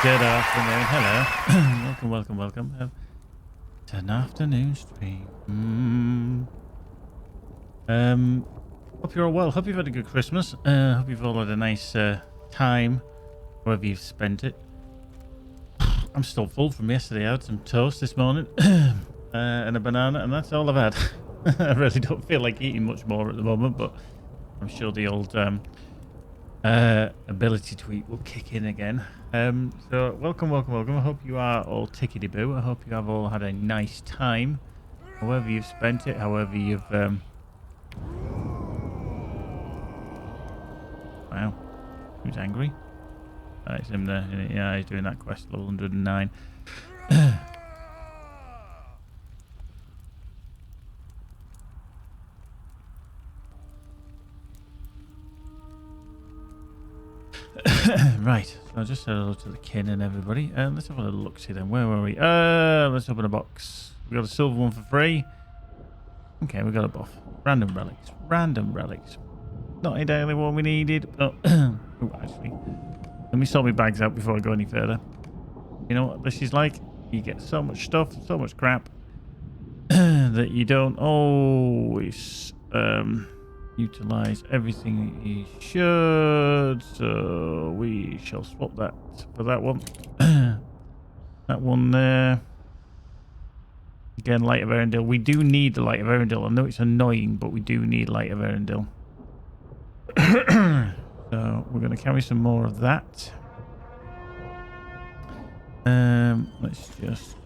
Good afternoon. Hello. welcome. It's an afternoon stream. Hope you're all well. Hope you've had a good Christmas. Hope you've all had a nice time, wherever you've spent it. I'm still full from yesterday. I had some toast this morning and a banana, and that's all I've had. I really don't feel like eating much more at the moment, but I'm sure the old ability to eat will kick in again. So welcome. I hope you are all tickety-boo. I hope you have all had a nice time, however you've spent it, however you've wow, who's angry? It's him there. Yeah, he's doing that quest, level 109. Right, so I just said hello to the kin and everybody. Let's have a little look see then. Where were we? Let's open a box. We got a silver one for free. Okay, we got a buff. Random relics. Not entirely what we needed, but ooh, actually, let me sort my bags out before I go any further. You know what this is like? You get so much stuff, so much crap that you don't always utilize everything you should. So we shall swap that for that one. That one there. Again, Light of Erendil. We do need the Light of Erendil. I know it's annoying, but we do need Light of Erendil. So we're going to carry some more of that. Let's just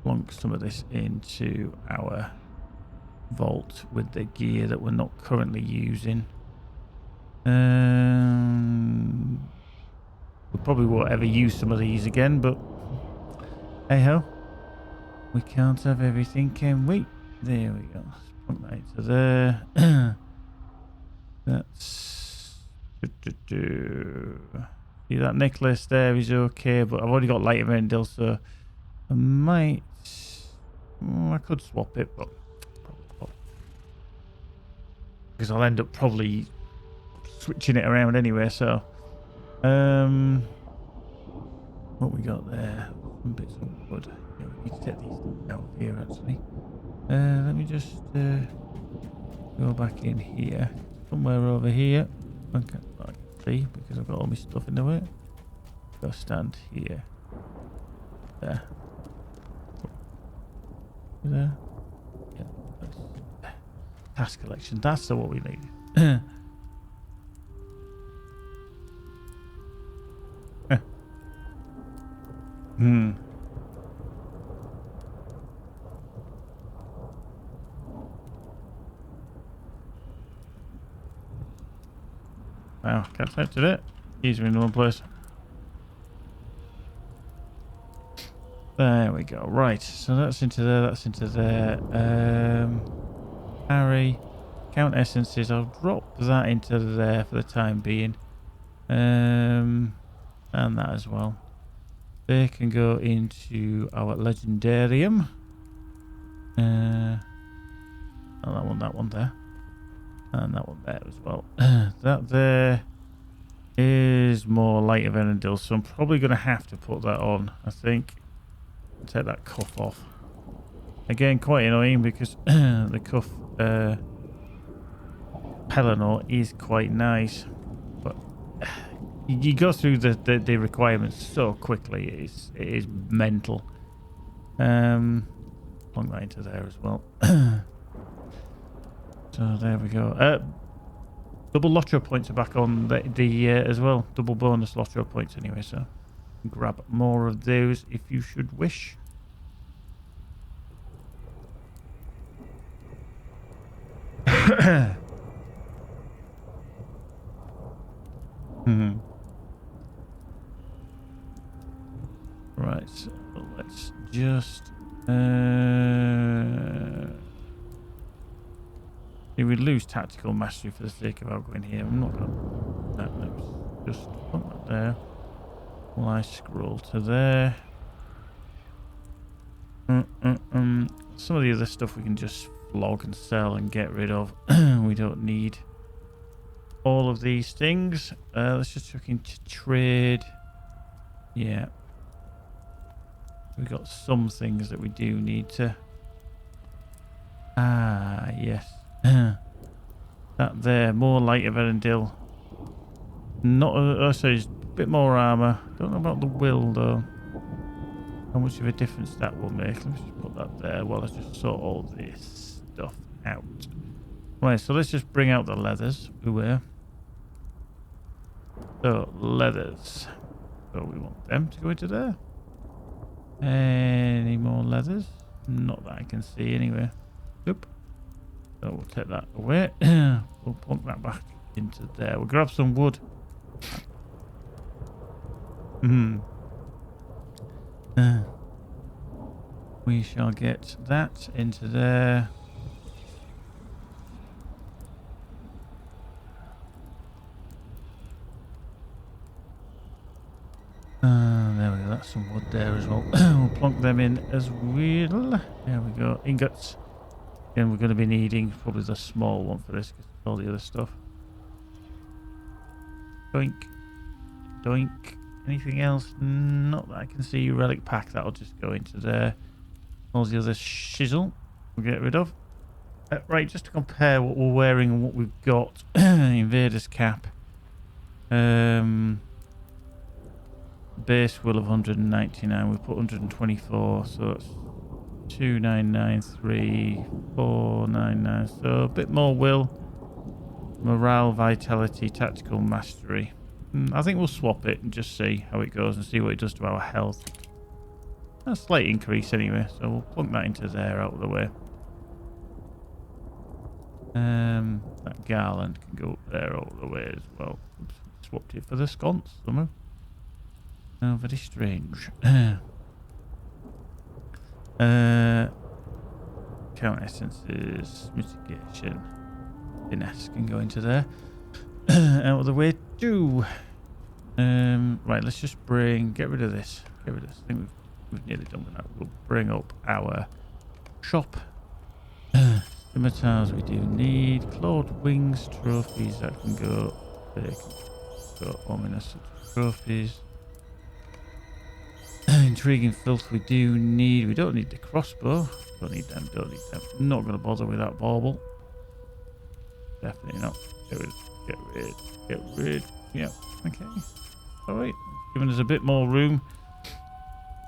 plonk some of this into our vault with the gear that we're not currently using. We probably won't ever use some of these again, but hey ho, we can't have everything, can we? There we go. Let's put that into there. That's see, that necklace there is okay, but I've already got Light of Erendil, so I might I could swap it, but because I'll end up probably switching it around anyway. So what we got there, some bits of wood. Yeah, we need to take these out of here actually. Let me just go back in here, somewhere over here. I can see because I've got all my stuff in the way. Go stand here. There. There. Yeah. That's task collection. That's what we need. Wow, can't touch it. Keys are in one place. There we go. Right, so that's into there, that's into there. Harry, count essences. I'll drop that into there for the time being. And that as well. They can go into our legendarium. Oh, that one there. And that one there as well. That there is more Light of Erendil, so I'm probably going to have to put that on, I think. Take that cuff off. Again, quite annoying because the cuff Pelennor is quite nice, but you go through the requirements so quickly. It is mental. Plug that into there as well. So there we go. Double LOTRO points are back on the as well. Double bonus LOTRO points anyway, so grab more of those if you should wish. Right, so let's just we lose tactical mastery for the sake of outgoing here. I'm not going to... Let's just put that there. While I scroll to there. Some of the other stuff we can just flog and sell and get rid of. We don't need all of these things. Let's just look into trade. Yeah. We've got some things that we do need to... Ah, yes. That there, more light of Erendil. Not, so it's a bit more armour. Don't know about the will though. How much of a difference that will make. Let me just put that there while I just sort all this stuff out. Right, so let's just bring out the leathers. Beware. So, leathers. So we want them to go into there. Any more leathers? Not that I can see anywhere. Nope. So we'll take that away. We'll plunk that back into there. We'll grab some wood. We shall get that into there. There we go. That's some wood there as well. We'll plonk them in as well. There we go. Ingots. Again, we're going to be needing probably the small one for this because all the other stuff. Doink. Doink. Anything else? Not that I can see. Relic pack. That'll just go into there. All the other shizzle we'll get rid of. Right, just to compare what we're wearing and what we've got. Invader's cap. Base will of 199. We put 124, so it's 2993, 499. So a bit more will. Morale, vitality, tactical mastery. I think we'll swap it and just see how it goes and see what it does to our health. A slight increase anyway, so we'll plunk that into there out of the way. That garland can go up there out of the way as well. Oops, swapped it for the sconce somehow. Oh, very strange. Count essences, mitigation. Finesse can go into there. Out of the way too. Right, let's just get rid of this. Get rid of this. I think we've nearly done with that. We'll bring up our shop. Scimitars we do need. Clawed wings, trophies that can go. They can go ominous trophies. Intriguing filth we do need. We don't need the crossbow. Don't need them. Don't need them. Not going to bother with that bauble. Definitely not. Get rid. Get rid. Get rid. Yeah. Okay. Alright. Giving us a bit more room.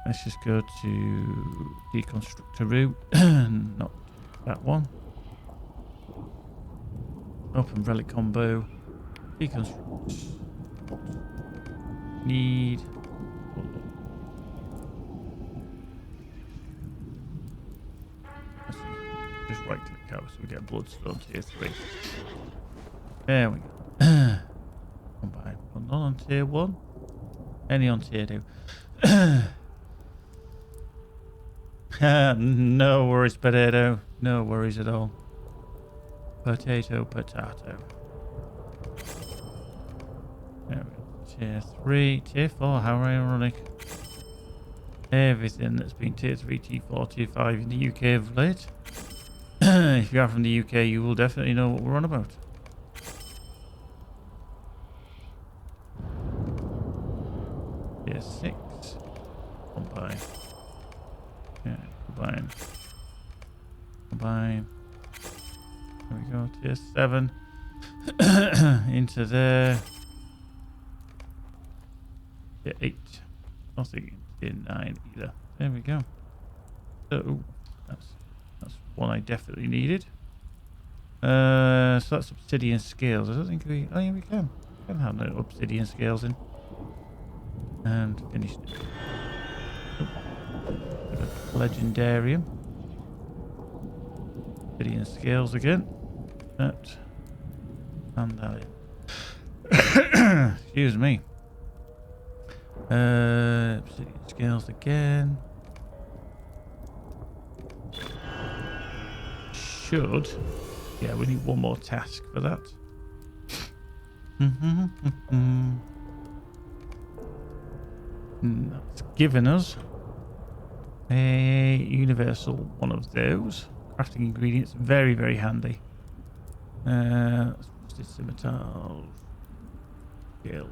Let's just go to Deconstructor Not that one. Open relic combo. Deconstruct. Need. Just right click out so we get bloodstone tier 3. There we go. Combine. None on tier 1. Any on tier 2. No worries, potato. No worries at all. Potato, potato. There we go. Tier 3. Tier 4. How ironic. Everything that's been tier 3, tier 4, tier 5 in the UK of late. If you are from the UK, you will definitely know what we're on about. Tier 6. Combine. Yeah, combine. Combine. There we go. Tier 7. Into there. Tier 8. Nothing in tier 9 either. There we go. So, that's one I definitely needed. So that's obsidian scales. I don't think we... Oh, yeah, we can. We can have the obsidian scales in. And finished it. Oh. Legendarium. Obsidian scales again. That. And that. Excuse me. Obsidian scales again. Yeah, we need one more task for that. That's given us a universal one of those. Crafting ingredients, very, very handy. Let's do scimitars. Scales.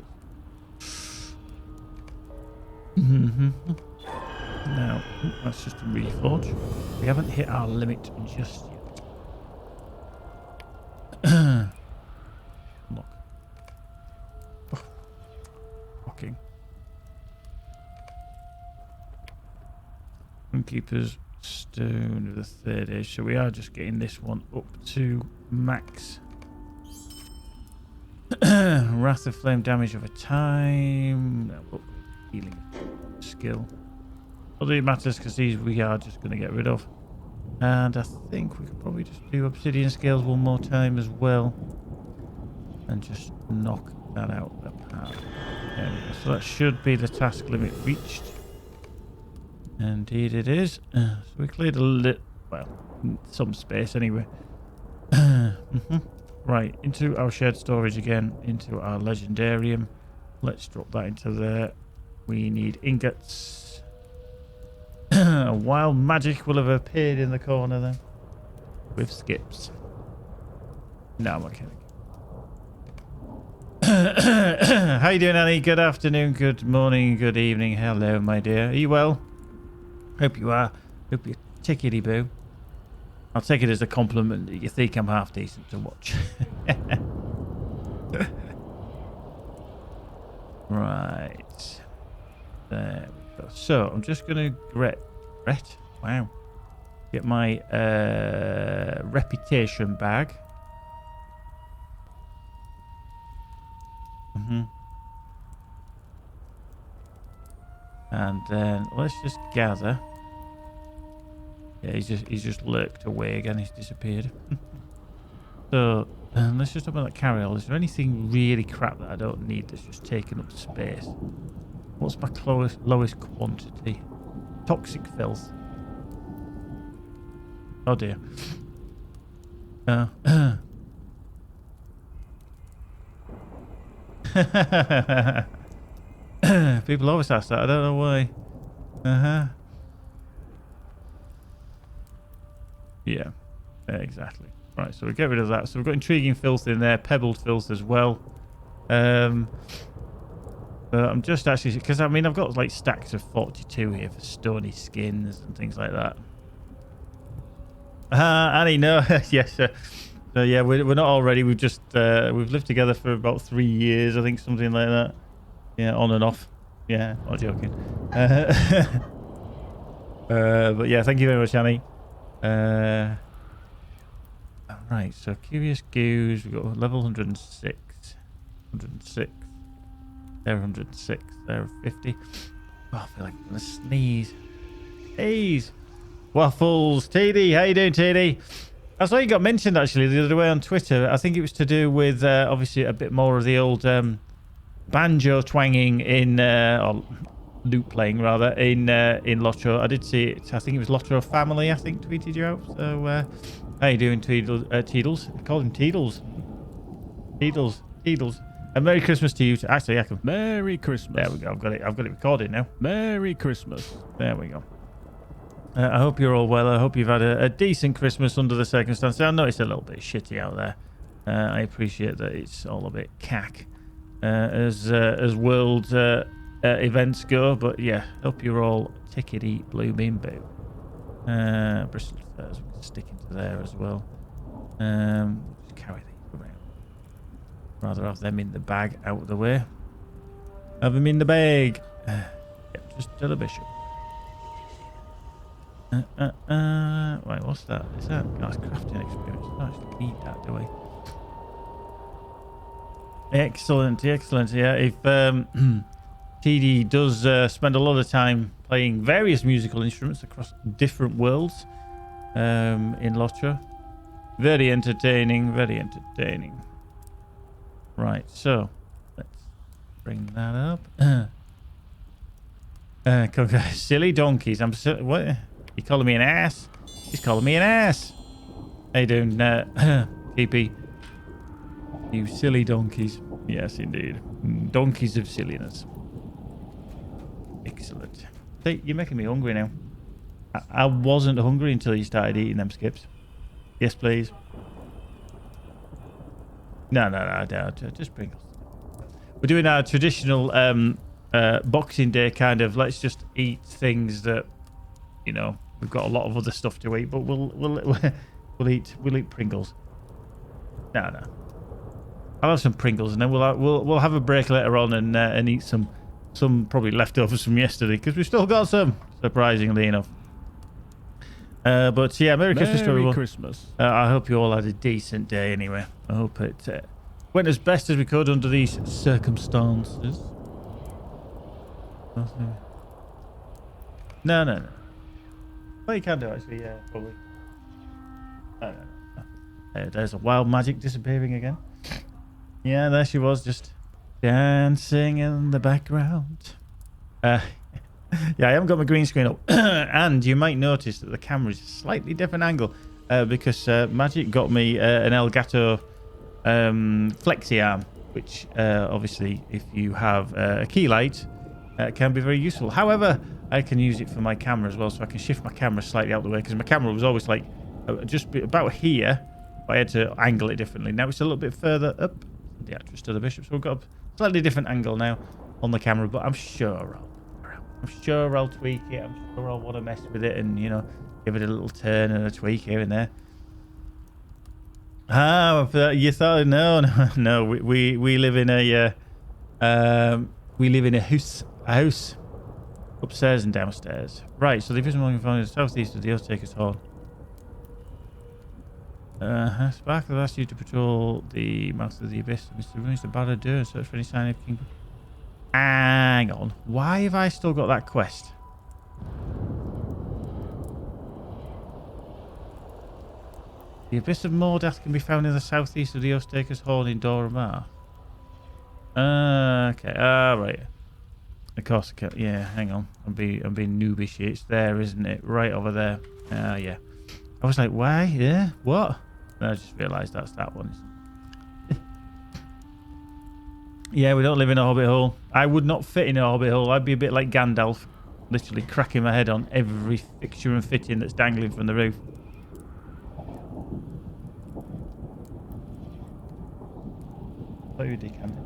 Now, that's just a reforge. We haven't hit our limit just yet. Lock. Oh, locking. Rune-keeper's stone of the third age. So we are just getting this one up to max. Wrath of flame damage over time. Healing skill. Although it matters because these we are just going to get rid of. And I think we could probably just do obsidian scales one more time as well. And just knock that out of the park. There we go. So that should be the task limit reached. Indeed it is. So we cleared a little, well, some space anyway. Right, into our shared storage again, into our legendarium. Let's drop that into there. We need ingots. A wild magic will have appeared in the corner then. With skips. No, I'm okay. How you doing, Annie? Good afternoon, good morning, good evening. Hello, my dear. Are you well? Hope you are. Hope you're tickety-boo. I'll take it as a compliment that you think I'm half decent to watch. Right. There we go. So, I'm just going to wow. Get my reputation bag. And then let's just gather. Yeah, he's just lurked away again. He's disappeared. So let's just open that carry-all. Is there anything really crap that I don't need that's just taking up space? What's my lowest quantity? Toxic filth. Oh dear. People always ask that. I don't know why. Yeah, exactly. Right, so we get rid of that. So we've got intriguing filth in there, pebbled filth as well. I'm just actually, because I mean I've got like stacks of 42 here for stony skins and things like that. Annie, no, yes. So yeah, we're not all ready. We've just we've lived together for about 3 years, I think, something like that. Yeah, on and off. Yeah, not joking. But yeah, thank you very much, Annie. Right, so curious goos. We've got level 106. 106. They're 106. They're 50. Oh, I feel like I'm gonna sneeze. Haze. Waffles. TD, how you doing, TD? I saw you got mentioned actually the other day on Twitter. I think it was to do with obviously a bit more of the old banjo twanging in or lute playing rather in LOTRO. I did see it. I think it was LOTRO Family, I think, tweeted you out. So how you doing, Teedles? I called him Teedles. Teedles. And Merry Christmas to you. Actually, I can. Merry Christmas. There we go. I've got it recorded now. Merry Christmas. There we go. I hope you're all well. I hope you've had a decent Christmas under the circumstances. I know it's a little bit shitty out there. I appreciate that it's all a bit cack as world events go. But yeah, hope you're all tickety blooming boo. Bristol Fairs, we can stick into there as well. Just carry these around. Rather have them in the bag out of the way. Have them in the bag. Yep, just to the bishop. Wait, what's that? Is that nice crafting experience? I don't actually need that, do we? Excellent. Yeah, if TD does spend a lot of time playing various musical instruments across different worlds in LOTRO. Very entertaining. Right, so let's bring that up. Silly donkeys. What? You calling me an ass? He's calling me an ass. How you doing, Keepy? You silly donkeys. Yes, indeed. Donkeys of silliness. Excellent. See, you're making me hungry now. I wasn't hungry until you started eating them skips. Yes, please. No, just bring us. We're doing our traditional Boxing Day kind of, let's just eat things that you know, we've got a lot of other stuff to eat, but we'll eat Pringles. No. I'll have some Pringles, and then we'll have a break later on and eat some probably leftovers from yesterday, because we've still got some, surprisingly enough. But yeah, Merry Christmas to everyone. Merry Christmas. I hope you all had a decent day anyway. I hope it went as best as we could under these circumstances. No. Well, you can do actually, yeah, probably. No. There's a wild magic disappearing again. Yeah, there she was, just dancing in the background. Yeah, I haven't got my green screen up. And you might notice that the camera is a slightly different angle because Magic got me an Elgato flexi arm, which obviously, if you have a key light, can be very useful. However, I can use it for my camera as well, so I can shift my camera slightly out of the way, because my camera was always like just about here, but I had to angle it differently. Now it's a little bit further up. The actress to the bishop, so we've got a slightly different angle now on the camera, but I'm sure I'll tweak it. I'm sure I'll want to mess with it and, you know, give it a little turn and a tweak here and there. You thought no, we live in a house upstairs and downstairs. Right, so the invisible one can find in the southeast of the Oathtaker's Hall. Sparkle asked you to patrol the mouth of the abyss. Mr. Ruins the Barada and search for any sign of King. Hang on. Why have I still got that quest? The abyss of Mordath can be found in the southeast of the Oathtaker's Hall in Doramar. Okay. Right. Of course. Yeah, hang on. I'm being noobish. It's there, isn't it? Right over there. Yeah. I was like, why? Yeah? What? I just realised that's that one. Yeah, we don't live in a hobbit hole. I would not fit in a hobbit hole. I'd be a bit like Gandalf, literally cracking my head on every fixture and fitting that's dangling from the roof. Oh, you decanted.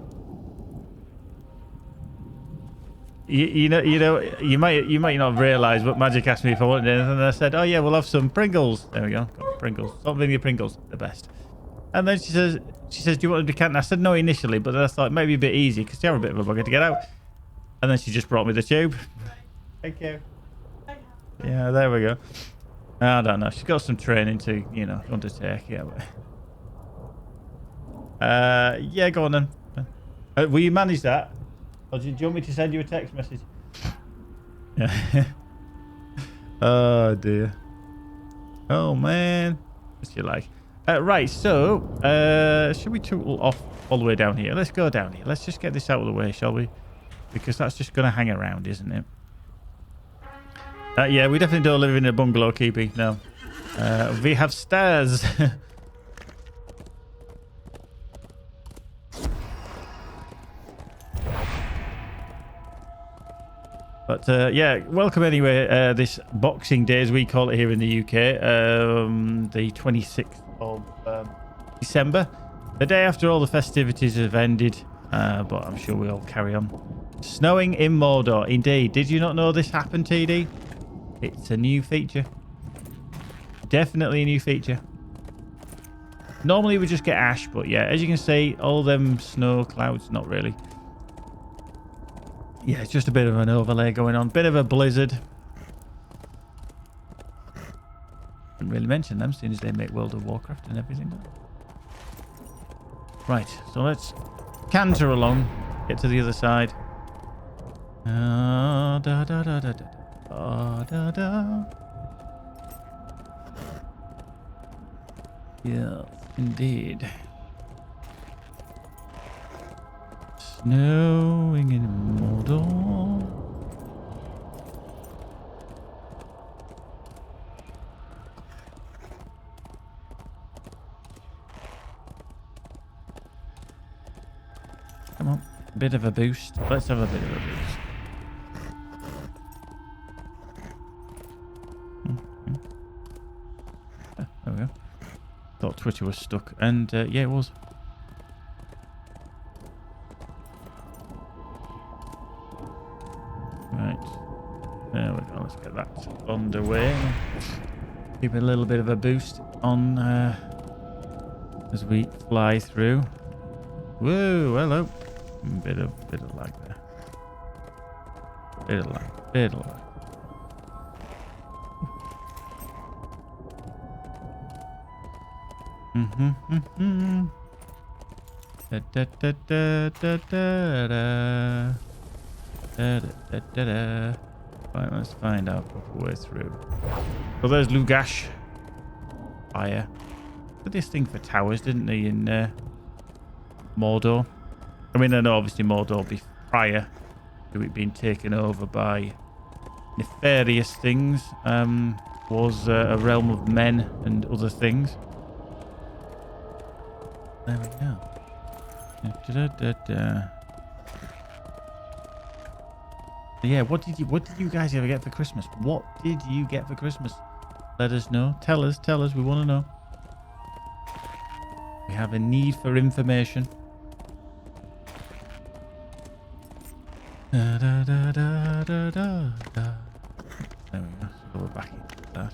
You might not realise, but Magic asked me if I wanted anything, and I said, "Oh yeah, we'll have some Pringles." There we go, got Pringles. Salt vinegar Pringles, the best. And then she says, "Do you want a decant?" I said no initially, but then I thought it might be a bit easy because they are a bit of a bugger to get out. And then she just brought me the tube. Thank you. Yeah, there we go. I don't know. She's got some training to, you know, undertake. Yeah. Yeah, go on then. Will you manage that? Or do you want me to send you a text message? Yeah. Oh dear. Oh man. What's you like? Right, so should we tootle off all the way down here? Let's go down here. Let's just get this out of the way, shall we? Because that's just going to hang around, isn't it? Yeah, we definitely don't live in a bungalow, Keepy. No. We have stairs. But yeah, welcome anyway. This Boxing Day, as we call it here in the UK, the 26th of December, the day after all the festivities have ended. But I'm sure we'll carry on. Snowing in Mordor, indeed. Did you not know this happened, TD? It's a new feature. Definitely a new feature. Normally we just get ash, but yeah, as you can see, all them snow clouds, not really. Yeah, it's just a bit of an overlay going on. Bit of a blizzard. Didn't really mention them, seeing as they make World of Warcraft and everything. Right, so let's canter along. Get to the other side. Da da da da da da da. Yeah, indeed. Snowing in Mordor. Come on, bit of a boost. Let's have a bit of a boost. There we go. Thought Twitter was stuck, and yeah, it was. Right. There we go. let's get that underway. Keep a little bit of a boost on as we fly through. Whoa, hello. Bit of lag there. Bit of lag. Da, da, da, da, da, da, da. Da, da, da, da. Right, let's find our proper way through. So there's Lugash. Fire. Did this thing for towers, didn't they, in Mordor? I mean, I know obviously Mordor prior to it being taken over by nefarious things was a realm of men and other things. There we go. Da, da, da, da. Yeah, what did you guys ever get for Christmas? What did you get for Christmas? Let us know. Tell us. We want to know. We have a need for information. Da, da, da, da, da, da, da. There we go. So we're back into that.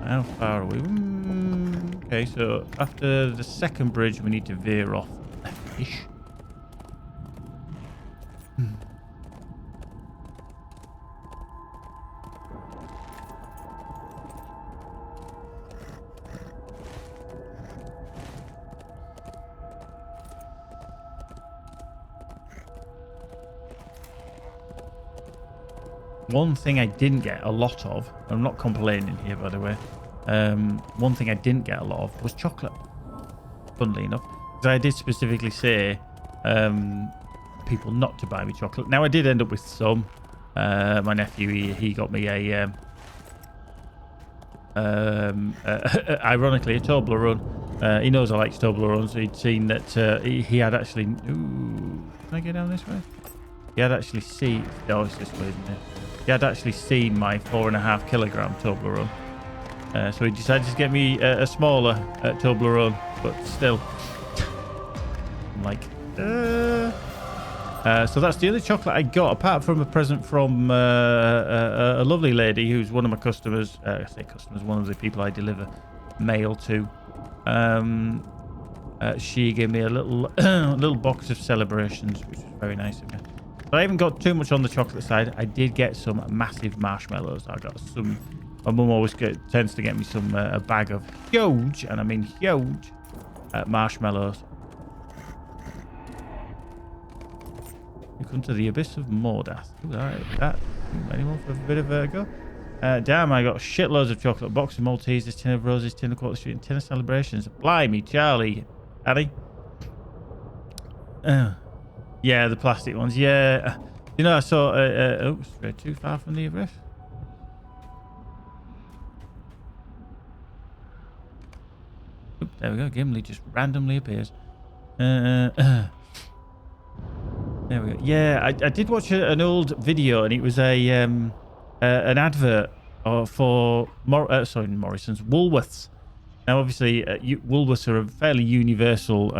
How far are we? Okay, so after the second bridge, we need to veer off left-ish. One thing I didn't get a lot of, I'm not complaining here by the way, one thing I didn't get a lot of was chocolate, funnily enough. Because I did specifically say people not to buy me chocolate. Now I did end up with some. My nephew, he got me a, ironically, a Toblerone. He knows I like Toblerone, so he'd seen that he had actually... Ooh, can I get down this way? He had actually seen... No, it's this way, isn't it? He had actually seen my 4.5 kilogram Toblerone. So he decided to get me a smaller Toblerone, but still. I'm like, so that's the only chocolate I got, apart from a present from a lovely lady who's one of my customers. I say customers, one of the people I deliver mail to. She gave me a little little box of celebrations, which was very nice of her. But I haven't got too much on the chocolate side. I did get some massive marshmallows. I got some. My mum always tends to get me some a bag of huge, and I mean huge, marshmallows. You come to the abyss of Mordath. Ooh, that. Anyone for a bit of a go? Damn, I got shitloads of chocolate. Box of Maltesers, tin of roses, tin of Quarter Street, and tin of celebrations. Blimey, Charlie. Addy. Yeah, the plastic ones. Yeah. You know, I saw... oh, straight too far from the abyss. Oop, there we go. Gimli just randomly appears. There we go. Yeah, I did watch an old video, and it was an advert for Morrison's Woolworths. Now, obviously, Woolworths are a fairly universal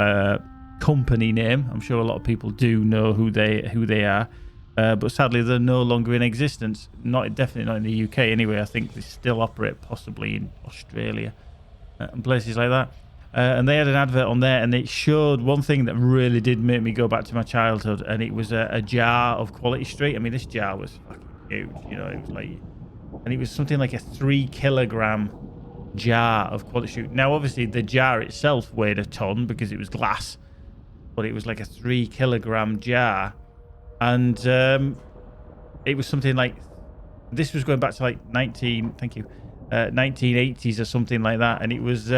company name. I'm sure a lot of people do know who they are, but sadly, they're no longer in existence. Definitely not in the UK. Anyway, I think they still operate possibly in Australia and places like that. And they had an advert on there, and it showed one thing that really did make me go back to my childhood, and it was a jar of Quality Street. I mean, this jar was fucking huge, you know. It was like, and it was something like a 3 kilogram jar of Quality Street. Now, obviously, the jar itself weighed a ton because it was glass, but it was like a 3 kilogram jar, and it was something like, this was going back to like 1980s or something like that, and it was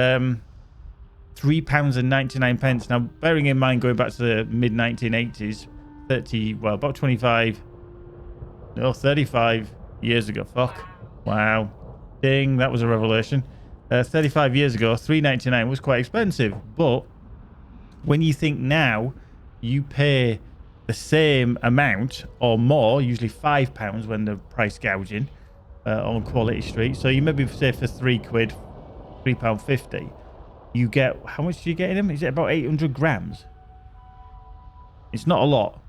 £3.99. Now, bearing in mind going back to the mid 1980s, about 35 years ago. Fuck, wow, ding, that was a revelation. 35 years ago, £3.99 was quite expensive, but when you think now, you pay the same amount or more, usually £5 when the price gouging on Quality Street. So you maybe say for £3, £3.50, you get, how much do you get in them? Is it about 800 grams? It's not a lot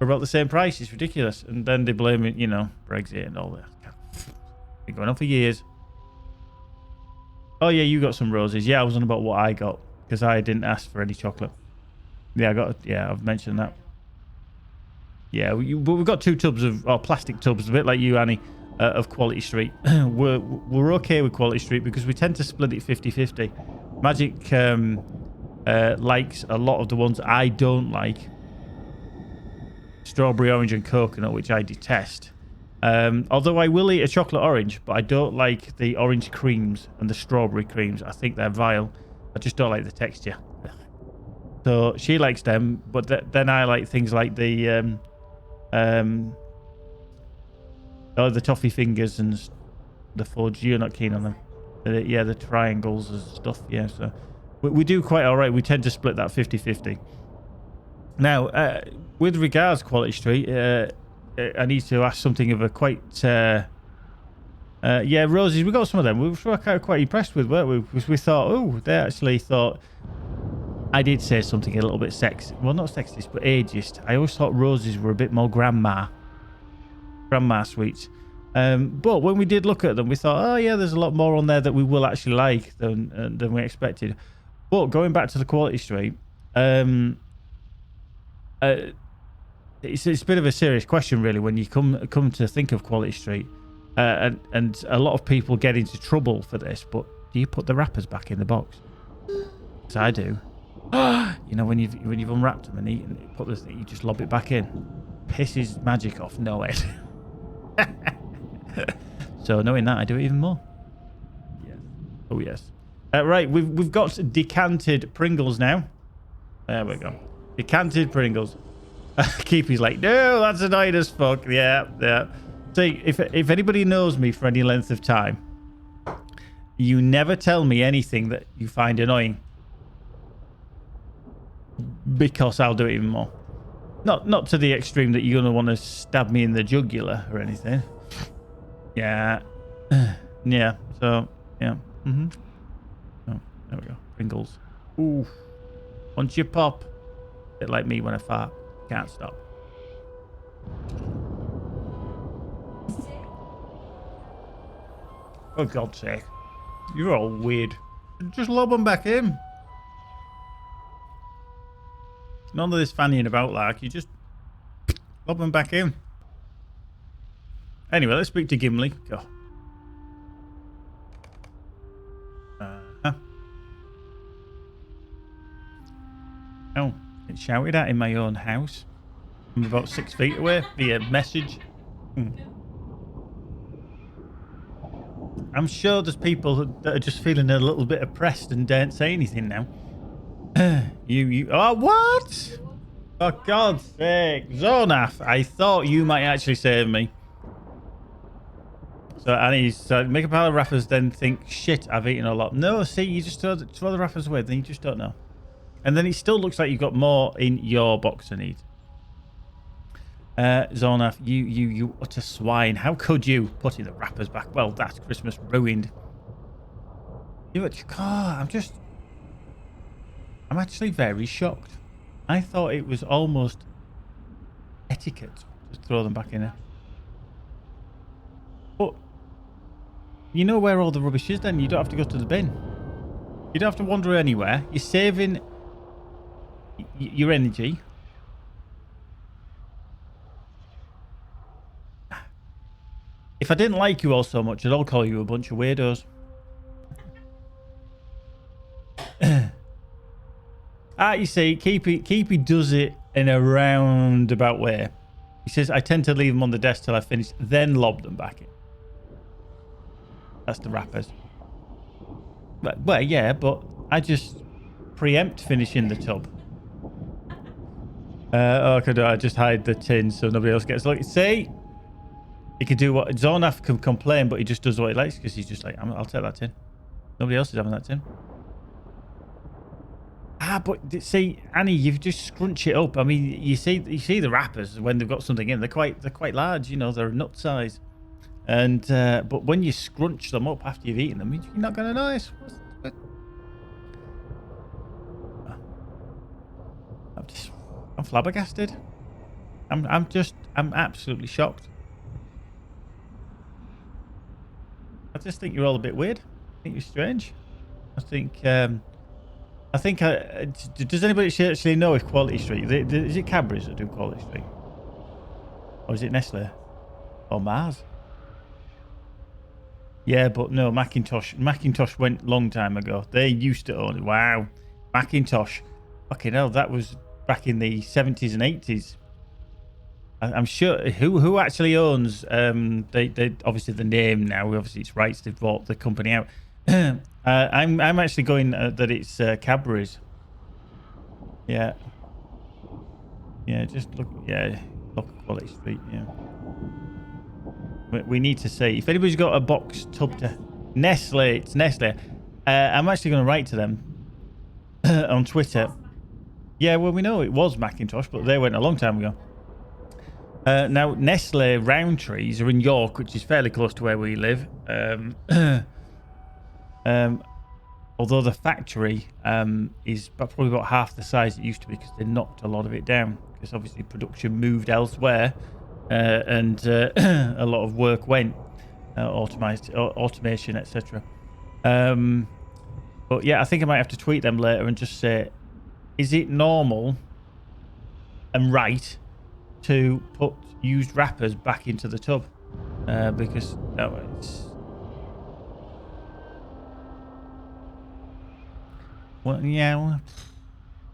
for about the same price. It's ridiculous. And then they blame it, you know, Brexit and all that. Been going on for years. Oh yeah, you got some roses. Yeah, I was on about what I got because I didn't ask for any chocolate. Yeah, I've mentioned that. Yeah, but we've got 2 tubs of plastic tubs, a bit like you, Annie, of Quality Street. we're okay with Quality Street because we tend to split it 50-50. Magic likes a lot of the ones I don't like. Strawberry, orange, and coconut, which I detest. Although I will eat a chocolate orange, but I don't like the orange creams and the strawberry creams. I think they're vile. I just don't like the texture. So she likes them, but then I like things like the toffee fingers and the fudge. You're not keen on them. The triangles and stuff. Yeah, so we do quite all right. We tend to split that 50-50. Now, with regards to Quality Street, I need to ask something of a quite... roses, we got some of them. We were quite impressed with, weren't we? Because we thought, they actually thought... I did say something a little bit sexist. Well, not sexist, but ageist. I always thought roses were a bit more grandma sweets. But when we did look at them, we thought, oh, yeah, there's a lot more on there that we will actually like than we expected. But going back to the Quality Street... it's a bit of a serious question, really, when you come to think of Quality Street, and a lot of people get into trouble for this. But do you put the wrappers back in the box? Because I do. You know, when you've unwrapped them and eaten, you just lob it back in. Pisses magic off, no it. So knowing that, I do it even more. Yes. Oh yes. Right, we've got decanted Pringles now. There we go. Decanted Pringles. Keepy's like, no, that's annoying as fuck. Yeah. See, if anybody knows me for any length of time, you never tell me anything that you find annoying, because I'll do it even more. Not to the extreme that you're gonna want to stab me in the jugular or anything. Yeah. Yeah. So yeah. Oh, there we go. Pringles. Ooh. Once you pop, a bit like me when I fart. Can't stop. For God's sake. You're all weird. Just lob them back in. None of this fannying about, like, you just lob them back in. Anyway, let's speak to Gimli. Go. Oh, it's shouted at in my own house. I'm about 6 feet away via message. I'm sure there's people that are just feeling a little bit oppressed and daren't say anything now. Oh, what? For God's sake. Zonaf, I thought you might actually save me. So Annie's make a pile of wrappers, then think, shit, I've eaten a lot. No, see, you just throw the wrappers away, then you just don't know. And then it still looks like you've got more in your box to need. Zonaf, you utter swine. How could you putting the wrappers back? Well, that's Christmas ruined. I'm actually very shocked. I thought it was almost etiquette to throw them back in there. But you know where all the rubbish is then. You don't have to go to the bin. You don't have to wander anywhere. You're saving your energy. If I didn't like you all so much, I'd all call you a bunch of weirdos. You see, Keepy does it in a roundabout way. He says, I tend to leave them on the desk till I finish, then lob them back in. That's the wrappers. Well, yeah, but I just preempt finishing the tub. Could I just hide the tin so nobody else gets lucky? See? He can do what... Zonaf can complain, but he just does what he likes because he's just like, I'll take that tin. Nobody else is having that tin. But see, Annie, you've just scrunch it up. I mean, you see the wrappers when they've got something in. They're quite large, you know. They're nut size. And but when you scrunch them up after you've eaten them, you're not going to notice. I'm flabbergasted. I'm absolutely shocked. I just think you're all a bit weird. I think you're strange. I think does anybody actually know if Quality Street, is it Cadbury's that do Quality Street? Or is it Nestle? Or Mars? Yeah, but no, Macintosh went long time ago. They used to own it. Wow. Macintosh. Fucking hell, that was back in the 70s and 80s. I'm sure who actually owns they obviously the name now, obviously it's rights, they've bought the company out. I'm actually going that it's Cadbury's. Yeah. Yeah, just look, yeah, look at Quality Street, yeah. We need to see if anybody's got a box tub to Nestle. It's Nestle. I'm actually going to write to them on Twitter. Yeah, well, we know it was Macintosh, but they went a long time ago. Now, Nestle Roundtrees are in York, which is fairly close to where we live. Although the factory is probably about half the size it used to be because they knocked a lot of it down because obviously production moved elsewhere. And a lot of work went automation, etc. But yeah, I think I might have to tweet them later and just say, is it normal and right to put used wrappers back into the tub? Because it's, well, yeah,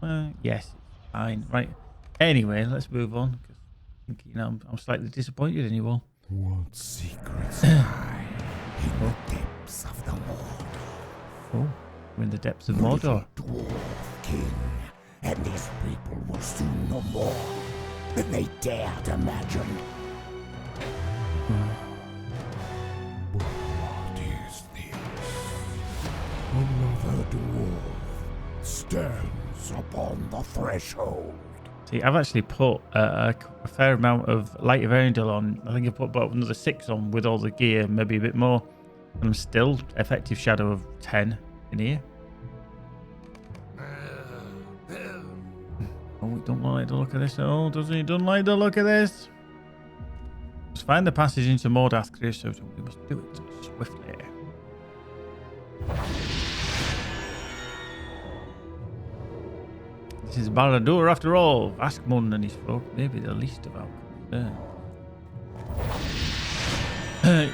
well, yes, it's fine, right? Anyway, let's move on. You know, I'm slightly disappointed in you all. What secrets lie in the depths of the Mordor? Oh, we're in the depths of Mordor. Dwarf king, and these people will soon know more than they dared imagine. What is this? Another dwarf stands upon the threshold. See, I've actually put a fair amount of Light of Erendil on. I think I put about another 6 on with all the gear, maybe a bit more. And I'm still effective shadow of 10 in here. Oh, we don't like the look of this at all, does he? Don't like the look of this. Let's find the passage into Mordath Creosote. We must do it swiftly. This is Barad-dûr after all. Vaskmund and his folk may be the least of our concern.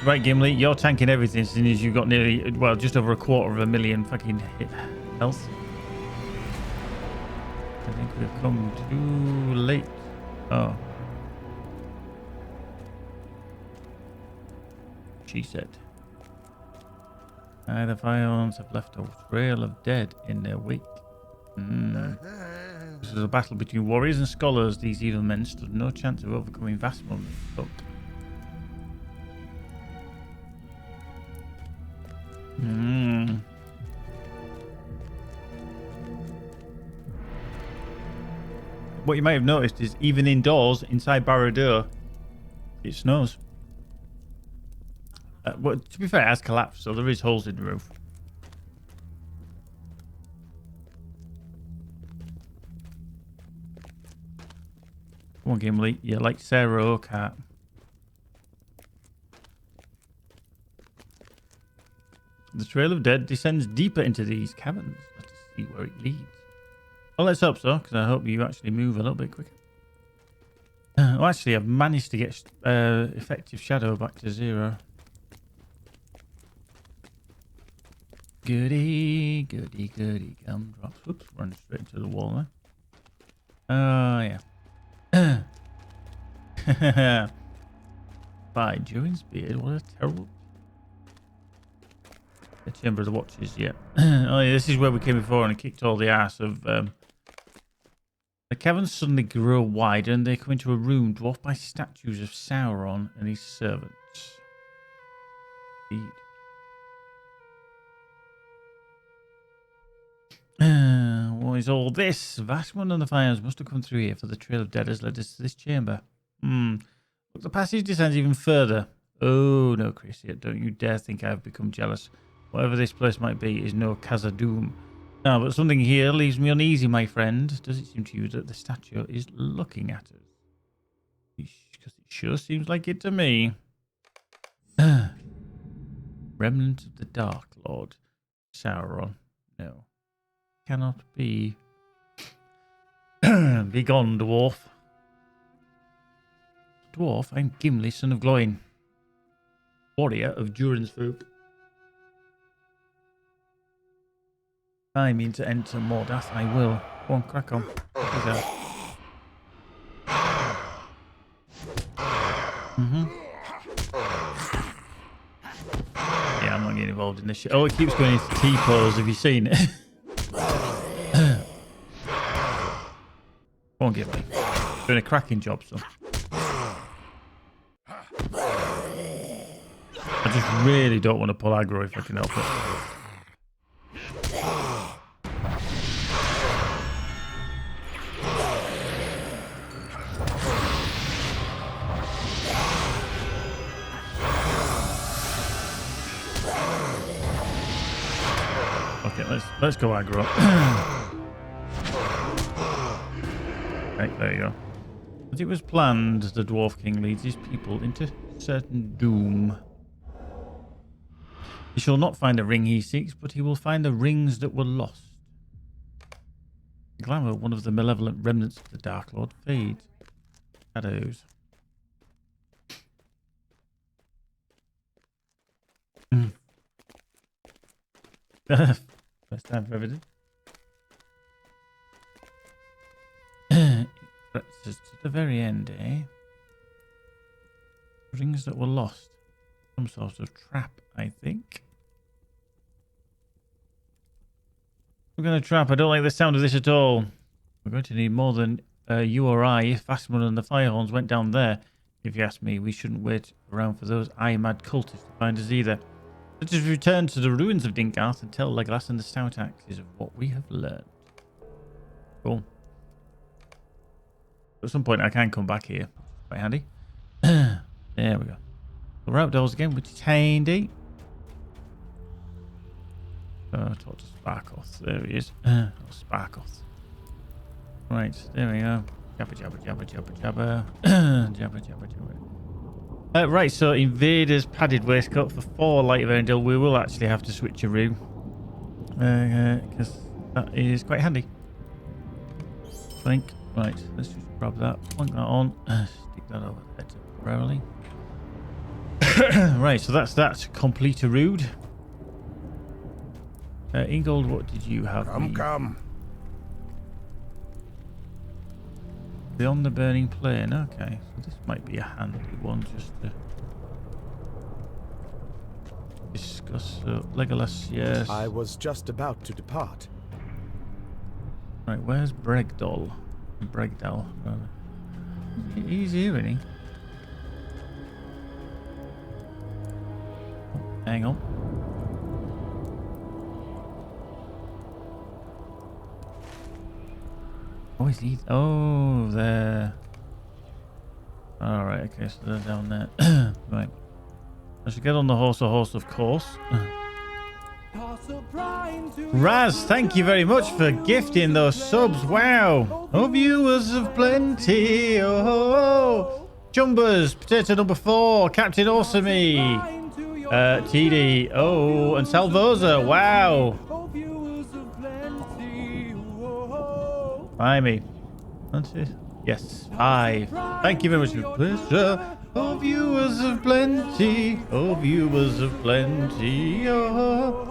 Right, Gimli, you're tanking everything as soon as you've got nearly, well, just over 250,000 fucking hit health. I think we've come too late. Oh. She said. The Violins have left a trail of dead in their wake. This was a battle between warriors and scholars. These evil men stood no chance of overcoming Vaskmund. What you might have noticed is even indoors, inside Barad-dûr, it snows. Well, to be fair, it has collapsed, so there is holes in the roof. Come on, Gimli. You're like Sarah Oakart. The trail of dead descends deeper into these caverns. Let's see where it leads. Well, let's hope so, because I hope you actually move a little bit quicker. Well, actually, I've managed to get effective shadow back to 0. Goody, goody, goody. Gumdrops. Whoops, run straight into the wall there. Oh, yeah. By Durin's beard, what a terrible... The Chamber of the Watchers, yeah. Oh, yeah, this is where we came before and it kicked all the ass of... The caverns suddenly grow wider and they come into a room dwarfed by statues of Sauron and his servants. Indeed. What is all this? Vaskmund and the fires must have come through here, for the trail of dead has led us to this chamber. Look, the passage descends even further. Oh, no, Chris, yet don't you dare think I have become jealous. Whatever this place might be is no Khazad-dûm. No, but something here leaves me uneasy, my friend. Does it seem to you that the statue is looking at us? Because it sure seems like it to me. Remnant of the Dark Lord. Sauron. No. Cannot be. Be gone, dwarf. Dwarf, I'm Gimli, son of Gloin. Warrior of Durin's folk. I mean to enter Mordath, I will. Go on, crack on. Yeah, I'm not getting involved in this shit. Oh, it keeps going into T-pose. Have you seen it? Go on, Gimli. Doing a cracking job, son. I just really don't want to pull aggro if I can help it. Okay, let's go aggro. Right, there you go. As it was planned, the Dwarf King leads his people into certain doom. He shall not find the ring he seeks, but he will find the rings that were lost. The glamour of one of the malevolent remnants of the Dark Lord fades. Shadows. First time for everything. Just to the very end, eh? Rings that were lost. Some sort of trap, I think. We're going to trap. I don't like the sound of this at all. We're going to need more than you or I if Fastman and the Firehorns went down there. If you ask me, we shouldn't wait around for those eye-mad cultists to find us either. Let us return to the ruins of Dingarth and tell Legolas and the Stout Axes of what we have learned. Cool. At some point, I can come back here. Quite handy. There we go. We're outdoors again, which is handy. Talk to Sparkoth. There he is. Sparkoth. Right, there we go. Jabba, jabba, jabba, jabba, jabba. Jabba, jabba, jabba. Right, so Invaders padded waistcoat for 4 light of Erendil. We will actually have to switch a room. Because that is quite handy. I think. Right, let's just grab that. Plunk that on. Stick that over there temporarily. Right, so that's that. Complete a rood. Ingold, what did you have? Come. Beyond the burning plain. Okay, so this might be a handy one just to discuss. Legolas, yes. I was just about to depart. Right, where's Bregdal? Bregdal. He's here, isn't he? Oh, hang on. Oh, is he? Oh, there. Alright, okay, so they're down there. Right. I should get on the horse, of course. Raz, thank you very much for gifting those subs. Wow. Oh, viewers of plenty. Oh, Chumbers, potato number 4, Captain Awesomey, TD, oh, and Salvosa. Wow. Blimey. Yes, 5. Thank you very much. Pleasure. Oh, viewers of plenty. Oh, viewers of plenty. Oh.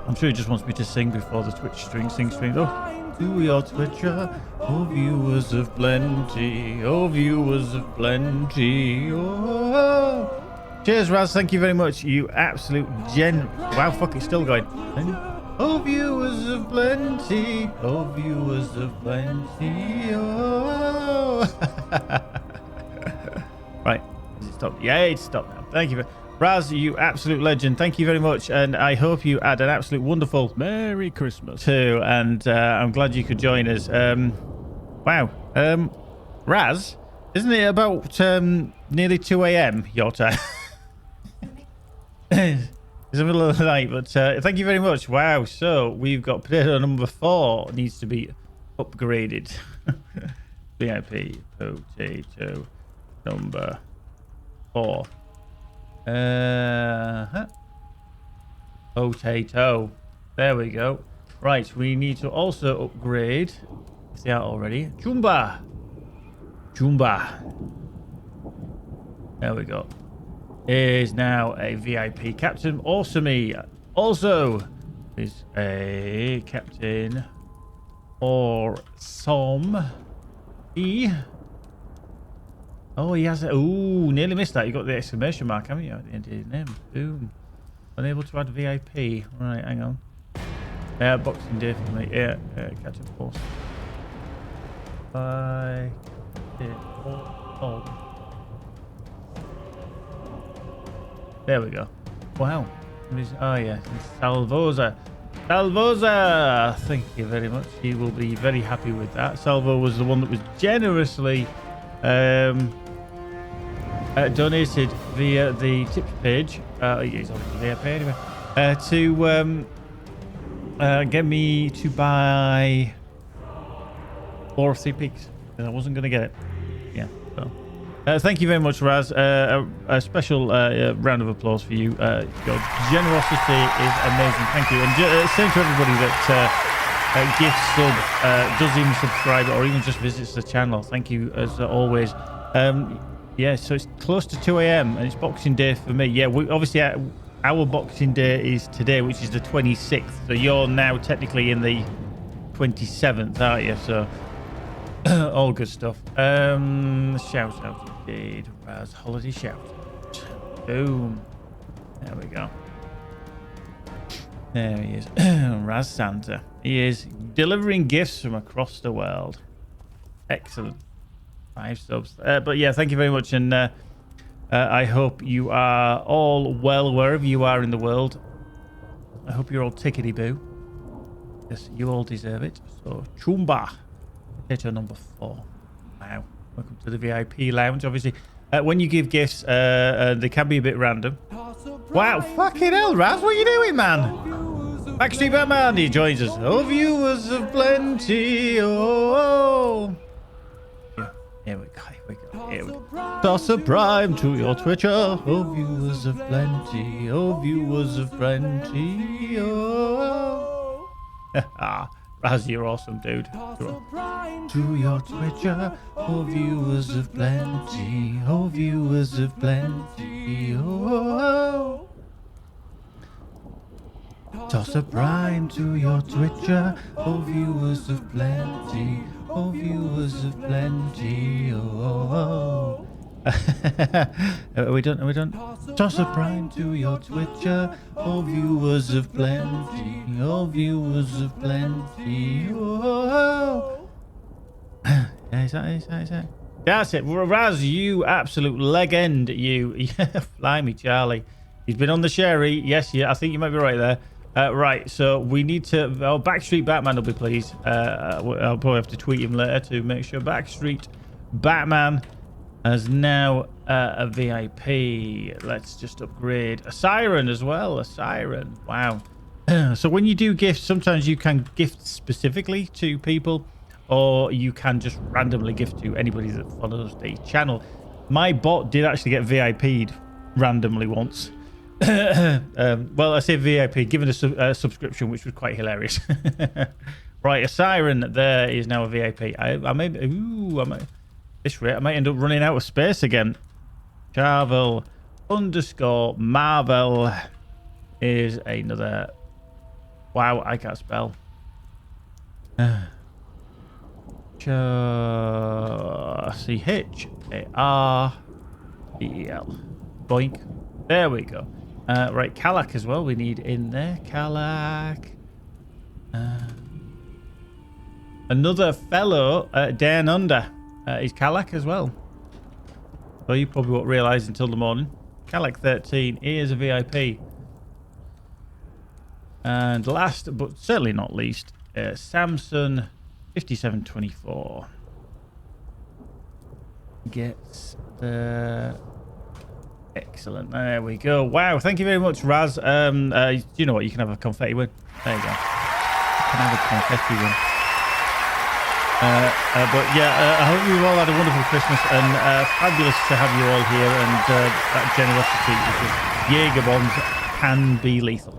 I'm sure he just wants me to sing before the Twitch string. Oh, to your Twitcher. Oh, viewers of plenty. Oh, viewers of plenty. Oh. Cheers, Raz. Thank you very much. You absolute gen. Wow, fuck, it's still going. Oh, viewers of plenty. Oh, viewers of plenty. Oh. Right. Has it stopped? Yeah, it's stopped now. Thank you. Raz, you absolute legend. Thank you very much. And I hope you had an absolute wonderful Merry Christmas too. And I'm glad you could join us. Wow. Raz, isn't it about nearly 2 a.m. your time? It's the middle of the night, but thank you very much. Wow, so we've got potato number 4 needs to be upgraded. VIP potato number 4. Potato. There we go. Right, we need to also upgrade, if they are already, Jumba. There we go. Is now a VIP captain. Awesome-y. Also is a captain or some E. Oh, he has it. Ooh, nearly missed that. You got the exclamation mark, haven't you, at the end of his name? Boom. Unable to add VIP. Right, hang on. Boxing Day for me. Yeah, catch up course. Bye. There we go. Wow. Oh, yeah. Salvosa. Salvosa! Thank you very much. He will be very happy with that. Salvo was the one that was generously donated via the tips page. He's obviously VIP anyway. To get me to buy 4 of 3 peaks. And I wasn't going to get it. Yeah. So. Thank you very much, Raz. A special round of applause for you. Your generosity is amazing. Thank you. And same to everybody that gifts sub, does even subscribe or even just visits the channel. Thank you as always. Yeah, so it's close to 2 a.m. and it's Boxing Day for me. Yeah, we obviously our Boxing Day is today, which is the 26th. So you're now technically in the 27th, aren't you? So all good stuff. Shout out indeed. Raz holiday shout. Boom. There we go. There he is. Raz Santa. He is delivering gifts from across the world. Excellent. 5 subs. But yeah, thank you very much. And I hope you are all well wherever you are in the world. I hope you're all tickety-boo. Yes, you all deserve it. So, Chumba. Potato number 4. Wow. Welcome to the VIP lounge. Obviously, when you give gifts, they can be a bit random. Wow. Fucking hell, Raz. What are you doing, man? Backstreet Batman, he joins us. Oh, viewers of plenty. Oh. Here we go. Here we go. Toss a prime to your Twitcher. Oh, viewers of plenty. Oh, viewers of plenty. Oh. Raz, you're awesome, dude. To your Twitcher. Oh, viewers of plenty. Oh, viewers of plenty. Oh. Toss a prime to your Twitcher. Oh, viewers of plenty. Oh, viewers of plenty. Oh. Are we done? Are we done? Toss a prime to your Twitcher. Oh, viewers of plenty. Oh, viewers of plenty. Oh. Is that? That's it. Raz, you absolute legend. You. Yeah, blimey, Charlie. He's been on the sherry. Yes, yeah, I think you might be right there. Right, so we need to... Oh, Backstreet Batman will be pleased. I'll probably have to tweet him later to make sure Backstreet Batman is now a VIP. Let's just upgrade. A siren as well. A siren. Wow. So when you do gifts, sometimes you can gift specifically to people, or you can just randomly gift to anybody that follows the channel. My bot did actually get VIP'd randomly once. Well, I say VIP, given a subscription, which was quite hilarious. Right, a siren there is now a VIP. I may this rate, I might end up running out of space again. Charvel _ Marvel is another. Wow, I can't spell. CHARVEL. Boink. There we go. Right, Kalak as well. We need in there. Kalak. Another fellow down under is Kalak as well. So you probably won't realise until the morning. Kalak 13 is a VIP. And last, but certainly not least, Samson 5724 gets the... Excellent. There we go. Wow. Thank you very much, Raz. You know what? You can have a confetti win. There you go. You can have a confetti win. But yeah, I hope you've all had a wonderful Christmas and fabulous to have you all here. And that generosity, because Jaeger bombs can be lethal.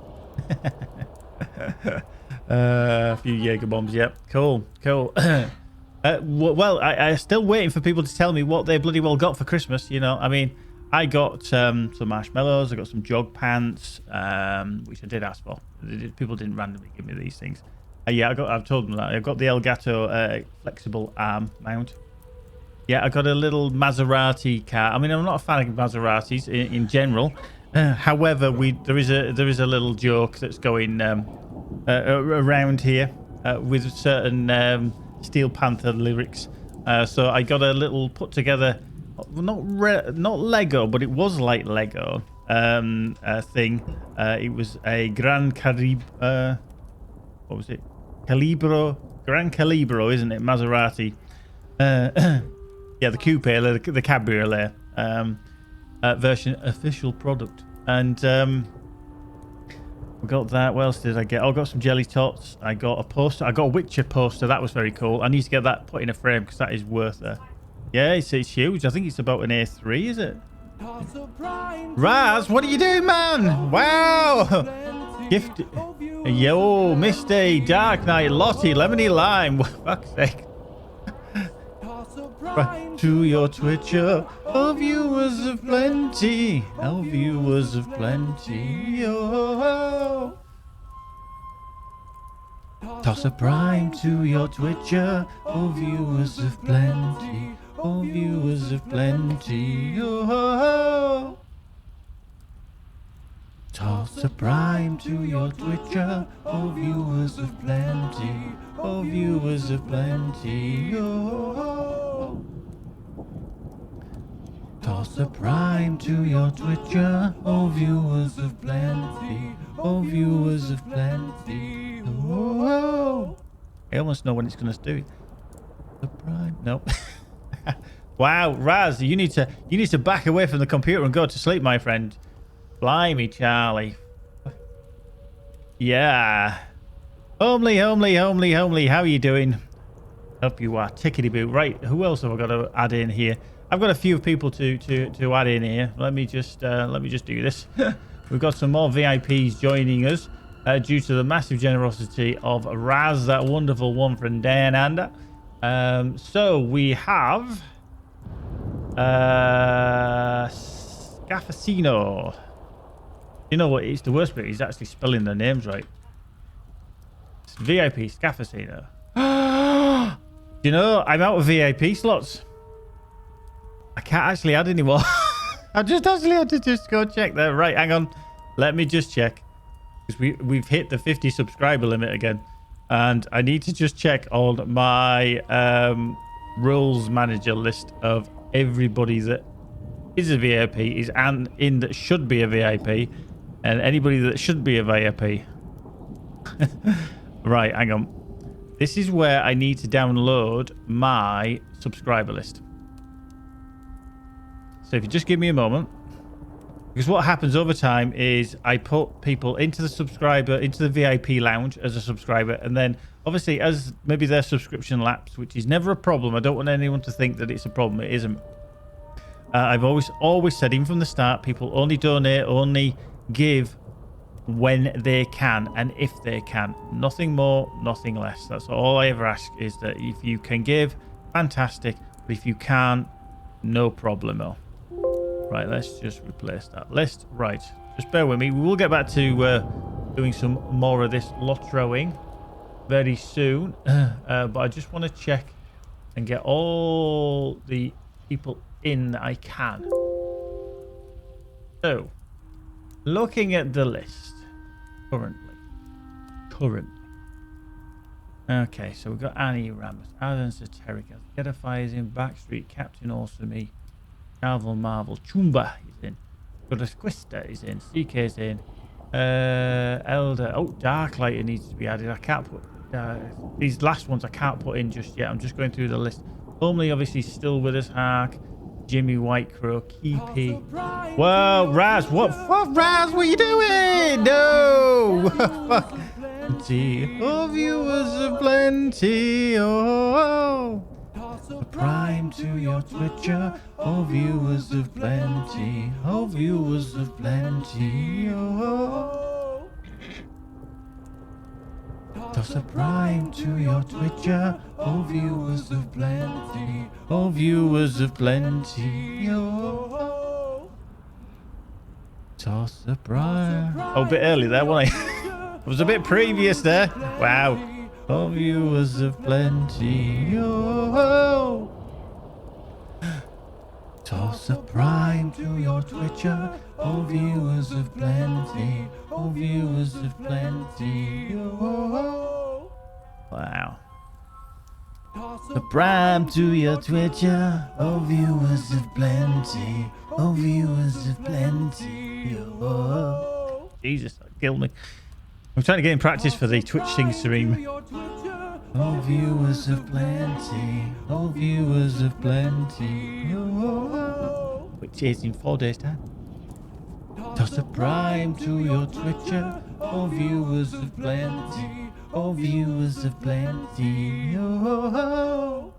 A few Jaeger bombs, yep. Cool. Well, I'm still waiting for people to tell me what they bloody well got for Christmas. You know, I mean, I got some marshmallows. I got some jog pants, which I did ask for. People didn't randomly give me these things. Yeah, I've told them that. I've got the Elgato flexible arm mount. Yeah, I got a little Maserati car. I mean, I'm not a fan of Maseratis in general. However, there is a little joke that's going around here with certain Steel Panther lyrics. So I got a little put together, not Lego, but it was like Lego thing. It was a Gran Calibro. What was it? Gran Calibro, isn't it? Maserati. Yeah, the coupe, the cabriolet version, official product. And we got that. What else did I get? I got some jelly tots. I got a poster. I got a Witcher poster. That was very cool. I need to get that put in a frame because that is worth it. Yeah, it's huge. I think it's about an A3, is it? Raz, what are you doing, man? Wow. Gift. Yo, Misty, Dark Knight, Lottie, Lemony Lime. Fuck's sake. Right to your Twitcher, oh viewers of plenty, oh viewers of plenty, oh. Toss a prime to your Twitcher, oh viewers of plenty, oh viewers of plenty, oh. Toss a prime to your Twitcher, oh viewers of plenty, oh viewers of plenty, oh. Toss a prime to your Twitcher, oh viewers of plenty, oh viewers of plenty, oh. I almost know when it's going to do it. The prime, nope. Wow, Raz, you need to back away from the computer and go to sleep, my friend. Blimey, Charlie. Yeah. Homely. How are you doing? Hope you are. Tickety boo. Right. Who else have I got to add in here? I've got a few people to add in here. Let me just do this. We've got some more VIPs joining us due to the massive generosity of Raz, that wonderful one from Dan Ander. So we have Scaffacino. You know what? It's the worst bit. He's actually spelling their names right. It's VIP Scaffacino. You know, I'm out of VIP slots. I can't actually add any more. I just actually had to just go check there. Right, hang on. Let me just check. Because we've hit the 50 subscriber limit again. And I need to just check on my rules manager list of everybody that is a VIP, is in that should be a VIP. And anybody that should be a VIP. Right, hang on. This is where I need to download my subscriber list. So if you just give me a moment. Because what happens over time is I put people into the VIP lounge as a subscriber. And then obviously as maybe their subscription lapse, which is never a problem. I don't want anyone to think that it's a problem. It isn't. I've always said, even from the start, people only donate, only give when they can and if they can. Nothing more, nothing less. That's all I ever ask, is that if you can give, fantastic. But if you can't, no problemo. Right, let's just replace that list. Right, just bear with me. We will get back to doing some more of this lotroing very soon. But I just want to check and get all the people in that I can. So, looking at the list currently. Okay, so we've got Annie Ramos, Alan Saterica, Edifies in, Backstreet, Captain Awesome, Marvel Marvel, Chumba is in, Godesquista is in, CK's in, Elder, Darklighter needs to be added. I can't put these last ones I can't put in just yet. I'm just going through the list. Homely obviously still with us, Hark, Jimmy Whitecrow, Keepy. Whoa, Raz, what Raz, what are you doing? No! Fuck. plenty. Oh, viewers of plenty. Oh, a prime to your Twitcher. Oh, viewers of plenty. Oh, viewers of plenty. Oh, toss a prime to your Twitcher. Oh, viewers of plenty. Oh, viewers of plenty. Oh, toss a prime. Oh, a bit early there, wasn't I? It was a bit previous there. Wow. Oh, viewers of plenty. Oh, toss a prime to your Twitcher. Oh, viewers of plenty. Oh, viewers of plenty. Oh, wow. A prime to your Twitcher. Oh, viewers of plenty. Oh, viewers of plenty. Oh, Jesus, that killed me. I'm trying to get in practice for the Twitch Sing stream. Oh, viewers of plenty. Oh, viewers of plenty. Oh, which is in 4 days' time. Toss a prime to your Twitcher. Oh, viewers of plenty. Oh, viewers of plenty. Oh,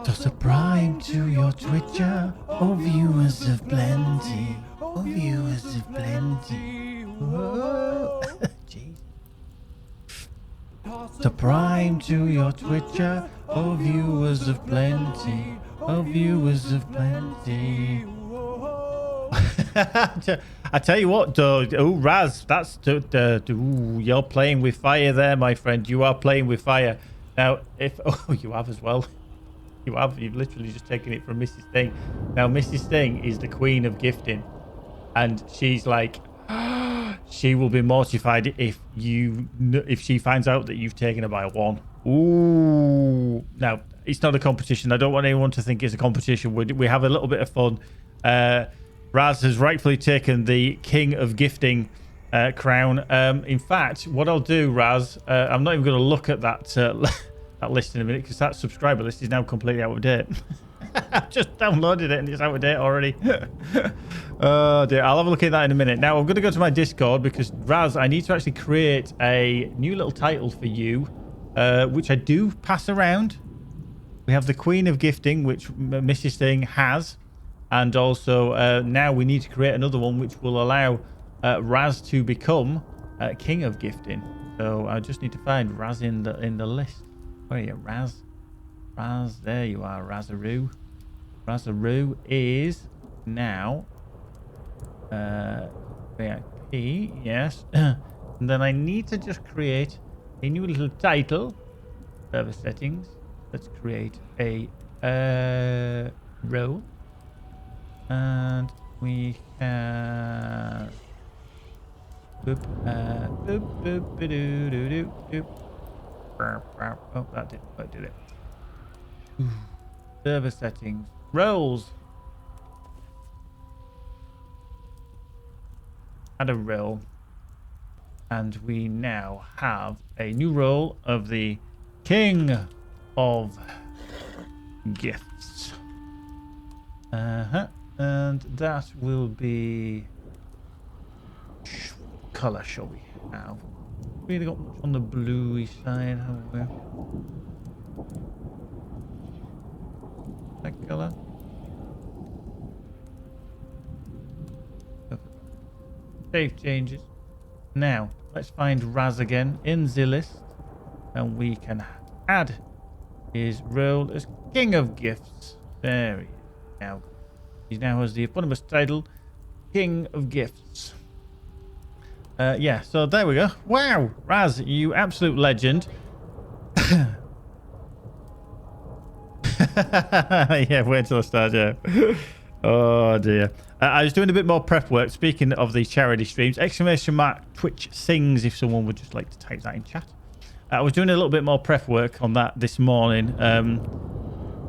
toss a prime to your Twitcher. Oh, viewers of plenty. Oh, viewers of plenty. Oh, jeez. Toss a prime to your Twitcher. Oh, viewers of plenty. Oh, viewers of plenty. I tell you what, though. Oh, Raz, that's you're playing with fire there, my friend. You are playing with fire. Now, if you have as well. You've literally just taken it from Mrs. Sting. Now, Mrs. Sting is the queen of gifting, and she's like, she will be mortified if she finds out that you've taken her by 1. Ooh. Now, it's not a competition. I don't want anyone to think it's a competition. We have a little bit of fun. Raz has rightfully taken the king of gifting crown. In fact, what I'll do, Raz, I'm not even going to look at that that list in a minute because that subscriber list is now completely out of date. I've just downloaded it and it's out of date already. Oh dear, I'll have a look at that in a minute. Now I'm going to go to my Discord because Raz, I need to actually create a new little title for you, which I do pass around. We have the Queen of Gifting, which Mrs. Thing has, and also now we need to create another one which will allow Raz to become King of Gifting. So I just need to find Raz in the list. Where are you, Raz? Raz, there you are, Razaroo. Razaroo is now VIP, yes. And then I need to just create a new little title. Server settings. Let's create a role. And we can boop, boop, boop, doo doo doo doo. Oh, that did it. Server settings. Roles. Add a role. And we now have a new role of the King of Gifts. And that will be... What colour shall we have? Really got much on the bluey side, have we? That colour. Save changes. Now, let's find Raz again in the list. And we can add his role as King of Gifts. There he is. Now, he now has the eponymous title, King of Gifts. Yeah, so there we go. Wow, Raz, you absolute legend. Yeah, wait till I start, yeah. Oh, dear. I was doing a bit more prep work. Speaking of the charity streams, ! Twitch sings if someone would just like to type that in chat. I was doing a little bit more prep work on that this morning.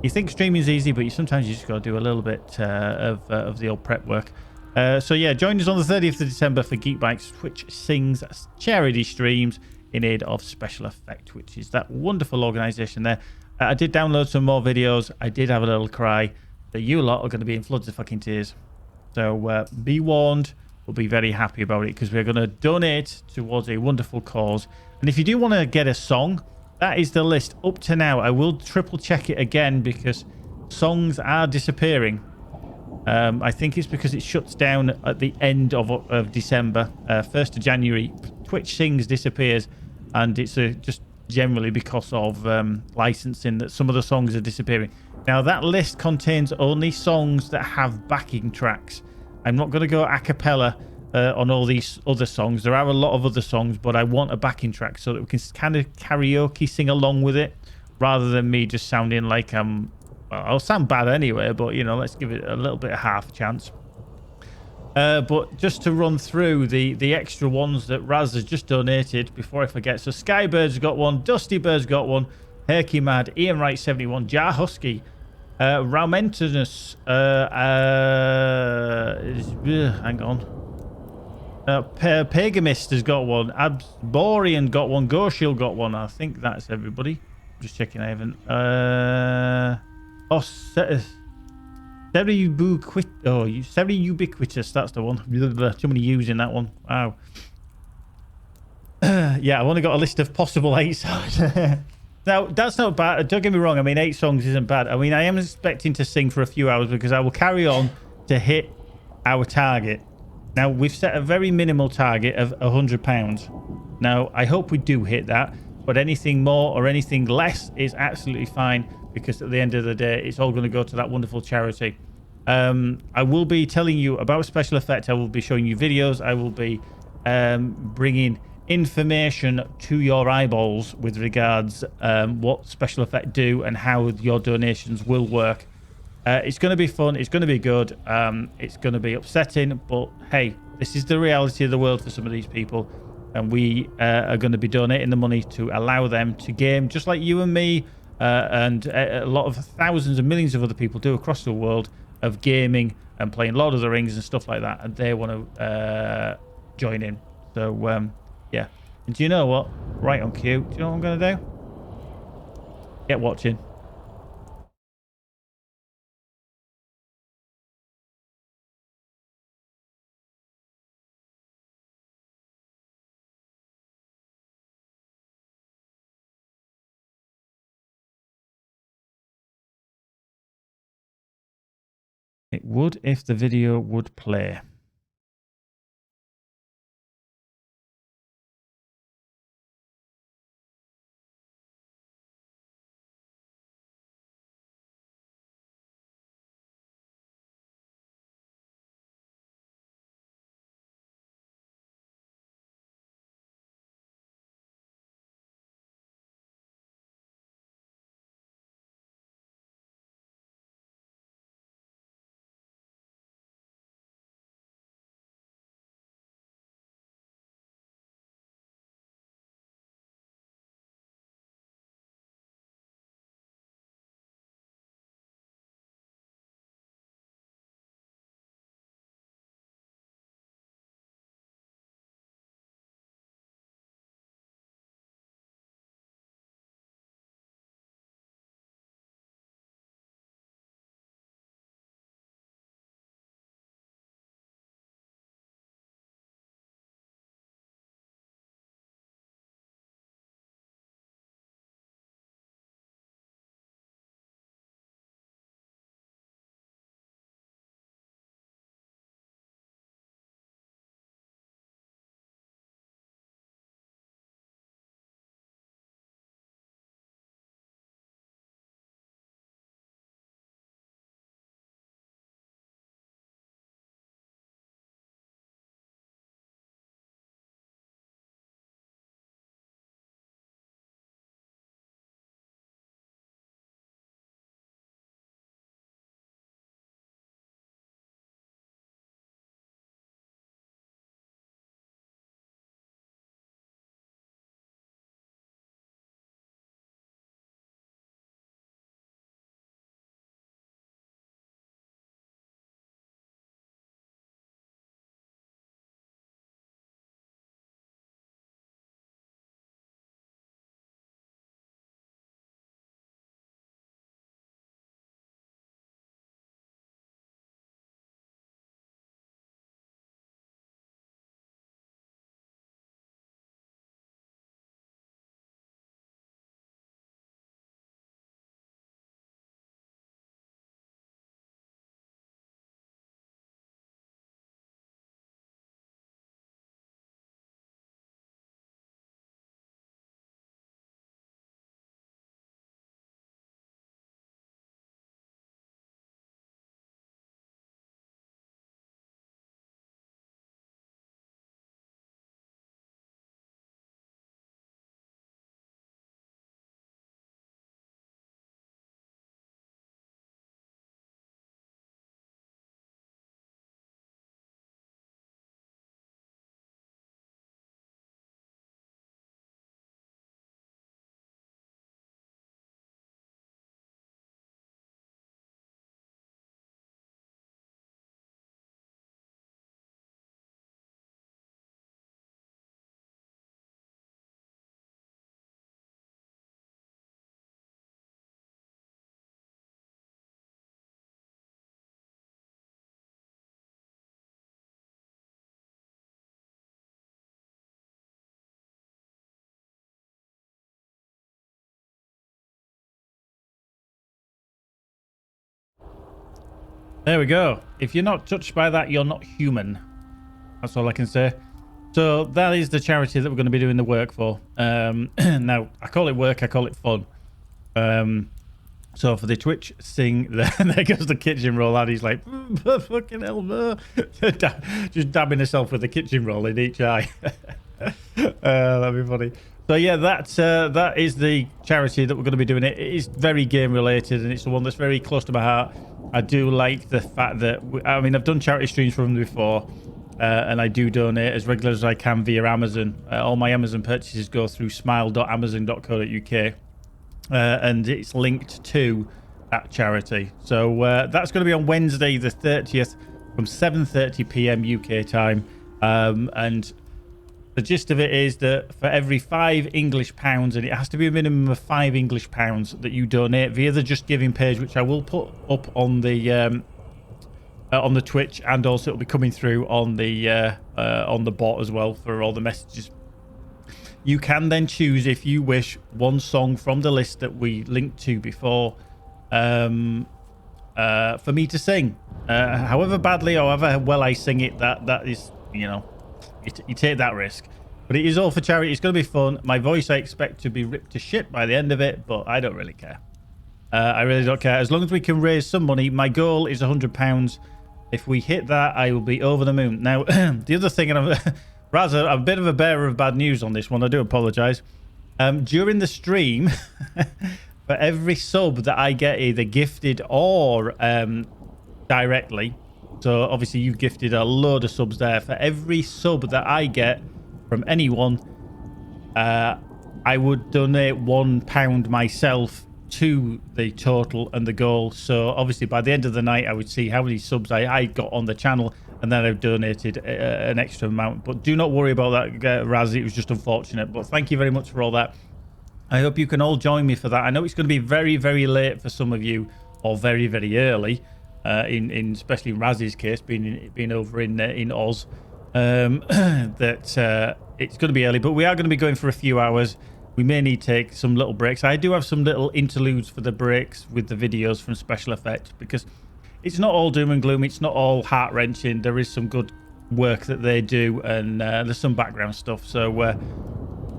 You think streaming is easy, but sometimes you just got to do a little bit of the old prep work. So yeah, join us on the 30th of December for Geekbike's Twitch Sings charity streams in aid of Special Effect, which is that wonderful organisation there. I did download some more videos. I did have a little cry that you lot are going to be in floods of fucking tears. So be warned, will be very happy about it, because we're going to donate towards a wonderful cause. And if you do want to get a song, that is the list up to now. I will triple check it again, because songs are disappearing. I think it's because it shuts down at the end of December. 1st of January, Twitch Sings disappears, and it's just generally because of licensing that some of the songs are disappearing. Now, that list contains only songs that have backing tracks. I'm not going to go a cappella on all these other songs. There are a lot of other songs, but I want a backing track so that we can kind of karaoke sing along with it, rather than me just sounding like I'm... Well, I'll sound bad anyway, but, you know, let's give it a little bit of half a chance. But just to run through the extra ones that Raz has just donated before I forget. So Skybird's got one, Dusty Bird's got one, Herky Mad, Ian Wright 71, Jar Husky, Raumentinus, hang on. Pagamist has got one, Absborian got one, Gorshil got one. I think that's everybody. Just checking I haven't. Very ubiquitous, that's the one. Too many U's in that one. Wow. Yeah, I've only got a list of possible 8 songs. Now, that's not bad. Don't get me wrong. I mean, 8 songs isn't bad. I mean, I am expecting to sing for a few hours, because I will carry on to hit our target. Now, we've set a very minimal target of £100. Now, I hope we do hit that, but anything more or anything less is absolutely fine, because at the end of the day, it's all going to go to that wonderful charity. I will be telling you about special effect. I will be showing you videos. I will be bringing information to your eyeballs with regards what special effect do and how your donations will work. It's going to be fun. It's going to be good. It's going to be upsetting, but hey, this is the reality of the world for some of these people, and we are going to be donating the money to allow them to game just like you and me, and a lot of thousands and millions of other people do across the world, of gaming and playing Lord of the Rings and stuff like that, and they want to join in. So yeah, and do you know what? Right on cue. Do you know what I'm going to do? Get watching. It would if the video would play. There we go. If you're not touched by that, you're not human. That's all I can say. So that is the charity that we're going to be doing the work for. Now, I call it work, I call it fun. So for the Twitch sing, there goes the kitchen roll out. He's like, fucking hell, no. Just dabbing herself with the kitchen roll in each eye. That'd be funny. So yeah, that is the charity that we're going to be doing. It is very game related, and it's the one that's very close to my heart. I do like the fact that I've done charity streams for them before, and I do donate as regular as I can via Amazon. All my Amazon purchases go through smile.amazon.co.uk, and it's linked to that charity. So that's going to be on Wednesday the 30th from 7:30 p.m. UK time, and the gist of it is that for every £5 and it has to be a minimum of £5 that you donate via the Just Giving page, which I will put up on the Twitch, and also it'll be coming through on the bot as well for all the messages. You can then choose, if you wish, one song from the list that we linked to before for me to sing. However badly or however well I sing it, that is, you take that risk. But it is all for charity. It's going to be fun. My voice, I expect to be ripped to shit by the end of it, but I don't really care. I really don't care. As long as we can raise some money. My goal is £100. If we hit that, I will be over the moon. Now, the other thing, and I'm a bit of a bearer of bad news on this one. I do apologise. During the stream, for every sub that I get either gifted or directly, so obviously you've gifted a load of subs there. For every sub that I get from anyone, I would donate £1 myself to the total and the goal. So obviously by the end of the night, I would see how many subs I got on the channel, and then I've donated an extra amount. But do not worry about that, Raz. It was just unfortunate. But thank you very much for all that. I hope you can all join me for that. I know it's going to be very, very late for some of you, or very, very early. In especially Raz's case, being over in Oz, that it's going to be early, but we are going to be going for a few hours. We may need to take some little breaks. I do have some little interludes for the breaks with the videos from Special Effects, because it's not all doom and gloom. It's not all heart-wrenching. There is some good work that they do, and there's some background stuff. So, like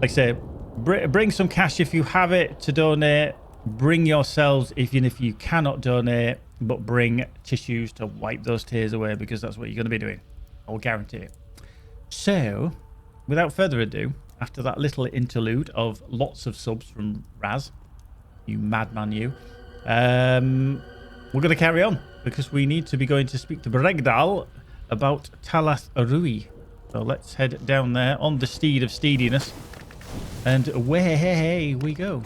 I say, bring some cash if you have it to donate. Bring yourselves, even if you cannot donate, but bring tissues to wipe those tears away, because that's what you're going to be doing. I'll guarantee it. So, without further ado, after that little interlude of lots of subs from Raz, you madman you, we're going to carry on, because we need to be going to speak to Geekdalf about Talath Arui. So let's head down there on the steed of steediness, and away we go.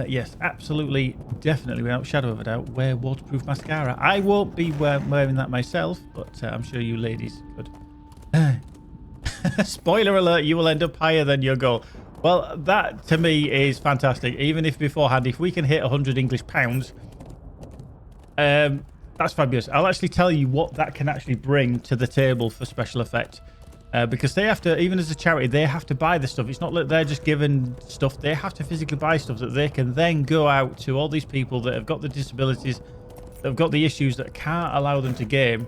Yes, absolutely, definitely, without shadow of a doubt, wear waterproof mascara. I won't be wearing that myself, but I'm sure you ladies could. Spoiler alert, you will end up higher than your goal. Well, that to me is fantastic. Even if beforehand, if we can hit 100 English pounds, that's fabulous. I'll actually tell you what that can actually bring to the table for Special Effect. Because they have to, even as a charity, they have to buy the stuff. It's not that they're just given stuff. They have to physically buy stuff that they can then go out to all these people that have got the disabilities, that have got the issues that can't allow them to game,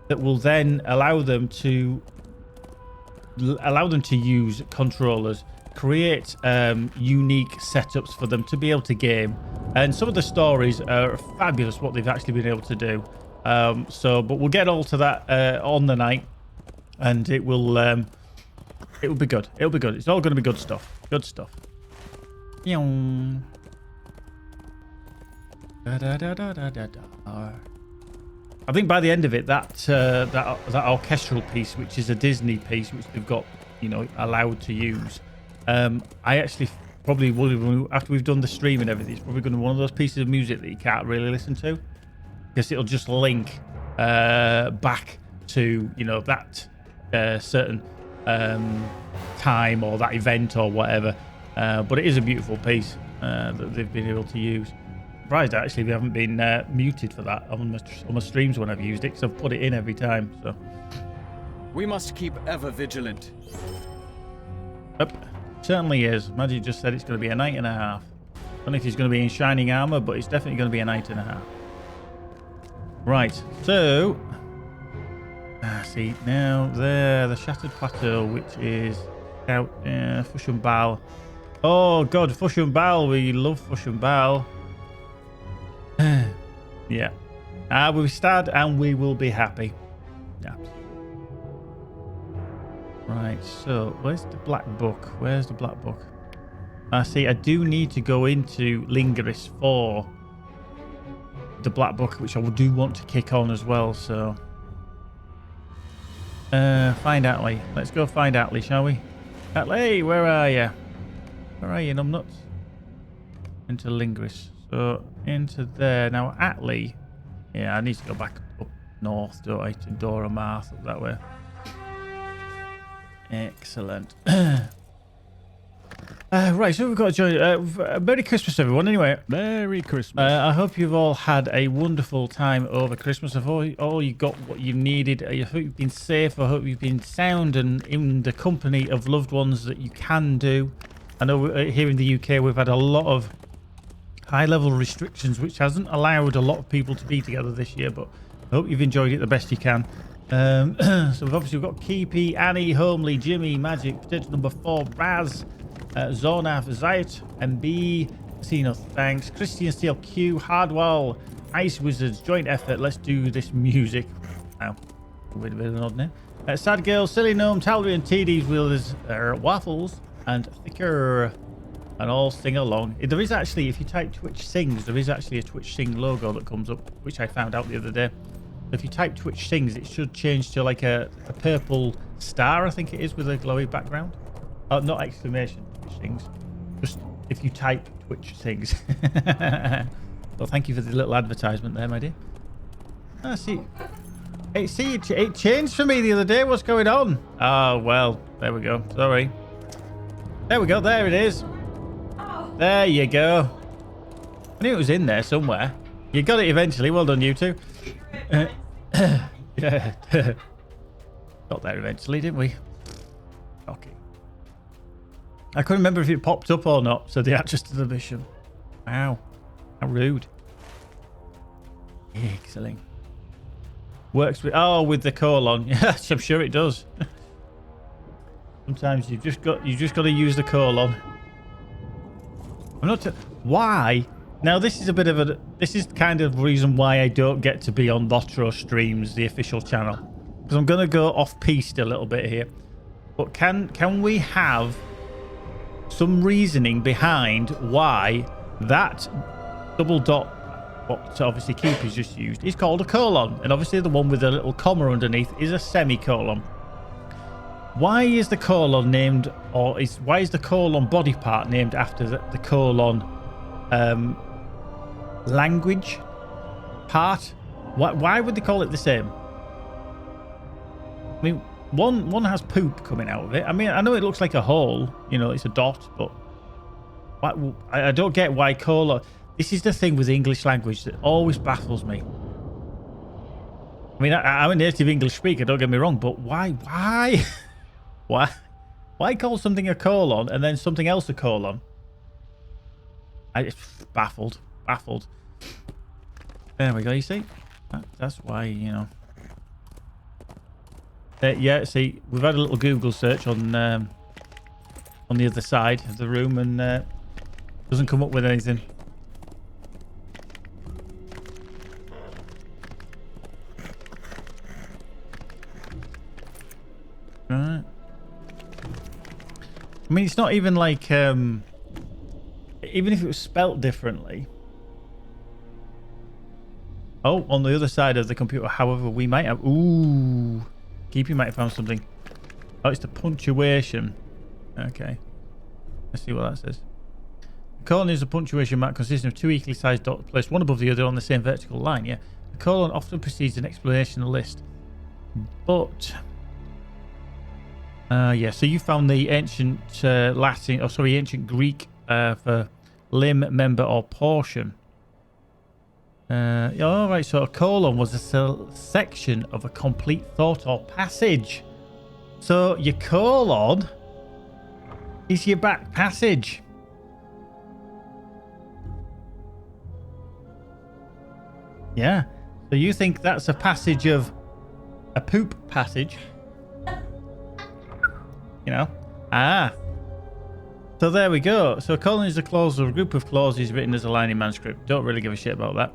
that will then allow them to use controllers, create unique setups for them to be able to game. And some of the stories are fabulous, what they've actually been able to do. But we'll get all to that on the night. And it will be good. It'll be good. It's all going to be good stuff. Good stuff. I think by the end of it, that orchestral piece, which is a Disney piece, which they've got, allowed to use. I actually probably will, after we've done the stream and everything, it's probably going to be one of those pieces of music that you can't really listen to, because it'll just link back to that certain time or that event or whatever. But it is a beautiful piece that they've been able to use. Surprised actually we haven't been muted for that on my streams when I've used it, because I've put it in every time. So we must keep ever vigilant. Yep, certainly is. Magic just said it's going to be a night and a half. I don't know if he's going to be in shining armor, but it's definitely going to be a night and a half. Right, so see now there, the Shattered Plateau, which is out Fush and Bal. Oh god, Fush and Bal, we love Fush and Bal. Yeah. We'll be sad and we will be happy. Yeah. Right, so where's the black book? Where's the black book? See, I do need to go into Lingeris for the black book, which I do want to kick on as well, so find Atlee. Let's go find Atlee, shall we? Atlee, where are you? Where are you, numbnuts? Into Lingeris. So into there. Now Atlee. Yeah, I need to go back up north, don't I? To Dora Marth, up that way. Excellent. Right, so we've got to join. Merry Christmas, everyone. Anyway, Merry Christmas. I hope you've all had a wonderful time over Christmas. I hope all you got what you needed. I hope you've been safe. I hope you've been sound and in the company of loved ones that you can do. I know here in the UK we've had a lot of high-level restrictions, which hasn't allowed a lot of people to be together this year, but I hope you've enjoyed it the best you can. So we've obviously got Keepy, Annie, Homely, Jimmy, Magic, Potato number 4, Raz, Zonaf, Zayt, MB, Casino, thanks, Christian Steel, Q, Hardwall, Ice Wizards, joint effort, let's do this music. Wow, wait a bit of an odd name. Sad Girl, Silly Gnome, Talry and TD's Wheelers, Waffles, and Thicker, and all sing along. There is actually, if you type Twitch Sings, there is actually a Twitch Sing logo that comes up, which I found out the other day. If you type Twitch Sings, it should change to like a purple star, I think it is, with a glowy background. Oh, not exclamation, Twitch Sings. Just if you type Twitch Sings. Well, thank you for the little advertisement there, my dear. Ah, see. Hey, see, it changed for me the other day. What's going on? Oh, well, there we go. Sorry. There we go. There it is. There you go. I knew it was in there somewhere. You got it eventually. Well done, you two. Yeah. Got there eventually, didn't we? Okay. I couldn't remember if it popped up or not, so the actress to the mission. Wow. How rude. Excellent. Works with with the colon. Yes, I'm sure it does. Sometimes you just got to use the colon. I'm not. Why? Now this is a bit of a. This is kind of the reason why I don't get to be on LOTRO streams, the official channel, because I'm gonna go off piste a little bit here. But can we have some reasoning behind why that double dot, what obviously Keeper's just used, is called a colon, and obviously the one with a little comma underneath is a semicolon. Why is the colon named, or why is the colon body part named after the colon language part? Why would they call it the same? I mean, one has poop coming out of it. I mean, I know it looks like a hole, you know, it's a dot, but I don't get why colon. This is the thing with the English language that always baffles me. I mean, I'm a native English speaker, don't get me wrong, but why call something a colon and then something else a colon? Baffled. There we go, you see? That's why, you know. Yeah, see, we've had a little Google search on the other side of the room, and doesn't come up with anything. Right. I mean, it's not even like, even if it was spelt differently. Oh, on the other side of the computer, however, we might have... Ooh. Keepy might have found something. Oh, it's the punctuation. Okay. Let's see what that says. A colon is a punctuation mark consisting of two equally sized dots placed one above the other on the same vertical line. Yeah. The colon often precedes an explanation list. But... yeah, so you found the ancient ancient Greek for limb, member, or portion. All right, so a colon was a section of a complete thought or passage. So your colon is your back passage. Yeah. So you think that's a passage of a poop passage? You know? Ah. So there we go. So a colon is a clause or a group of clauses written as a line in manuscript. Don't really give a shit about that.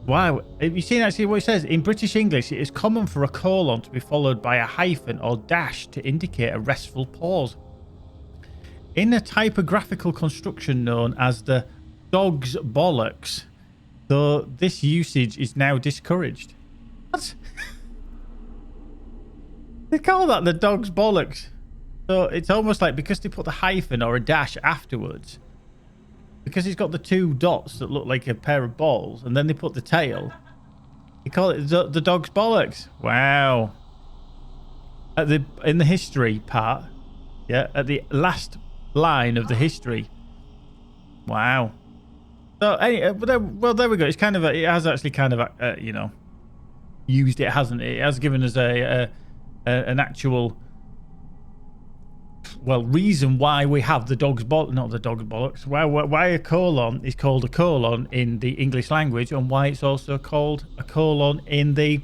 Wow. Have you seen actually what it says? In British English, it is common for a colon to be followed by a hyphen or dash to indicate a restful pause. In a typographical construction known as the dog's bollocks, though this usage is now discouraged. What? They call that the dog's bollocks. So it's almost like because they put the hyphen or a dash afterwards, because he's got the two dots that look like a pair of balls, and then they put the tail, they call it the dog's bollocks. Wow. In the history part, yeah, at the last line of the history. Wow. So anyway, well, there we go. It's kind of it has actually kind of you know, used it, hasn't it? It has given us an actual, well, reason why we have the dog's not the dog's bollocks. Why a colon is called a colon in the English language, and why it's also called a colon in the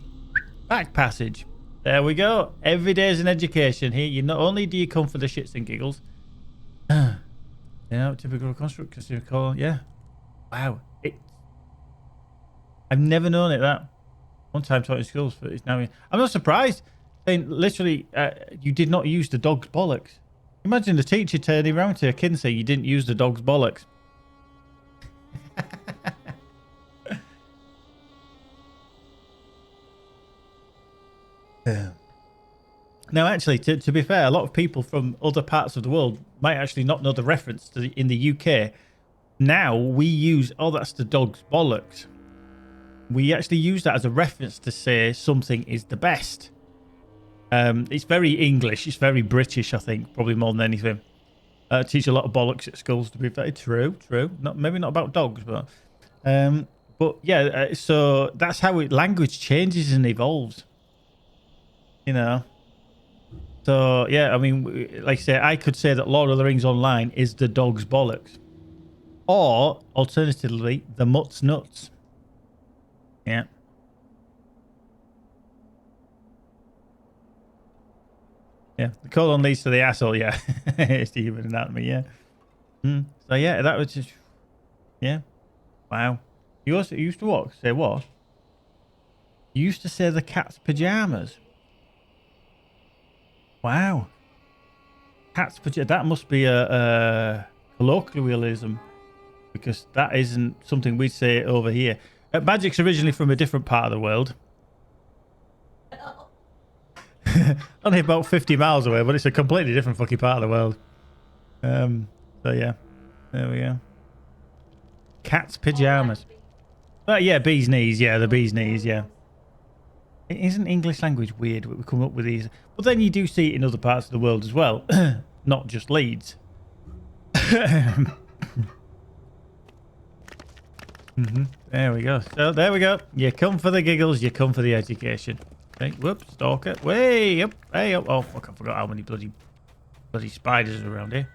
back passage. There we go. Every day is an education here. You not only do you come for the shits and giggles. Yeah, typical construct, colon. Yeah. Wow. I've never known it that. One time taught in schools, but it's now. I'm not surprised. Saying literally, you did not use the dog's bollocks. Imagine the teacher turning around to a kid and saying you didn't use the dog's bollocks. Now, actually, to be fair, a lot of people from other parts of the world might actually not know the reference to in the UK. Now we use, oh, that's the dog's bollocks. We actually use that as a reference to say something is the best. It's very English. It's very British, I think, probably more than anything. Teach a lot of bollocks at schools, to be fair. True. Maybe not about dogs, but yeah. So that's how language changes and evolves. You know. So yeah, I mean, like I say, I could say that Lord of the Rings Online is the dog's bollocks, or alternatively, the mutt's nuts. Yeah. Yeah, the colon leads to the asshole. Yeah, it's the human anatomy. Yeah. So yeah, that was just. Yeah. Wow. You also used to what? Say what? You used to say the cat's pajamas. Wow. Cat's pajamas. That must be a colloquialism, because that isn't something we'd say over here. Magic's originally from a different part of the world. Only about 50 miles away, but it's a completely different fucking part of the world. So yeah, there we go. Cat's pajamas. But yeah, bee's knees. Yeah, the bee's knees. Yeah. It isn't English language weird we come up with these, but then you do see it in other parts of the world as well, not just Leeds. There we go. So there we go. You come for the giggles, you come for the education. Okay, whoops, stalker. Way up, way up. Oh fuck, I forgot how many bloody spiders are around here.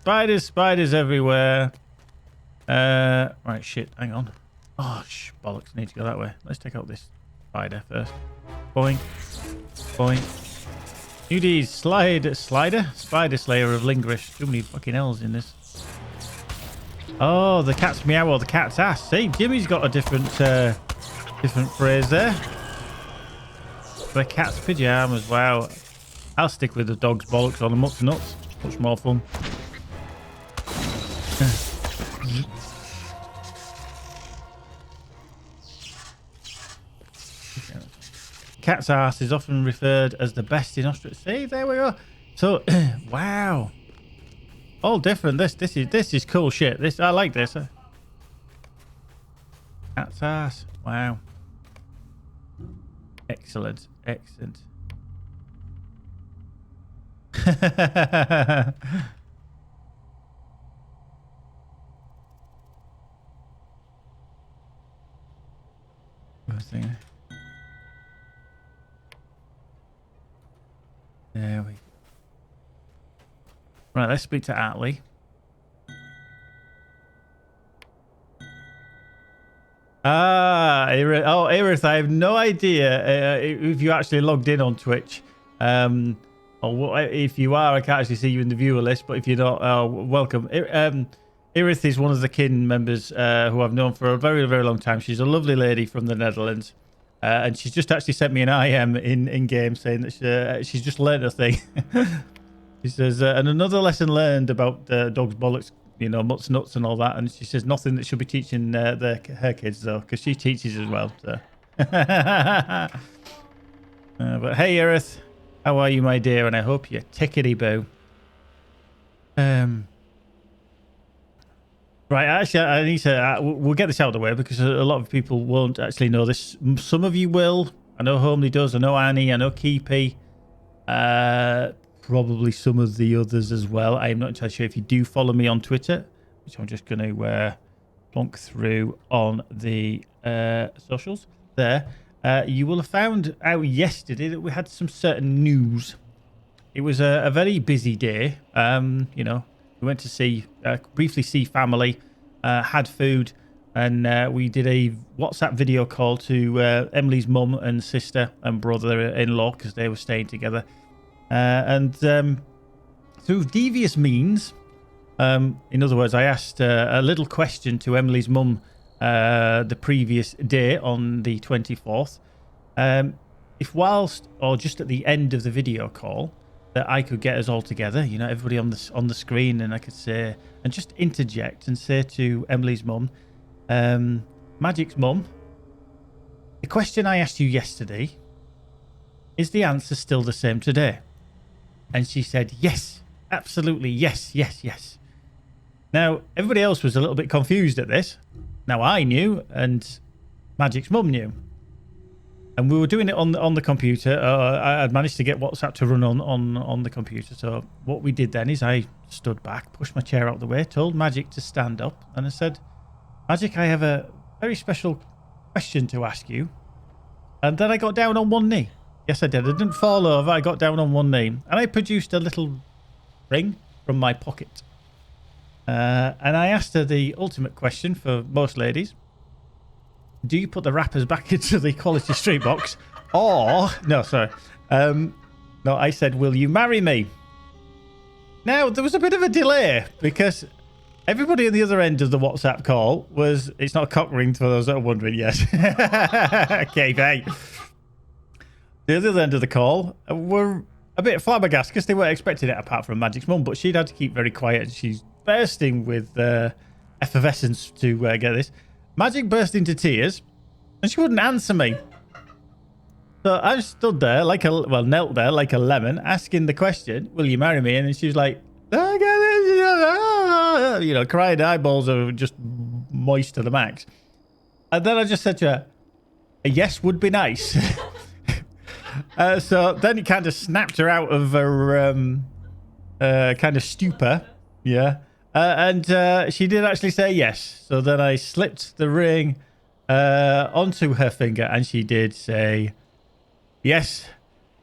Spiders everywhere. Right, shit, hang on. Oh, bollocks, I need to go that way. Let's take out this spider first. Boing. Boing. UD's slider? Spider slayer of Lingerish. Too many fucking L's in this. Oh, the cat's meow or the cat's ass. See, Jimmy's got a different phrase there. The cat's pajamas. Wow. I'll stick with the dog's bollocks on the mutt's nuts. Much more fun. Cat's ass is often referred as the best in Australia. See, there we go. So, wow. All different. This is cool shit. I like this. Cat's ass. Wow. Excellent. Excellent. There we go. Right, let's speak to Atlee. Oh, Erith, I have no idea if you actually logged in on Twitch. Or if you are, I can't actually see you in the viewer list. But if you're not, welcome. Erith is one of the kin members who I've known for a very, very long time. She's a lovely lady from the Netherlands. And she's just actually sent me an IM in game saying that she's just learned a thing. She says, and another lesson learned about dog's bollocks, you know, mutts, nuts and all that. And she says nothing that she'll be teaching her kids, though, because she teaches as well. So. But hey, Erith, how are you, my dear? And I hope you're tickety-boo. Right, actually, I need to. We'll get this out of the way because a lot of people won't actually know this. Some of you will. I know Homely does. I know Annie. I know Keepy. Probably some of the others as well. I'm not entirely sure if you do follow me on Twitter, which I'm just going to plonk through on the socials there. You will have found out yesterday that we had some certain news. It was a very busy day. You know. We went to briefly see family, had food, and we did a WhatsApp video call to Emily's mum and sister and brother-in-law because they were staying together. And through devious means, in other words, I asked a little question to Emily's mum the previous day on the 24th. If whilst, or just at the end of the video call, that I could get us all together, you know, everybody on the screen, and I could say and just interject and say to Emily's mum, Magic's mum, the question I asked you yesterday, is the answer still the same today? And she said, yes, absolutely, yes. Now, everybody else was a little bit confused at this. Now, I knew, and Magic's mum knew. And we were doing it on the computer. I had managed to get WhatsApp to run on the computer. So what we did then is I stood back, pushed my chair out the way, told Magic to stand up. And I said, Magic, I have a very special question to ask you. And then I got down on one knee. Yes, I did. I didn't fall over. I got down on one knee. And I produced a little ring from my pocket. And I asked her the ultimate question for most ladies. Do you put the wrappers back into the Quality Street box? Or, no, sorry. No, I said, will you marry me? Now, there was a bit of a delay because everybody at the other end of the WhatsApp call was, it's not a cock ring for those that are wondering, yes. Okay, bye. The other end of the call were a bit flabbergasted because they weren't expecting it apart from Magic's mum, but she'd had to keep very quiet and she's bursting with effervescence to get this. Magic burst into tears, and she wouldn't answer me. So I stood there knelt there like a lemon, asking the question, will you marry me? And she was like, you know, crying, eyeballs are just moist to the max. And then I just said to her, a yes would be nice. So then it kind of snapped her out of her kind of stupor. Yeah. And she did actually say yes. So then I slipped the ring onto her finger and she did say yes.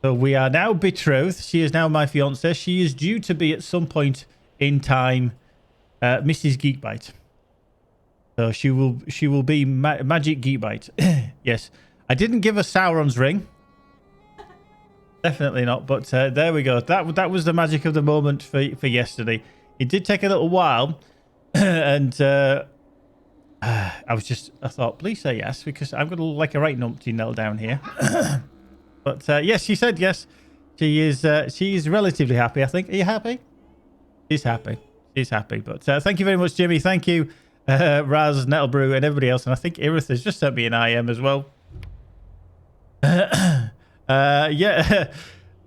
So we are now betrothed. She is now my fiance. She is due to be at some point in time Mrs. Geekbite. So she will be Magic Geekbite. Yes. I didn't give her Sauron's ring. Definitely not. But there we go. That was the magic of the moment for yesterday. It did take a little while, and I thought, please say yes, because I'm going to look like a right numpty nail down here. But yes, she said yes. She is relatively happy, I think. Are you happy? She's happy. She's happy. But thank you very much, Jimmy. Thank you, Raz, Nettlebrew, and everybody else. And I think Irith has just sent me an IM as well. Yeah.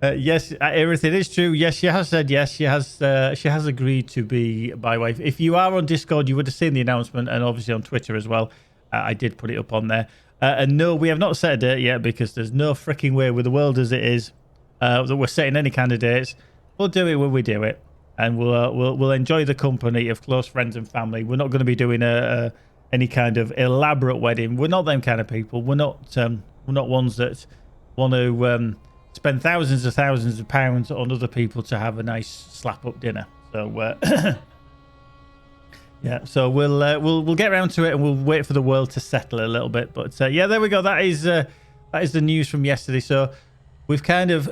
Yes, everything is true. Yes, she has said yes. She has agreed to be my wife. If you are on Discord, you would have seen the announcement, and obviously on Twitter as well. I did put it up on there. And no, we have not set a date yet because there's no freaking way with the world as it is that we're setting any kind of dates. We'll do it when we do it, and we'll enjoy the company of close friends and family. We're not going to be doing any kind of elaborate wedding. We're not them kind of people. We're not ones that want to spend thousands of pounds on other people to have a nice slap-up dinner. So Yeah, so we'll get around to it and we'll wait for the world to settle a little bit. But yeah, there we go. That is the news from yesterday. So we've kind of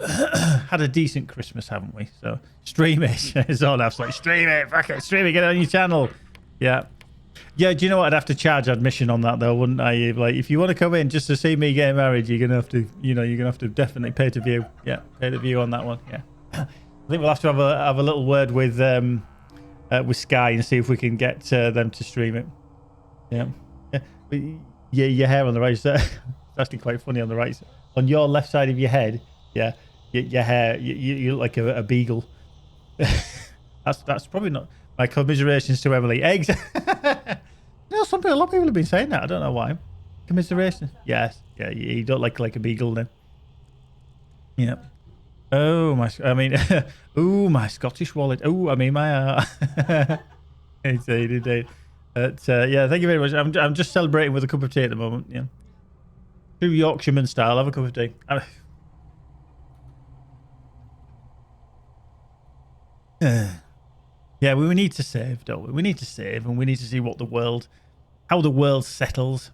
had a decent Christmas, haven't we? So stream it. It's all else like stream it, fuck it, stream it, get it on your channel. Yeah. Yeah, do you know what? I'd have to charge admission on that though, wouldn't I? Like if you want to come in just to see me getting married, you're gonna have to, you're gonna have to definitely pay to view. Yeah, pay to view on that one. Yeah. I think we'll have to have a little word with Sky and see if we can get them to stream it. Yeah. Yeah, your hair on the right side. It's actually quite funny on the right side. On your left side of your head, yeah, your hair, you look like a beagle. That's probably not. My commiserations to Emily. Eggs. No, a lot of people have been saying that. I don't know why. Commiserations. Yes. Yeah, you don't like a beagle then. Yeah. Oh my! I mean, oh my Scottish wallet. Oh, I mean my. Indeed. Yeah, thank you very much. I'm just celebrating with a cup of tea at the moment. Yeah, true Yorkshireman style. Have a cup of tea. Yeah, we need to save, don't we? We need to save, and we need to see what how the world settles,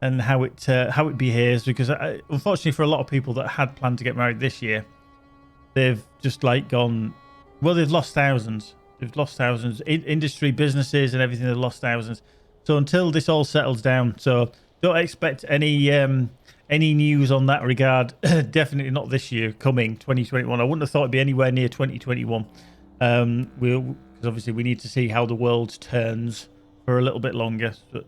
and how it behaves. Because unfortunately, for a lot of people that had planned to get married this year, they've just like gone. Well, they've lost thousands. They've lost thousands. Industry, businesses, and everything. They've lost thousands. So until this all settles down, so don't expect any news on that regard. Definitely not this year. Coming 2021. I wouldn't have thought it'd be anywhere near 2021. Because obviously we need to see how the world turns for a little bit longer. But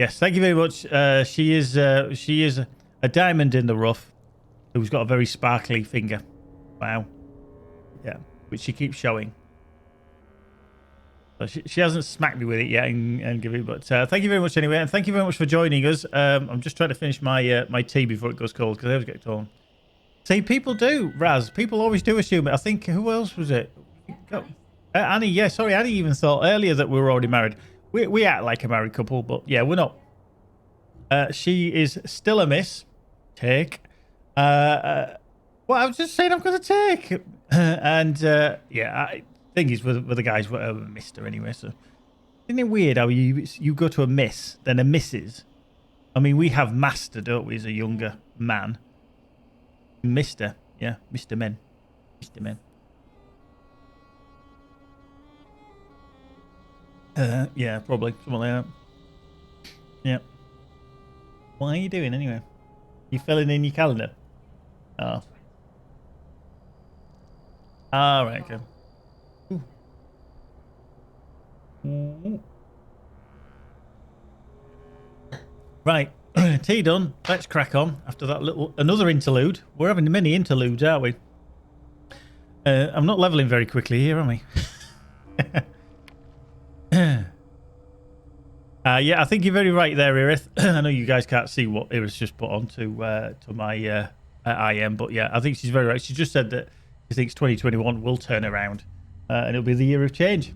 yes, thank you very much. She is a diamond in the rough who's got a very sparkly finger. Wow. Yeah, which she keeps showing. So she hasn't smacked me with it yet and give it, but thank you very much anyway, and thank you very much for joining us. I'm just trying to finish my tea before it goes cold because I always get torn. See, people do, Raz. People always do assume it. I think, who else was it? Annie, yeah, sorry, Annie even thought earlier that we were already married. We act like a married couple, but yeah, we're not. She is still a miss. Take. Well, I was just saying I'm going to take. And yeah, thing is with the guys, we're Mr. anyway, so. Isn't it weird how you go to a miss, then a missus? I mean, we have master, don't we, as a younger man. Mr. Yeah, Mr. Men. Mr. Men. Yeah, probably. Something like that. Yeah. What are you doing anyway? You filling in your calendar? Oh. All right, okay. Ooh. Right, tea done. Let's crack on after that another interlude. We're having many interludes, aren't we? I'm not leveling very quickly here, am I? Yeah, I think you're very right there, Irith. I know you guys can't see what Irith's just put on to my IM, but yeah, I think she's very right. She just said that she thinks 2021 will turn around, and it'll be the year of change.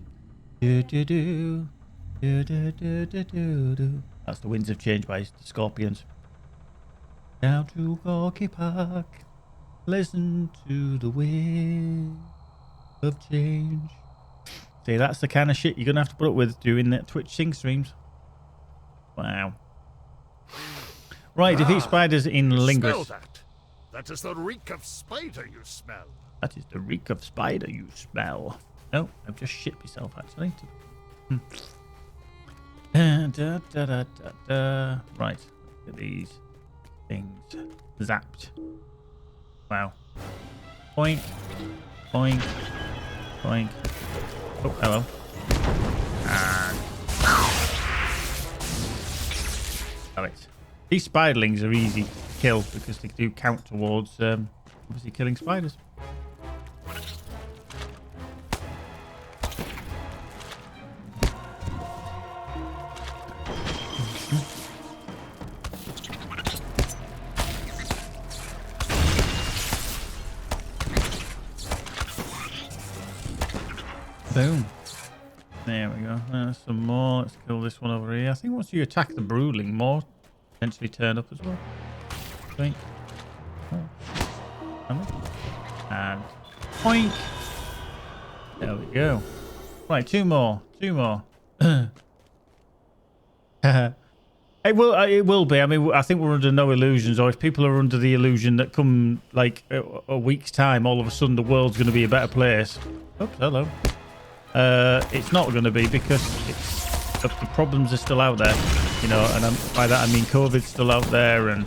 That's the Winds of Change by the Scorpions. Down to Gorky Park, listen to the wind of change. See, that's the kind of shit you're going to have to put up with doing that Twitch sing streams. Wow. Right, defeat spiders in Lingus. Smell that? That is the reek of spider you smell. That is the reek of spider you smell. No, I've just shit myself, actually. Right, look at these things. Zapped. Wow. Point. Point. Point. Oh, hello. Damn it. These spiderlings are easy to kill because they do count towards obviously killing spiders. Boom. There we go. Some more. Let's kill this one over here. I think once you attack the broodling, more potentially turn up as well. Boink. And poink. There we go. Right, two more. Two more. It will be. I mean, I think we're under no illusions, or if people are under the illusion that come like a week's time, all of a sudden the world's going to be a better place. Oops, hello. It's not going to be, because the problems are still out there, you know, and by that I mean COVID's still out there, and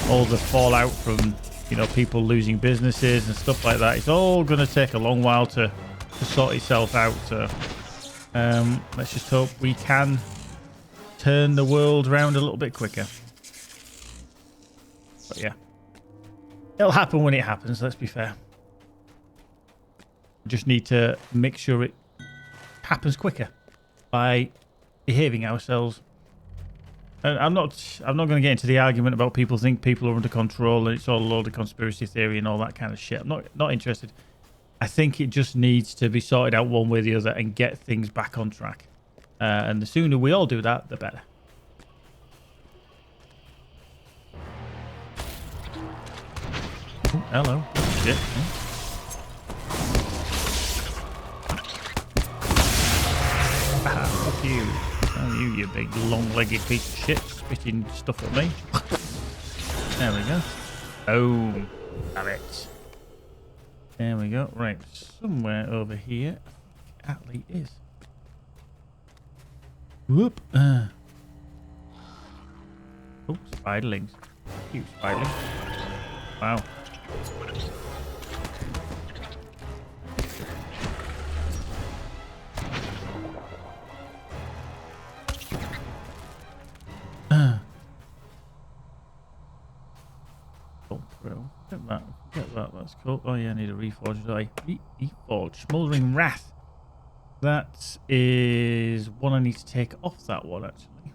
all the fallout from, you know, people losing businesses and stuff like that. It's all going to take a long while to sort itself out. So let's just hope we can turn the world around a little bit quicker. But yeah, it'll happen when it happens, let's be fair. We just need to make sure it happens quicker by behaving ourselves. And I'm not going to get into the argument about people think people are under control and it's all a load of conspiracy theory and all that kind of shit. I'm not interested. I think it just needs to be sorted out one way or the other and get things back on track. And the sooner we all do that, the better. Ooh, hello. Shit. Ah, fuck you. Oh, you big long-legged piece of shit spitting stuff at me. There we go. Boom. Have it. There we go. Right, somewhere over here, Atlee is. Whoop. Oh, spiderlings. Cute spiderlings. Wow. Get that. That's cool. Oh yeah, I need a reforge. Reforge. Smouldering Wrath. That is one I need to take off that one, actually.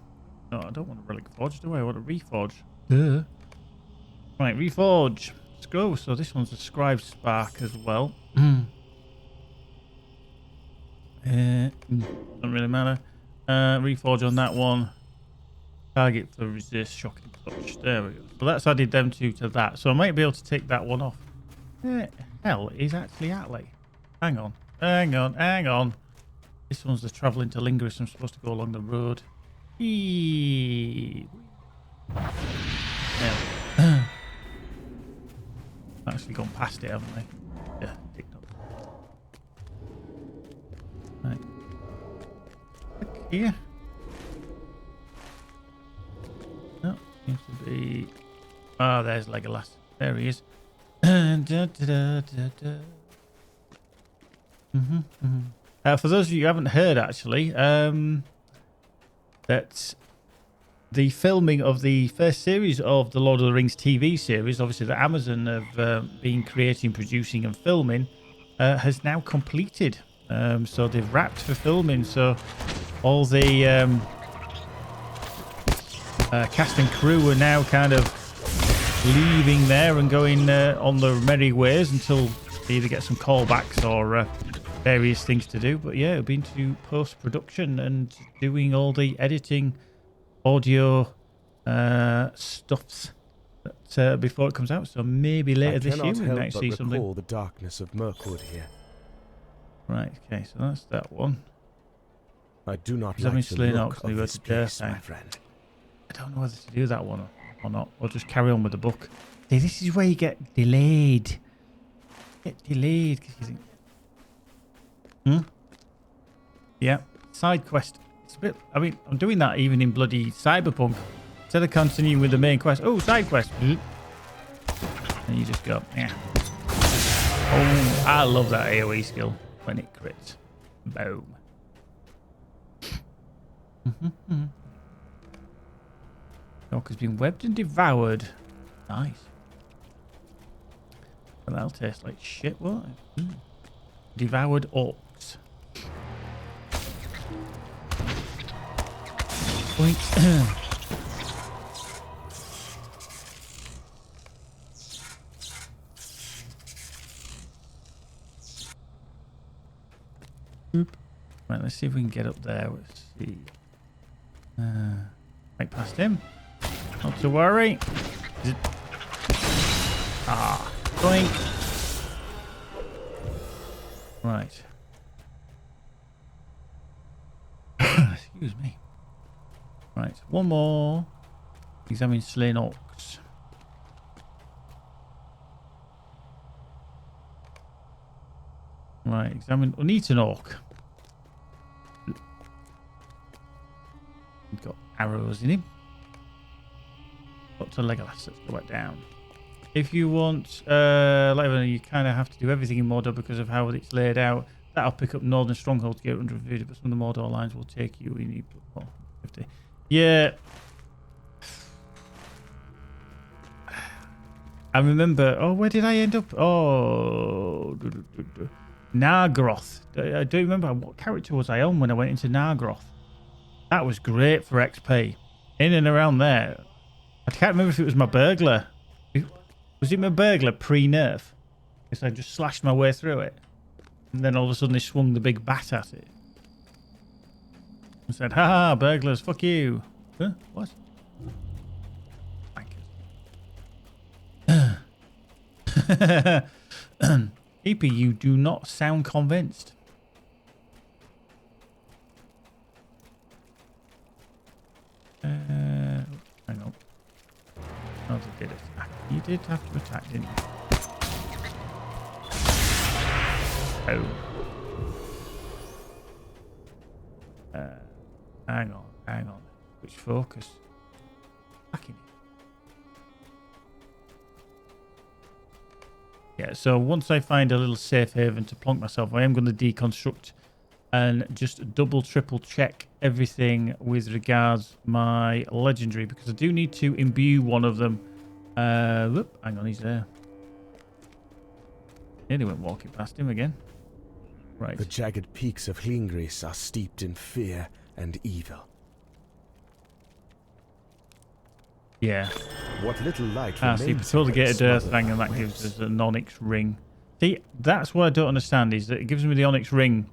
No, I don't want a relic forge, do I? I want a reforge. Duh. Right, reforge. Let's go. So this one's a scribe spark as well. Doesn't really matter. Reforge on that one. Target for resist, shocking touch. There we go. So that's added them two to that. So I might be able to take that one off. Where the hell is actually Atlee? Hang on. Hang on. Hang on. This one's the travelling to Lingerus. I'm supposed to go along the road. There. Actually gone past it, haven't they? Yeah, picked up. Right. Look here. No, seems to be. Oh, there's Legolas. There he is. For those of you who haven't heard, actually, that the filming of the first series of the Lord of the Rings TV series, obviously that Amazon have been creating, producing and filming, has now completed. So they've wrapped for filming. So all the cast and crew are now kind of leaving there and going on their merry ways until they either get some callbacks or various things to do. But yeah, been to post-production and doing all the editing, audio stuffs that, before it comes out. So maybe later this year we might see something. Recall the darkness of Mirkwood here. Right, okay, so that's that one. I do not Having like the slain look Oxley of go this to place, Durfang. my friend. I don't know whether to do that one or not. Or just carry on with the book. See, this is where you get delayed. Get delayed because you think. Yeah. Side quest. It's a bit. I mean, I'm doing that even in bloody Cyberpunk. Instead of continuing with the main quest. Oh, side quest. And you just go. Yeah. Oh, I love that AoE skill when it crits. Boom. Orc has been webbed and devoured. Nice. Well, that'll taste like shit. What? Devoured orcs. Boink. Oop. Right, let's see if we can get up there. Let's see. Right past him. Not to worry. Ah, boink. Right. Excuse me. Right, one more. Examine slain orcs. Right, examine uneaten orc. He's got arrows in him. Up to Legolas. Let's go back down. If you want, you kind of have to do everything in Mordor because of how it's laid out. That'll pick up Northern Stronghold to get 150, but some of the Mordor lines will take you. You need 50. Yeah. I remember. Oh, where did I end up? Oh, Nargroth. I don't remember what character was I on when I went into Nargroth. That was great for XP. In and around there. I can't remember if it was my burglar. Was it my burglar pre-nerf? Because I just slashed my way through it. And then all of a sudden they swung the big bat at it. And said, ha, burglars, fuck you. Huh? What? EP, you do not sound convinced. Hang on. Oh, they did attack. You did have to attack, didn't you? Oh. Hang on. Which focus? Fucking. Yeah, so once I find a little safe haven to plonk myself, I am going to deconstruct and just double, triple check everything with regards my legendary, because I do need to imbue one of them. Whoop, hang on, he's there. Nearly went walking past him again. Right. The jagged peaks of Hlingris are steeped in fear and evil. Yeah. What little light See, remains before the here Gated Earth smothered thing, and that gives us an onyx ring. See, that's what I don't understand, is that it gives me the onyx ring,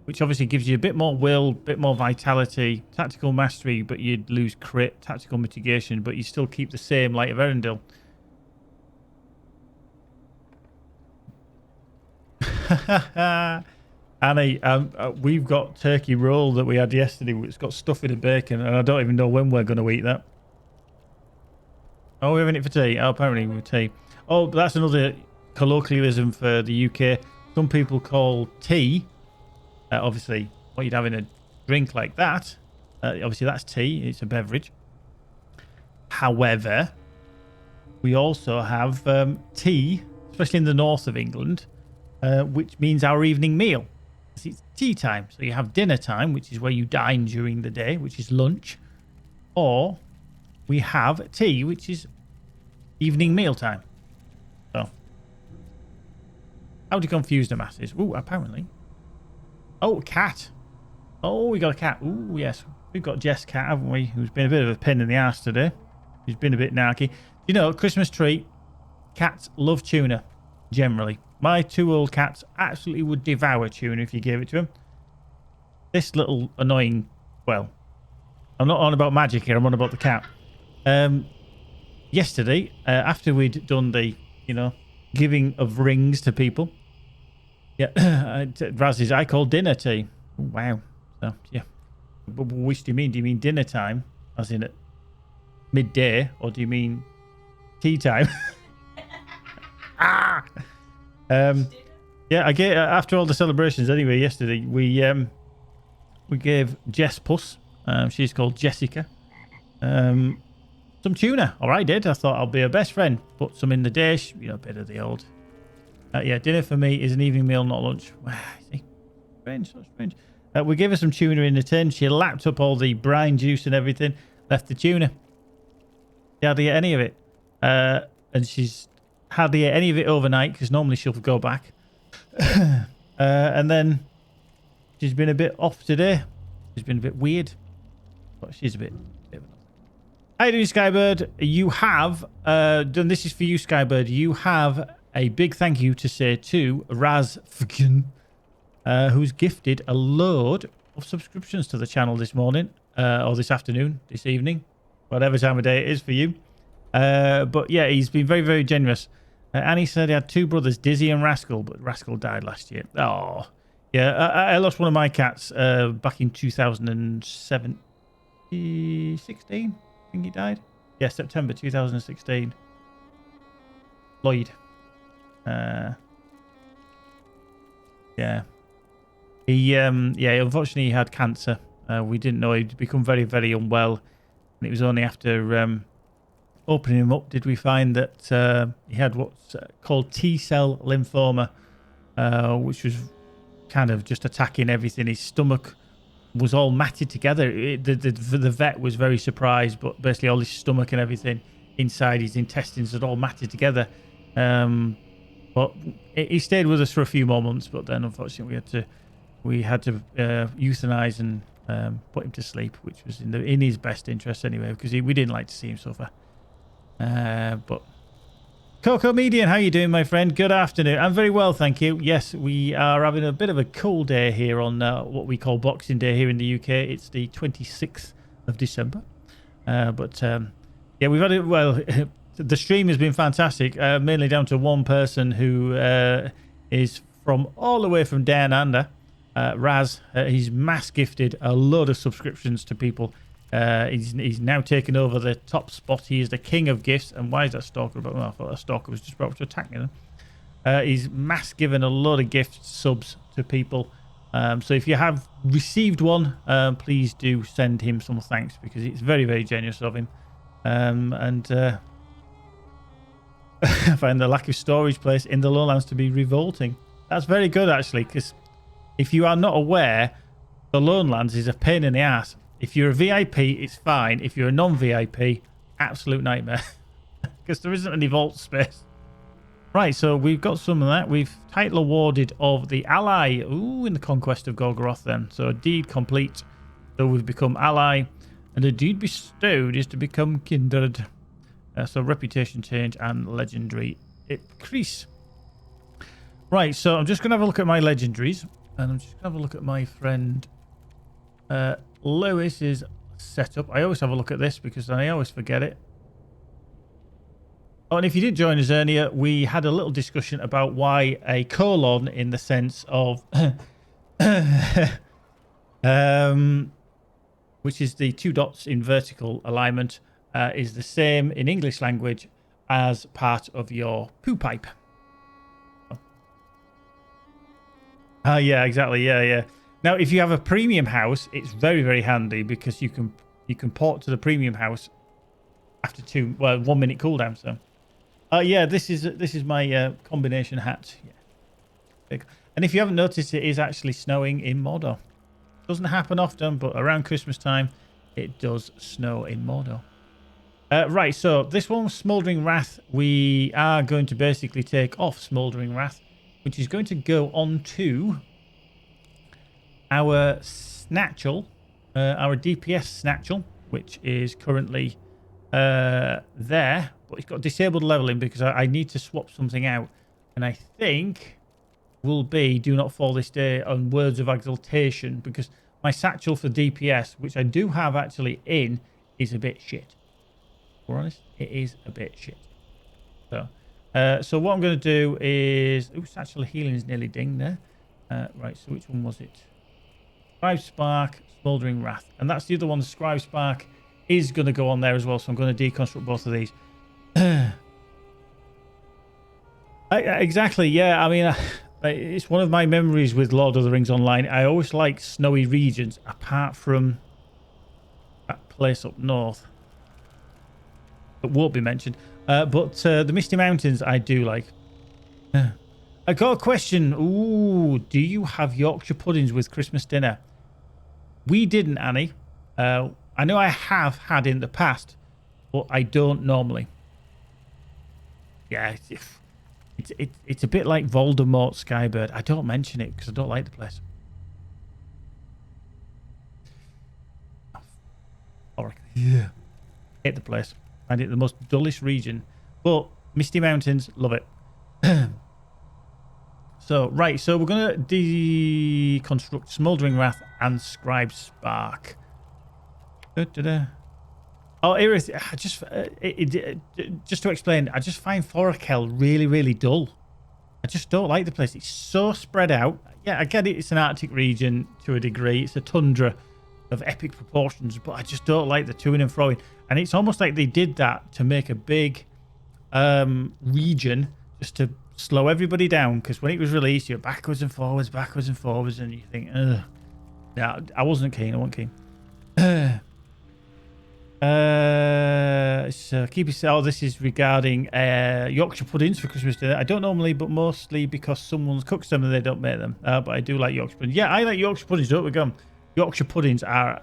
which obviously gives you a bit more will, a bit more vitality, tactical mastery, but you'd lose crit, tactical mitigation, but you still keep the same Light of Erendil. Annie, we've got turkey roll that we had yesterday. It's got stuffing and bacon, and I don't even know when we're going to eat that. Oh, we're having it for tea. Oh, apparently we're tea. Oh, but that's another colloquialism for the UK. Some people call tea, obviously, what you'd have in a drink like that. Obviously, that's tea. It's a beverage. However, we also have tea, especially in the north of England, which means our evening meal. It's tea time. So you have dinner time, which is where you dine during the day, which is lunch. Or we have tea, which is evening meal time. So, how to confuse the masses? Ooh, apparently. Oh, cat. Oh, we got a cat. Ooh, yes. We've got Jess cat, haven't we? Who's been a bit of a pain in the ass today. She's been a bit narky. You know, Christmas treat. Cats love tuna, generally. My two old cats absolutely would devour tuna if you gave it to them. This little annoying... Well, I'm not on about magic here. I'm on about the cat. Yesterday, after we'd done the, giving of rings to people, Raz's, I call dinner tea. Oh, wow. So, yeah. But which do you mean? Do you mean dinner time, as in at midday, or do you mean tea time? Yeah, I get after all the celebrations. Anyway, yesterday we gave Jess Puss. She's called Jessica. Some tuna, or I did. I thought I'll be her best friend. Put some in the dish, a bit of the old. Yeah, dinner for me is an evening meal, not lunch. See, strange, so strange. We gave her some tuna in the tin. She lapped up all the brine juice and everything. Left the tuna. She hardly ate any of it, and she's hardly ate any of it overnight because normally she'll go back. And then she's been a bit off today. She's been a bit weird, but she's a bit. How you doing, Skybird? You have done. This is for you, Skybird. You have a big thank you to say to Raz Fkin, who's gifted a load of subscriptions to the channel this morning, or this afternoon, this evening, whatever time of day it is for you. But yeah, he's been very, very generous. Annie said he had two brothers, Dizzy and Rascal, but Rascal died last year. Oh, Yeah, I lost one of my cats back in 2016. I think he died. Yeah, September 2016. Lloyd. Yeah. He unfortunately he had cancer. We didn't know he'd become very, very unwell. And it was only after opening him up did we find that he had what's called T-cell lymphoma, which was kind of just attacking everything. His stomach was all matted together. The vet was very surprised, but basically all his stomach and everything inside his intestines had all matted together. But he stayed with us for a few more months, but then unfortunately we had to euthanize and put him to sleep, which was in his best interest anyway, because we didn't like to see him suffer. But Coco Median, how you doing, my friend? Good afternoon. I'm very well, thank you. Yes, we are having a bit of a cool day here on what we call Boxing Day here in the UK. It's the 26th of December. Yeah, we've had it. Well, the stream has been fantastic, mainly down to one person who is from all the way from down under, Raz. He's mass gifted a load of subscriptions to people. He's now taken over the top spot. He is the king of gifts. And why is that stalker about? Well, I thought that stalker was just about to attack me then. He's mass given a lot of gift subs to people. So if you have received one, please do send him some thanks, because it's very, very generous of him. I find the lack of storage place in the lowlands to be revolting. That's very good, actually, because if you are not aware, the lowlands is a pain in the ass. If you're a VIP, it's fine. If you're a non-VIP, absolute nightmare, because there isn't any vault space. Right, so we've got some of that. We've title awarded of the ally. Ooh, in the conquest of Gorgoroth then. So a deed complete. So we've become ally. And a deed bestowed is to become kindred. So reputation change and legendary increase. Right, so I'm just going to have a look at my legendaries. And I'm just going to have a look at my friend Lewis's setup. I always have a look at this because I always forget it. Oh, and if you did join us earlier, we had a little discussion about why a colon in the sense of which is the two dots in vertical alignment, is the same in English language as part of your poo pipe. Yeah, exactly. Yeah. Now, if you have a premium house, it's very, very handy because you can port to the premium house after 1 minute cooldown. So, yeah, this is my combination hat. Yeah. And if you haven't noticed, it is actually snowing in Mordor. Doesn't happen often, but around Christmas time, it does snow in Mordor. Right, so this one, Smouldering Wrath, we are going to basically take off Smouldering Wrath, which is going to go on to our Snatchel, our DPS Snatchel, which is currently there, but it's got disabled leveling because I need to swap something out. And I think will be Do Not Fall This Day on Words of Exaltation, because my Satchel for DPS, which I do have actually in, is a bit shit. We're honest, it is a bit shit. So what I'm going to do is... Ooh, Satchel Healing is nearly dinged there. Right, so which one was it? Scribe Spark, Smouldering Wrath. And that's the other one. The Scribe Spark is going to go on there as well, so I'm going to deconstruct both of these. Exactly, yeah. I mean, it's one of my memories with Lord of the Rings Online. I always like snowy regions, apart from that place up north that won't be mentioned. But the Misty Mountains I do like. I got a question. Ooh, do you have Yorkshire puddings with Christmas dinner? We didn't, Annie. I know I have had in the past, but I don't normally. Yeah, it's a bit like Voldemort Skybird. I don't mention it because I don't like the place. Yeah. Hate the place. Find it the most dullest region. But Misty Mountains, love it. So, right. So we're going to deconstruct Smouldering Wrath and Scribe Spark. Oh, Iris, just to explain, I just find Forakel really, really dull. I just don't like the place. It's so spread out. yeah, I get it. It's an Arctic region to a degree. It's a tundra of epic proportions, but I just don't like the to-ing and fro-ing. And it's almost like they did that to make a big region just to slow everybody down, because when it was released, you're backwards and forwards, and you think, ugh. Yeah, I wasn't keen. I wasn't keen. So keep it. Oh, this is regarding Yorkshire puddings for Christmas dinner. I don't normally, but mostly because someone's cooks them and they don't make them. But I do like Yorkshire puddings. Yeah, I like Yorkshire puddings. Don't we go? Yorkshire puddings are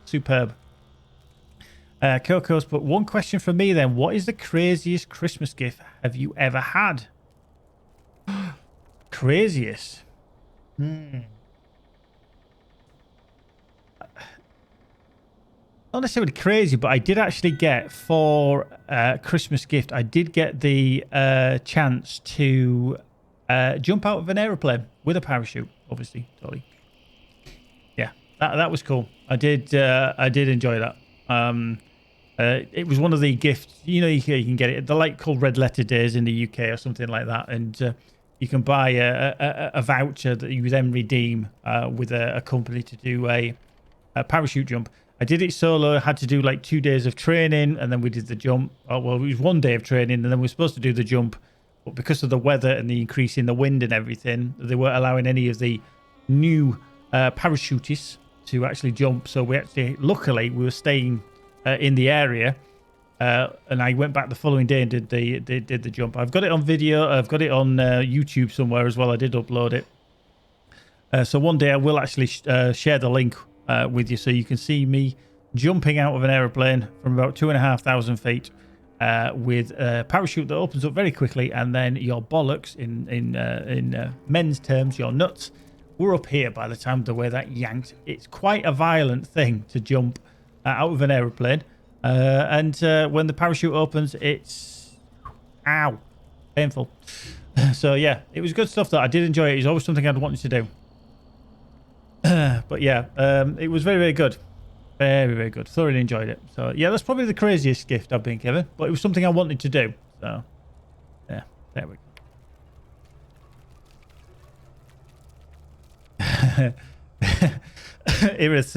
superb. Coco's, but one question for me then. What is the craziest Christmas gift have you ever had? Craziest? Not necessarily crazy, but I did actually get for Christmas gift, I did get the chance to jump out of an aeroplane with a parachute, obviously, totally. Yeah, that was cool. I did enjoy that. It was one of the gifts, you know, you can get it. They're like called Red Letter Days in the UK or something like that, and you can buy a voucher that you then redeem with a company to do a parachute jump. I did it solo, had to do like 2 days of training, and then we did the jump. Oh, well, it was 1 day of training, and then we were supposed to do the jump, but because of the weather and the increase in the wind and everything, they weren't allowing any of the new parachutists to actually jump. So we actually, luckily, we were staying in the area, and I went back the following day and did the jump. I've got it on video. I've got it on YouTube somewhere as well. I did upload it. So one day I will actually share the link with you, so you can see me jumping out of an aeroplane from about 2,500 feet with a parachute that opens up very quickly, and then your bollocks, in men's terms, your nuts, were up here by the time the way that yanked. It's quite a violent thing to jump out of an aeroplane, and when the parachute opens, it's painful. So yeah, it was good stuff. That I did enjoy it. It's always something I'd wanted to do. But yeah, it was very, very good. Very, very good. Thoroughly enjoyed it. So yeah, that's probably the craziest gift I've been given, but it was something I wanted to do. So yeah, there we go. It was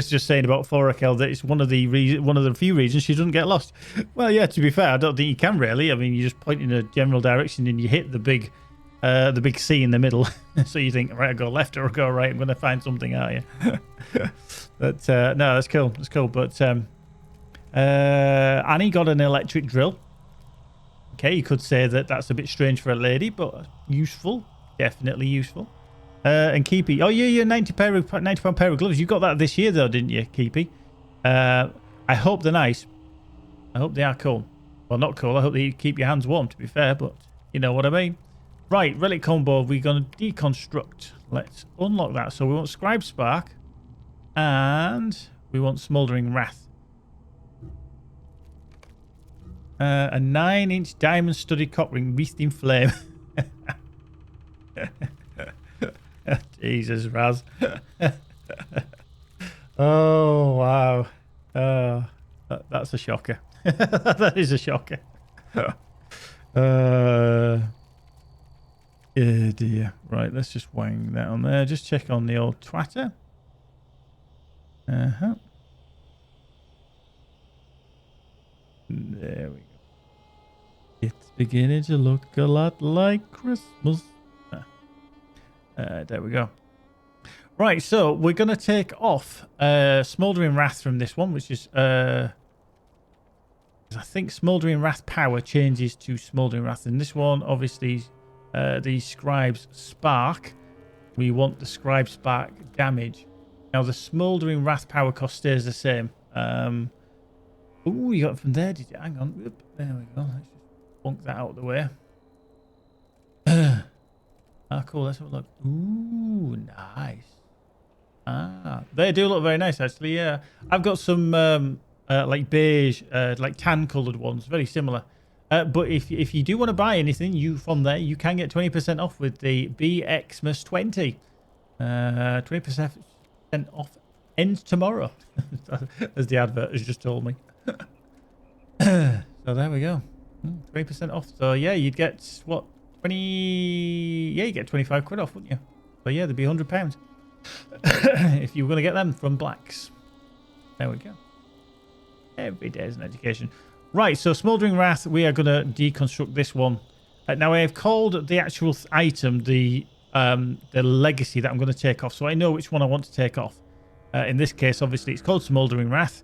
just saying about Forakel that it's one of the few reasons she doesn't get lost. Well, yeah, to be fair, I don't think you can really. I mean, you just point in a general direction and you hit the big C in the middle. So you think, right, I go left or I go right, I'm going to find something out here. But no, that's cool. That's cool. But Annie got an electric drill. Okay, you could say that that's a bit strange for a lady, but useful. Definitely useful. And Keepy. Oh, yeah, £90 pair of gloves. You got that this year, though, didn't you, Keepy? I hope they're nice. I hope they are cool. Well, not cool. I hope they keep your hands warm, to be fair, but you know what I mean. Right, relic combo. We're going to deconstruct. Let's unlock that. So we want Scribe Spark, and we want Smouldering Wrath. A 9-inch diamond studded cock ring wreathed in flame. Jesus, Raz. Oh, wow. That's a shocker. That is a shocker. Oh dear. Right, let's just wang that on there. Just check on the old twatter. There we go. It's beginning to look a lot like Christmas. There we go. Right, so we're going to take off Smouldering Wrath from this one, which is... I think Smouldering Wrath power changes to Smouldering Wrath. In this one, obviously, the Scribe's Spark. We want the Scribe Spark damage. Now, the Smouldering Wrath power cost stays the same. Oh, you got it from there, did you? Hang on. Oop, there we go. Let's just bunk that out of the way. Cool. Let's have a look. Ooh, nice. They do look very nice, actually. Yeah, I've got some like beige, like tan coloured ones, very similar. But if you do want to buy anything from there, you can get 20% off with the BXmas20. 20% off ends tomorrow, as the advert has just told me. So there we go. 20% off. So yeah, you'd get what? 20. Yeah, you get 25 quid off, wouldn't you? But yeah, they'd be £100 if you were going to get them from Blacks. There we go. Every day is an education. Right, so Smouldering Wrath, we are going to deconstruct this one. Now, I have called the actual item the legacy that I'm going to take off, so I know which one I want to take off. In this case, obviously, it's called Smouldering Wrath.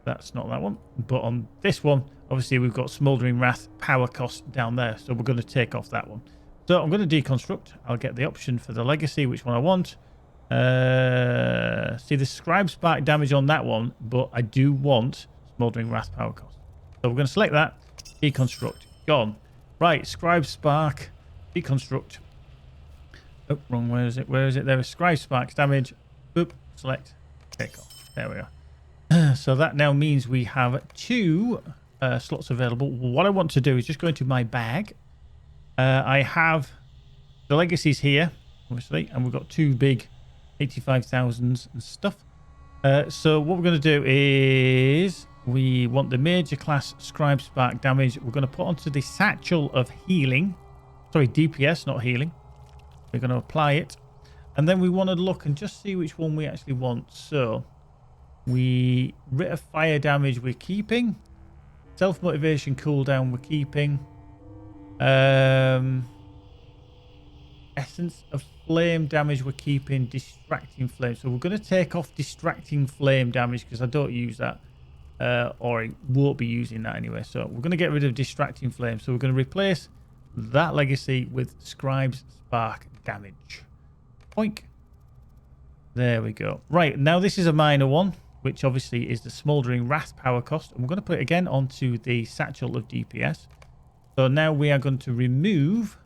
That's not that one. But on this one, obviously, we've got Smouldering Wrath power cost down there, so we're going to take off that one. So I'm going to deconstruct. I'll get the option for the legacy, which one I want. See, the Scribe Spark damage on that one, but I do want Smouldering Wrath power cost. So we're going to select that. Deconstruct. Gone. Right, Scribe Spark. Deconstruct. Oh, wrong. Where is it? Where is it? There is Scribe Spark's damage. Boop. Select. Take off. There we are. So that now means we have 2 slots available. What I want to do is just go into my bag. I have the legacies here, obviously, and we've got 2 big 85,000s and stuff. So what we're going to do is we want the major class Scribe Spark damage. We're going to put onto the Satchel of Healing. Sorry, DPS, not healing. We're going to apply it. And then we want to look and just see which one we actually want. So we Writ of Fire damage we're keeping. Self-motivation cooldown we're keeping. Essence of Flame damage we're keeping. Distracting Flame. So we're going to take off Distracting Flame damage because I don't use that. Or I won't be using that anyway. So we're going to get rid of Distracting Flame. So we're going to replace that legacy with Scribe's Spark damage. Boink. There we go. Right, now this is a minor one, which obviously is the Smouldering Wrath power cost. And we're going to put it again onto the Satchel of DPS. So now we are going to remove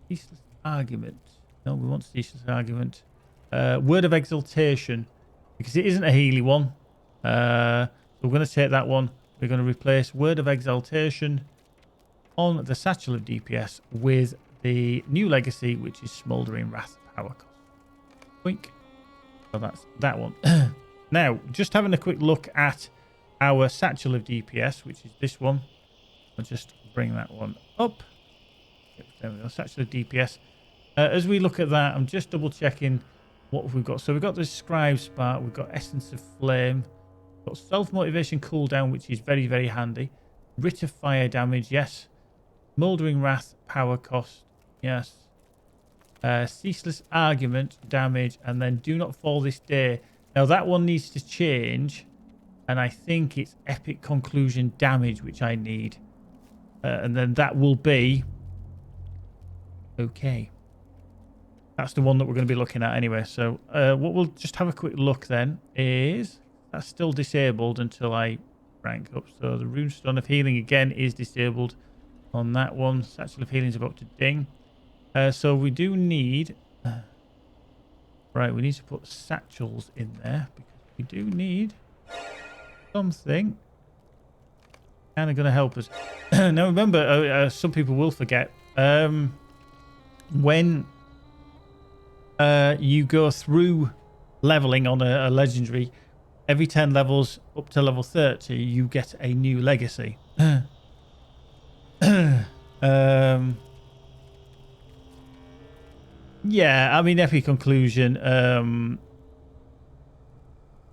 Ceaseless Argument. No, we want Ceaseless Argument. Word of Exaltation, because it isn't a Healy one. So we're going to take that one. We're going to replace Word of Exaltation on the Satchel of DPS with the new legacy, which is Smouldering Wrath power cost. Boink. So that's that one. Now, just having a quick look at our Satchel of DPS, which is this one. I'll just bring that one up. There we go, Satchel of DPS. As we look at that, I'm just double checking what we've got. So we've got the Scribe Spark, we've got Essence of Flame, we've got Self-Motivation cooldown, which is very, very handy. Writ of Fire damage, yes. Smouldering Wrath power cost, yes. Ceaseless Argument damage, and then Do Not Fall This Day. Now that one needs to change, and I think it's Epic Conclusion damage, which I need. And then that will be okay. That's the one that we're going to be looking at anyway. So what we'll just have a quick look then is that's still disabled until I rank up. So the Runestone of Healing again is disabled on that one. Satchel of Healing is about to ding. So we do need... right, we need to put satchels in there because we do need something kind of going to help us. Now remember, some people will forget, when you go through leveling on a legendary, every 10 levels up to level 30, you get a new legacy. Yeah, I mean, Epic Conclusion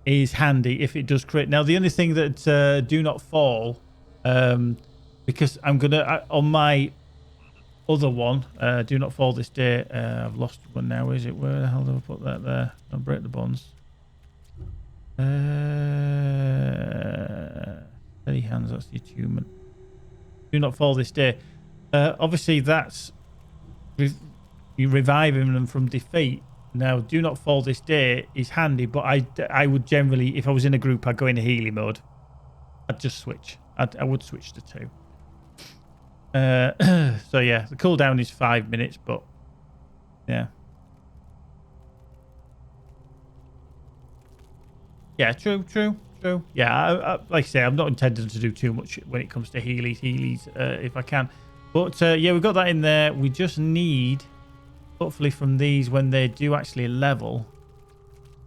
is handy if it does crit. Now, the only thing that Do Not Fall, because I'm going to, on my other one, Do Not Fall This Day, I've lost one now, is it? Where the hell did I put that there? Don't break the bonds. Steady Hands, that's the attunement. Do Not Fall This Day. Obviously, that's... you reviving them from defeat. Now, Do Not Fall This Day is handy, but I would generally, if I was in a group, I'd go into Healy mode. I'd just switch. I would switch to 2. So yeah, the cooldown is 5 minutes, but yeah. Yeah, true. Yeah, like I say, I'm not intending to do too much when it comes to Heelys, if I can. But yeah, we've got that in there. We just need... hopefully from these, when they do actually level,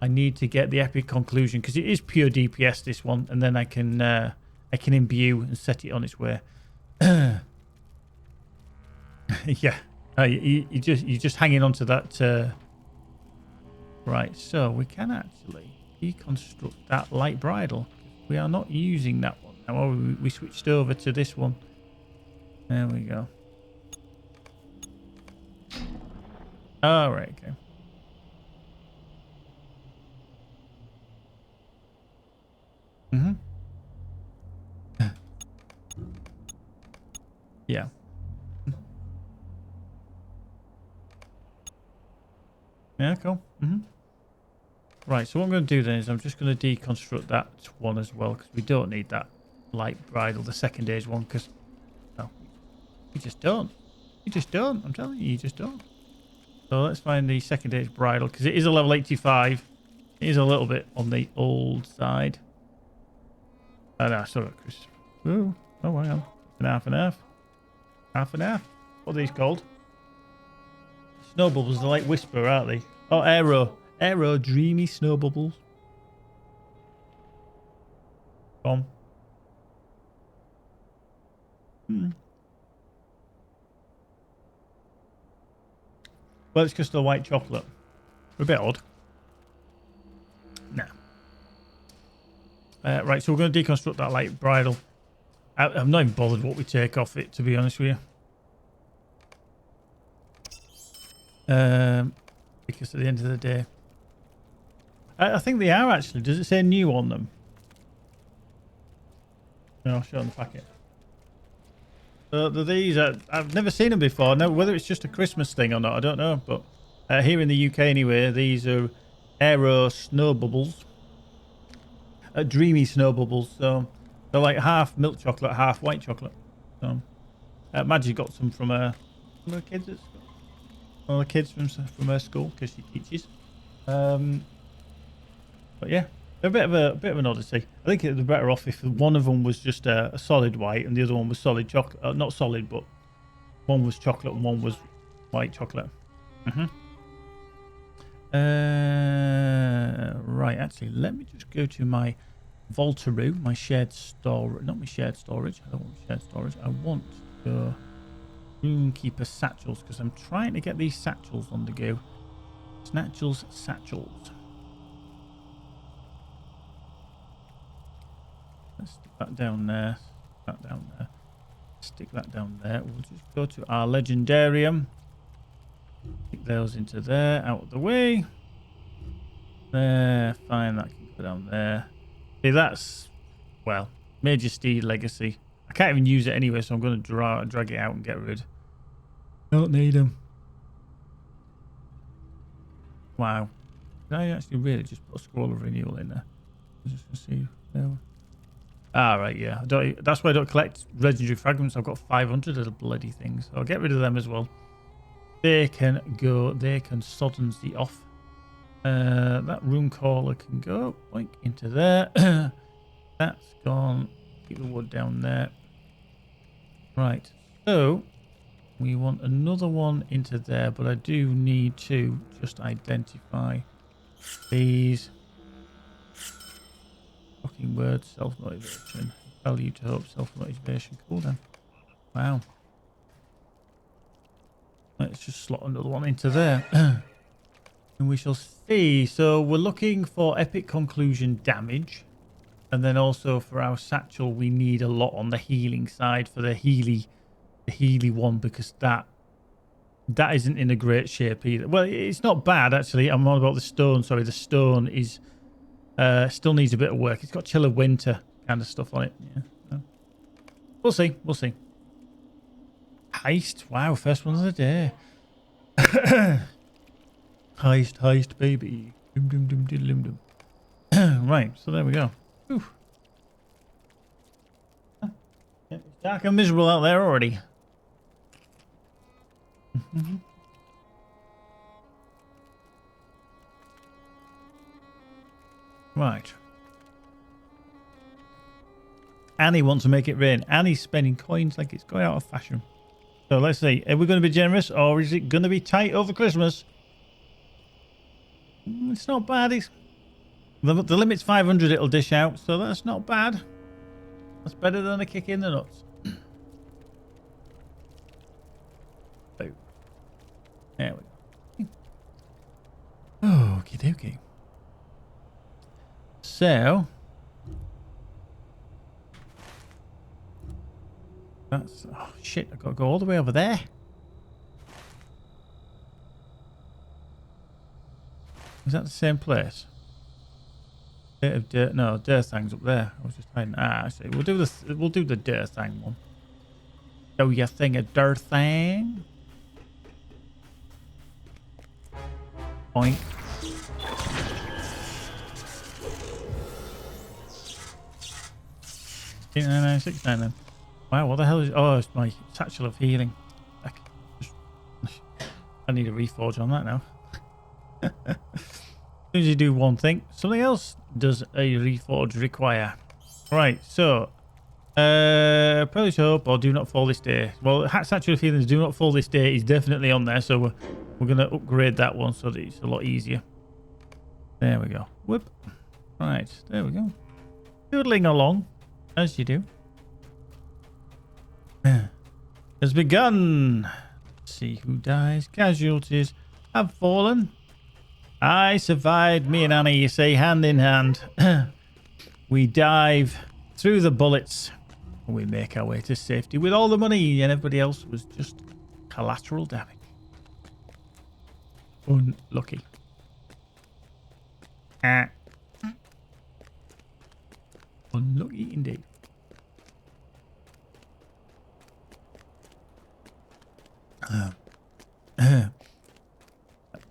I need to get the Epic Conclusion, because it is pure DPS, this one, and then I can imbue and set it on its way. Yeah. You're just hanging on to that. Right, so we can actually deconstruct that light bridle. We are not using that one now. We switched over to this one. There we go. All right, okay. Mm-hmm. Yeah. Yeah, cool. Mm-hmm. Right, so what I'm going to do then is I'm just going to deconstruct that one as well, because we don't need that light bridle, the second age one, because, well, you just don't. You just don't. I'm telling you, you just don't. So let's find the second age bridle, because it is a level 85. It is a little bit on the old side. Oh, no, sorry, Chris. Ooh, oh, hang on. An half and half. Half and half. What are these called? Snow bubbles, they're like whisper, aren't they? Oh, arrow. Arrow, dreamy snow bubbles. Come on. Well, it's just the white chocolate. A bit odd. Nah. Right, so we're going to deconstruct that light bridle. I'm not even bothered what we take off it, to be honest with you. Because at the end of the day, I think they are actually. Does it say new on them? No, I'll show on the packet. So these I've never seen them before. Now, whether it's just a Christmas thing or not, I don't know. But here in the UK anyway, these are aero snow bubbles. Dreamy snow bubbles. So they're like half milk chocolate, half white chocolate. So Maggie got some from her kids at school. One of the kids from her school, because she teaches. But yeah, they're a bit of an odyssey. I think it'd be better off if one of them was just a solid white and the other one was solid chocolate. Not solid, but one was chocolate and one was white chocolate. Right, actually, let me just go to my LOTRO, my shared storage. Not my shared storage. I don't want shared storage. I want the rune-keeper satchels, because I'm trying to get these satchels on the go. Satchels. Let's stick that down there. That down there. Stick that down there. We'll just go to our legendarium. Stick those into there. Out of the way. There. Fine. That can go down there. See, that's, well, Major Steed Legacy. I can't even use it anyway, so I'm going to drag it out and get rid. Don't need them. Wow. Did I actually really just put a scroll of renewal in there? Just to see. There. Ah, right, yeah. That's why I don't collect legendary fragments. I've got 500 of the bloody things. So I'll get rid of them as well. They can go. They can soddensy off. That rune caller can go like into there. That's gone. Keep the wood down there. Right. So we want another one into there, but I do need to just identify these. Fucking words, self-motivation. Value to hope, self-motivation. Cool then. Wow. Let's just slot another one into there. And we shall see. So we're looking for epic conclusion damage. And then also for our satchel, we need a lot on the healing side for the Healy one, because that isn't in a great shape either. Well, it's not bad actually. I'm on about the stone. Sorry, the stone is still needs a bit of work. It's got chill of winter kind of stuff on it. Yeah. So we'll see. We'll see. Heist. Wow, first one of the day. Heist, baby. Dum, dum, dum, dum, dum. Right, so there we go. Whew. It's dark and miserable out there already. Right. Annie wants to make it rain. Annie's spending coins like it's going out of fashion. So let's see. Are we going to be generous, or is it going to be tight over Christmas? It's not bad. It's the limit's 500. It'll dish out, so that's not bad. That's better than a kick in the nuts. There we go. Okie dokie. So that's oh shit! I got to go all the way over there. Is that the same place? Bit of dirt. No, Dirthang's up there. I was just hiding. Ah, I see. We'll do this. We'll do the Dirthang one. Show your thing a Dirthang. Point. $899.69 then. Wow, what the hell is? Oh, it's my satchel of healing. I need a reforge on that now. As soon as you do one thing, something else does a reforge require. Right, so probably hope or do not fall this day. Well, satchel of healing do not fall this day is definitely on there, so we're gonna upgrade that one so that it's a lot easier. There we go. Whoop. Right, there we go. Doodling along as you do. Has begun. Let's see who dies. Casualties have fallen. I survived. Me and Annie, you say, hand in hand. We dive through the bullets and we make our way to safety with all the money, and everybody else was just collateral damage. Unlucky. Unlucky indeed.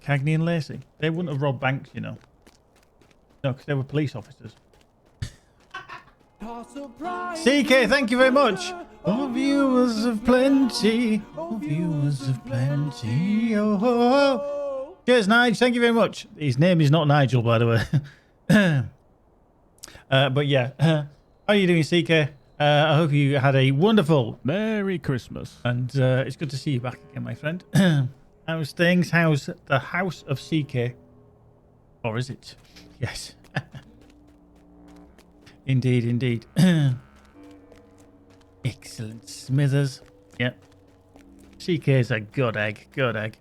Cagney and Lacey. They wouldn't have robbed banks, you know. No, because they were police officers. CK, thank you very much. Oh, viewers of plenty. Oh, viewers of plenty. Oh, ho, ho. Cheers, Nigel. Thank you very much. His name is not Nigel, by the way. But yeah, how are you doing, CK? I hope you had a wonderful Merry Christmas. and it's good to see you back again, my friend. How's things? How's the house of CK? Or is it? Yes. Indeed, indeed. Excellent. Smithers. Yep. CK's a good egg. Good egg.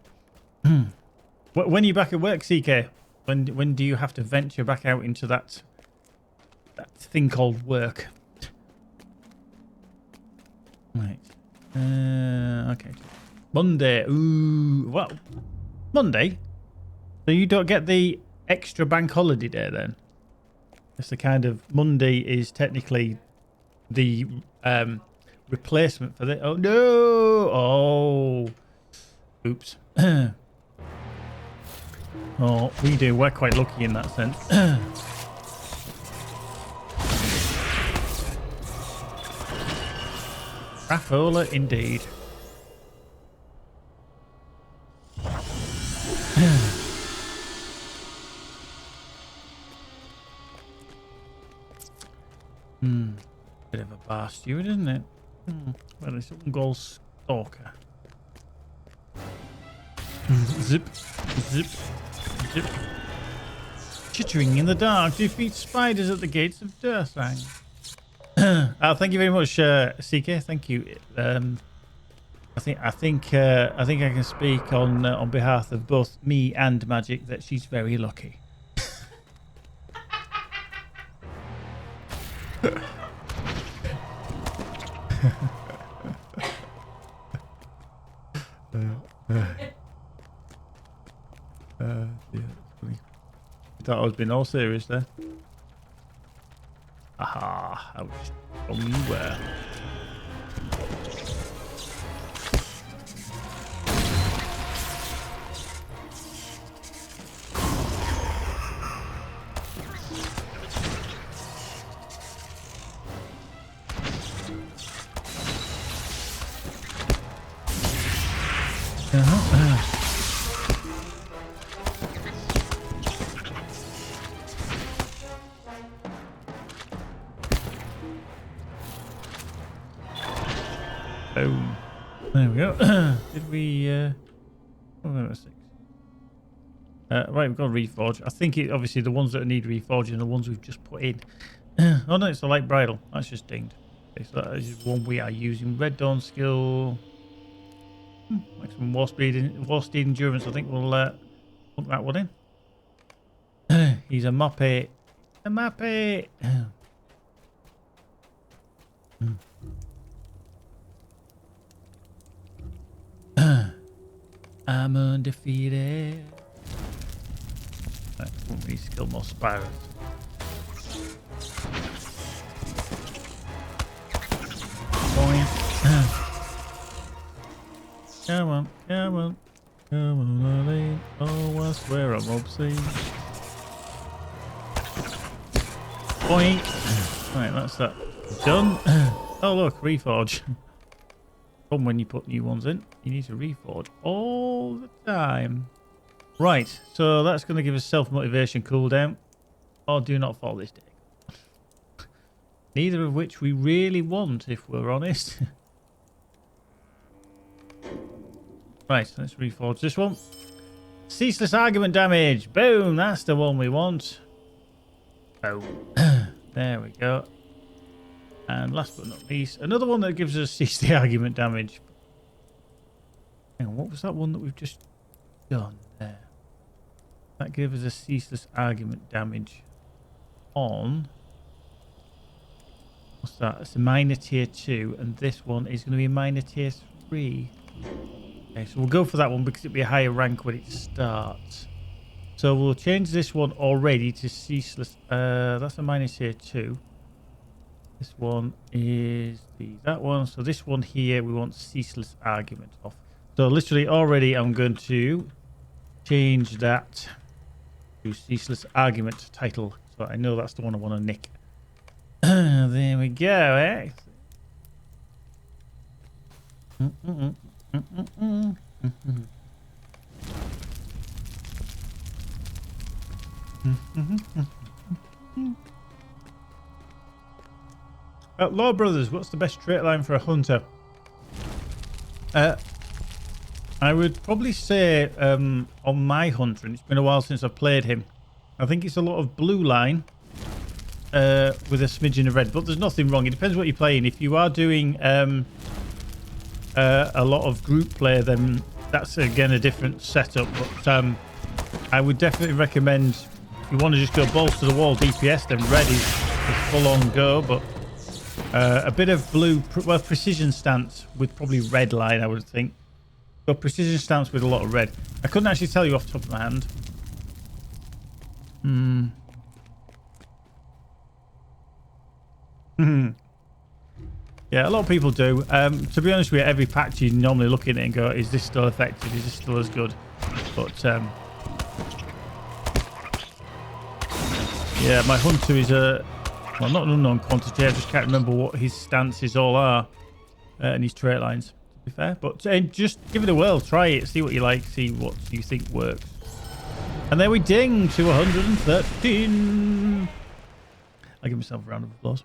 When are you back at work, CK? When do you have to venture back out into that thing called work? Right. Okay. Monday. Ooh. Well, Monday? So you don't get the extra bank holiday day then? It's the kind of Monday is technically the replacement for the. Oh no! Oh, oops. Oh, we do. We're quite lucky in that sense. Raffola indeed. Bit of a bar steward, isn't it? Well, it's an goal stalker. Zip, zip, zip. Chittering in the dark defeats spiders at the gates of Dirthang. Thank you very much, CK. Thank you. I think I can speak on behalf of both me and Magic that she's very lucky. Yeah, funny. I thought I was being all serious there. Aha, how strong you were. Boom. There we go. Did we oh, there was 6. Right, we've got reforge. I think it obviously the ones that need reforging are the ones we've just put in. Oh no, it's the light bridle. That's just dinged. Okay, so that is one we are using. Red Dawn skill. Maximum war steed endurance. I think we'll put that one in. He's a moppy. A moppy. I'm undefeated. Right, we need to kill more spiders. Come on, come on. Come on, Eileen. Oh, I swear I'm obscene. Boink. Right, that's that done. Oh, look, reforge. From when you put new ones in, you need to reforge all the time. Right, so that's going to give us self-motivation cooldown. Or do not fall this day. Neither of which we really want, if we're honest. Right, let's reforge this one. Ceaseless argument damage. Boom, that's the one we want. Boom. There we go. And last but not least, another one that gives us cease the argument damage. Hang on, what was that one that we've just done there? That gave us a ceaseless argument damage on... What's that? It's a minor tier 2, and this one is going to be a minor tier 3. Okay, so we'll go for that one because it'll be a higher rank when it starts. So we'll change this one already to ceaseless. That's a minor tier 2. This one is that one. So this one here, we want ceaseless argument off. So literally already I'm going to change that to ceaseless argument title. So I know that's the one I want to nick. There we go, eh? Law Brothers, what's the best trait line for a hunter? I would probably say on my hunter, and it's been a while since I've played him, I think it's a lot of blue line with a smidgen of red, but there's nothing wrong. It depends what you're playing. If you are doing a lot of group play, then that's again a different setup. But I would definitely recommend, if you want to just go balls to the wall DPS, then red is full on go. But a bit of blue, well, precision stance with probably red line, I would think. But precision stance with a lot of red. I couldn't actually tell you off the top of my hand. Yeah, a lot of people do. To be honest with you, every patch you normally look at it and go, is this still effective? Is this still as good? But yeah, my hunter is well, not an unknown quantity. I just can't remember what his stances all are and his trait lines, to be fair. But just give it a whirl, try it, see what you like, see what you think works. And there we ding to 113. I'll give myself a round of applause.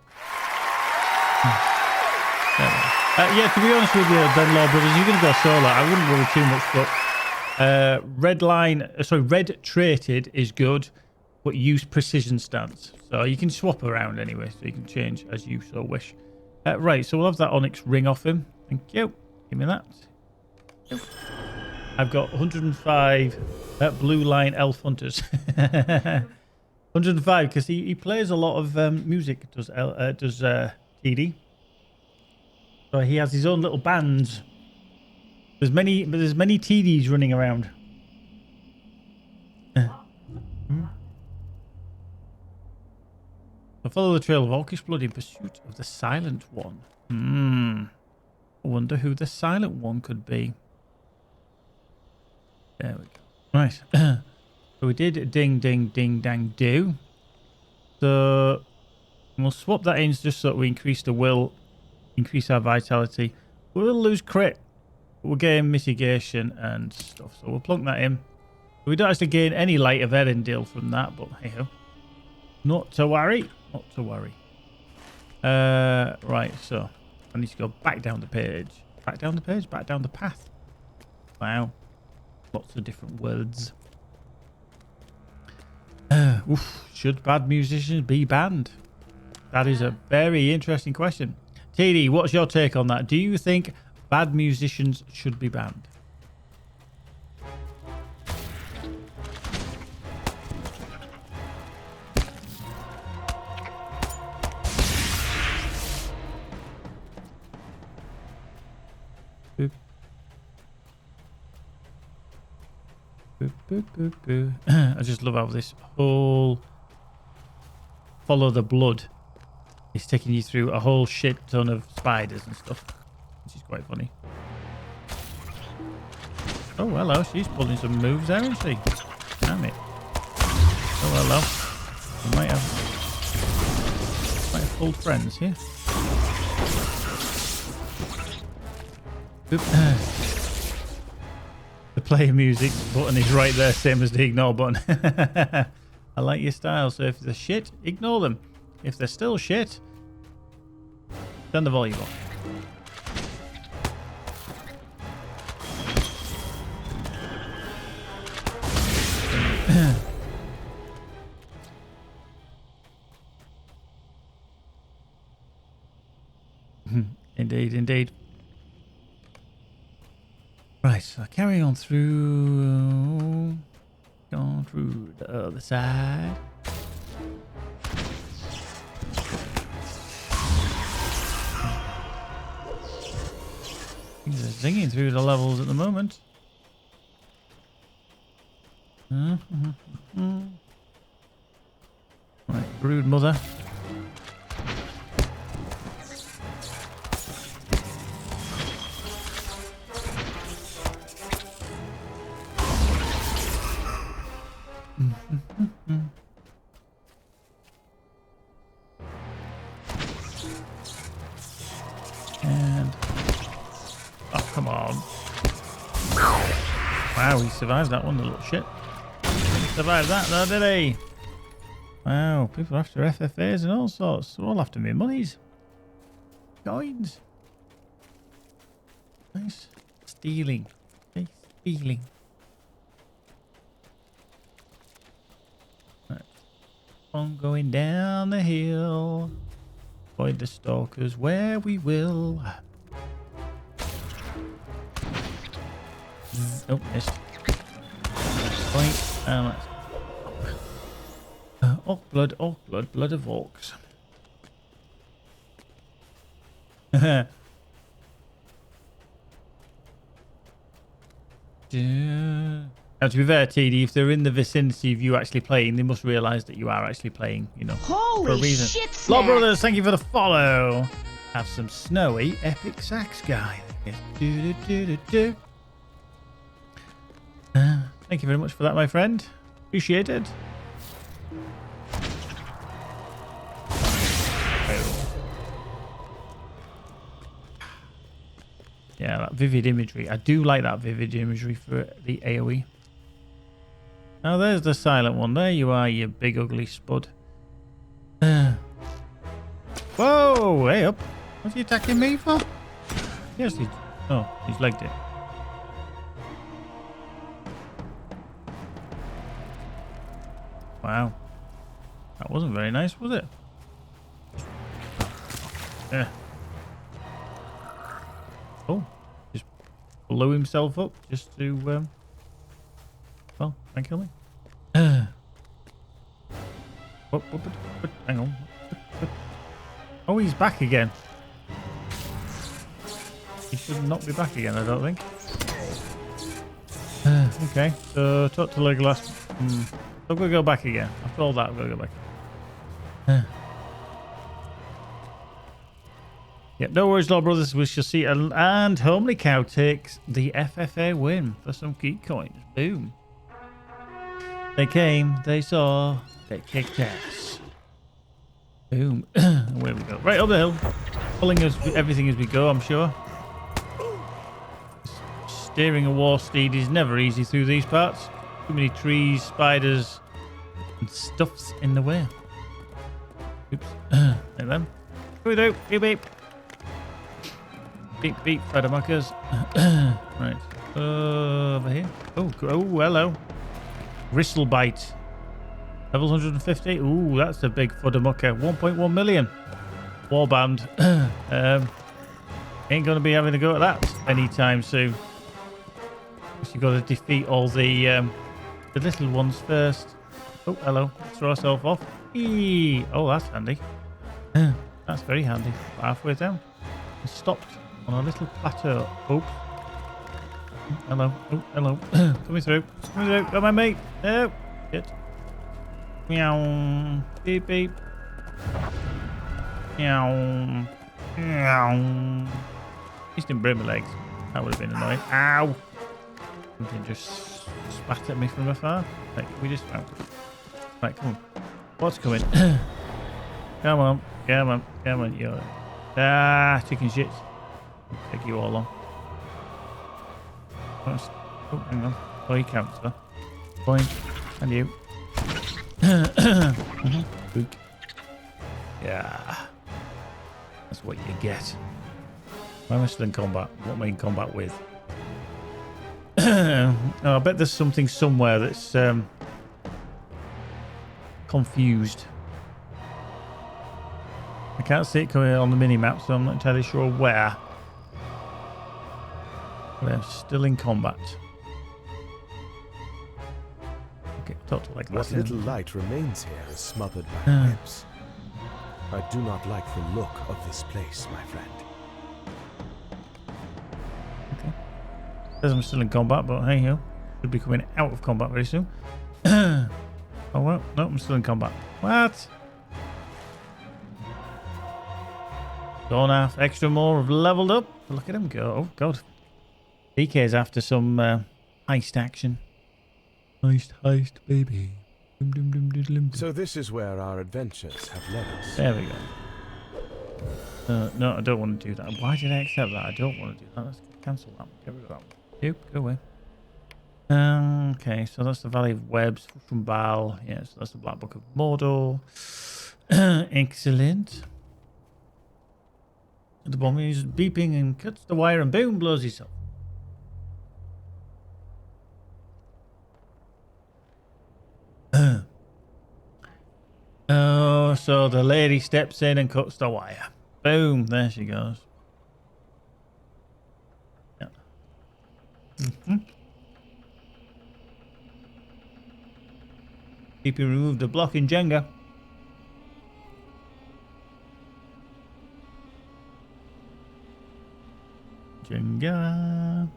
Yeah, to be honest with you, then, Law Brothers, you're going to go solo. I wouldn't worry too much, but red traded is good, but use precision stance. So you can swap around anyway, so you can change as you so wish. Right, so we'll have that onyx ring off him. Thank you. Give me that. I've got 105 blue line elf hunters. 105 because he plays a lot of music. Does TD? So he has his own little bands. There's many TDs running around. I follow the trail of Orcish blood in pursuit of the Silent One. I wonder who the Silent One could be. There we go. Right. So we did ding, ding, ding, dang, do. So we'll swap that in just so that we increase the will, increase our vitality. We'll lose crit. We'll gain mitigation and stuff. So we'll plunk that in. We don't actually gain any light of Erendil from that, but hey ho. Not to worry. Not to worry. Right, so I need to go back down the page. Back down the page? Back down the path. Wow. Lots of different words. Should bad musicians be banned? That is a very interesting question. TD, what's your take on that? Do you think bad musicians should be banned? Boop. Boop, boop, boop, boop. I just love how this whole follow the blood is taking you through a whole shit ton of spiders and stuff, which is quite funny. Oh, hello. She's pulling some moves there, isn't she? Damn it. Oh, hello. We might have pulled friends here. The play music button is right there, same as the ignore button. I like your style. So if they're shit, ignore them. If they're still shit, turn the volume off. Indeed, indeed. Right, so carry on through. Going through the other side. Things are singing through the levels at the moment. Right, brood mother. And oh, come on. Wow, he survived that one, the little shit. He survived that though, did he? Wow, people are after FFAs and all sorts. They're all after me monies. Coins. Nice. Stealing. Nice stealing. Right. On going down the hill. Avoid the stalkers where we will. Oh, missed. Point. That's orc blood, blood of orcs. Now, to be fair, TD, if they're in the vicinity of you actually playing, they must realise that you are actually playing, you know, Holy for a reason. shit, Law Brothers, thank you for the follow. Have some snowy epic sax guy. Thank you very much for that, my friend. Appreciated. Yeah, that vivid imagery. I do like that vivid imagery for the AoE. Oh, there's the silent one. There you are, you big ugly spud. Whoa, hey up. What's he attacking me for? Yes, he's... Oh, he's legged it. Wow. That wasn't very nice, was it? Yeah. Oh, just blew himself up just to, well, try and kill me. Hang on. Oh, he's back again. He should not be back again, I don't think. Okay, so talk to Legolas. I'm going to go back again. After all that, I'm going to go back. Yep, no worries, Law Brothers. We shall see. And Homely Cow takes the FFA win for some geek coins. Boom. They came, they saw, they kicked ass. Boom. Where we go? Right up the hill. Pulling us everything as we go, I'm sure. Steering a war steed is never easy through these parts. Too many trees, spiders, and stuffs in the way. Oops. Like them. We do. Beep beep. Beep beep, Fredamackers. Right. Over here. Oh, hello. Gristlebite. Level 150. Ooh, that's a big fuddermucker. 1.1 million. Warband. Ain't going to be having a go at that anytime soon. You've got to defeat all the little ones first. Oh, hello. Let's throw ourselves off. Eee. Oh, that's handy. That's very handy. Halfway down. And stopped. on a little plateau. Oops. Hello. Oh, hello. Coming through. Coming through. Come on, mate. No. Shit. Meow. Beep, beep. Meow. Meow. Just didn't break my legs. That would have been annoying. Ow. Something just spat at me from afar. Like, we just... Oh. Right, come on. What's coming? Come on. Come on. Come on. You're... Ah, chicken shit. I'll take you all on. Oh, hang on. Oh, he counts, though. Point. And you. Book. Yeah. That's what you get. Why am I still in combat? What am I in combat with? Oh, I bet there's something somewhere that's confused. I can't see it coming on the mini-map, so I'm not entirely sure where. But I'm still in combat. Okay, talk to like What that. little light remains here is smothered by webs. I do not like the look of this place, my friend. Okay. Says I'm still in combat, but hey ho. Should be coming out of combat very soon. Oh well, no, I'm still in combat. What? Dornath, extra more have leveled up. Look at him go. Oh god. DK's after some heist action. Heist, baby. Dum, dum, dum, dum, dum. So this is where our adventures have led us. There we go. No, I don't want to do that. Why did I accept that? I don't want to do that. Let's cancel that one. Get rid of that one. Nope, go away. Okay, so that's the Valley of Webs from Baal. Yeah, so that's the Black Book of Mordor. Excellent. The bomb is beeping and cuts the wire and boom, blows himself. Oh, so the lady steps in and cuts the wire. Boom, there she goes. Yeah. Keep you removed the block in Jenga. Jenga.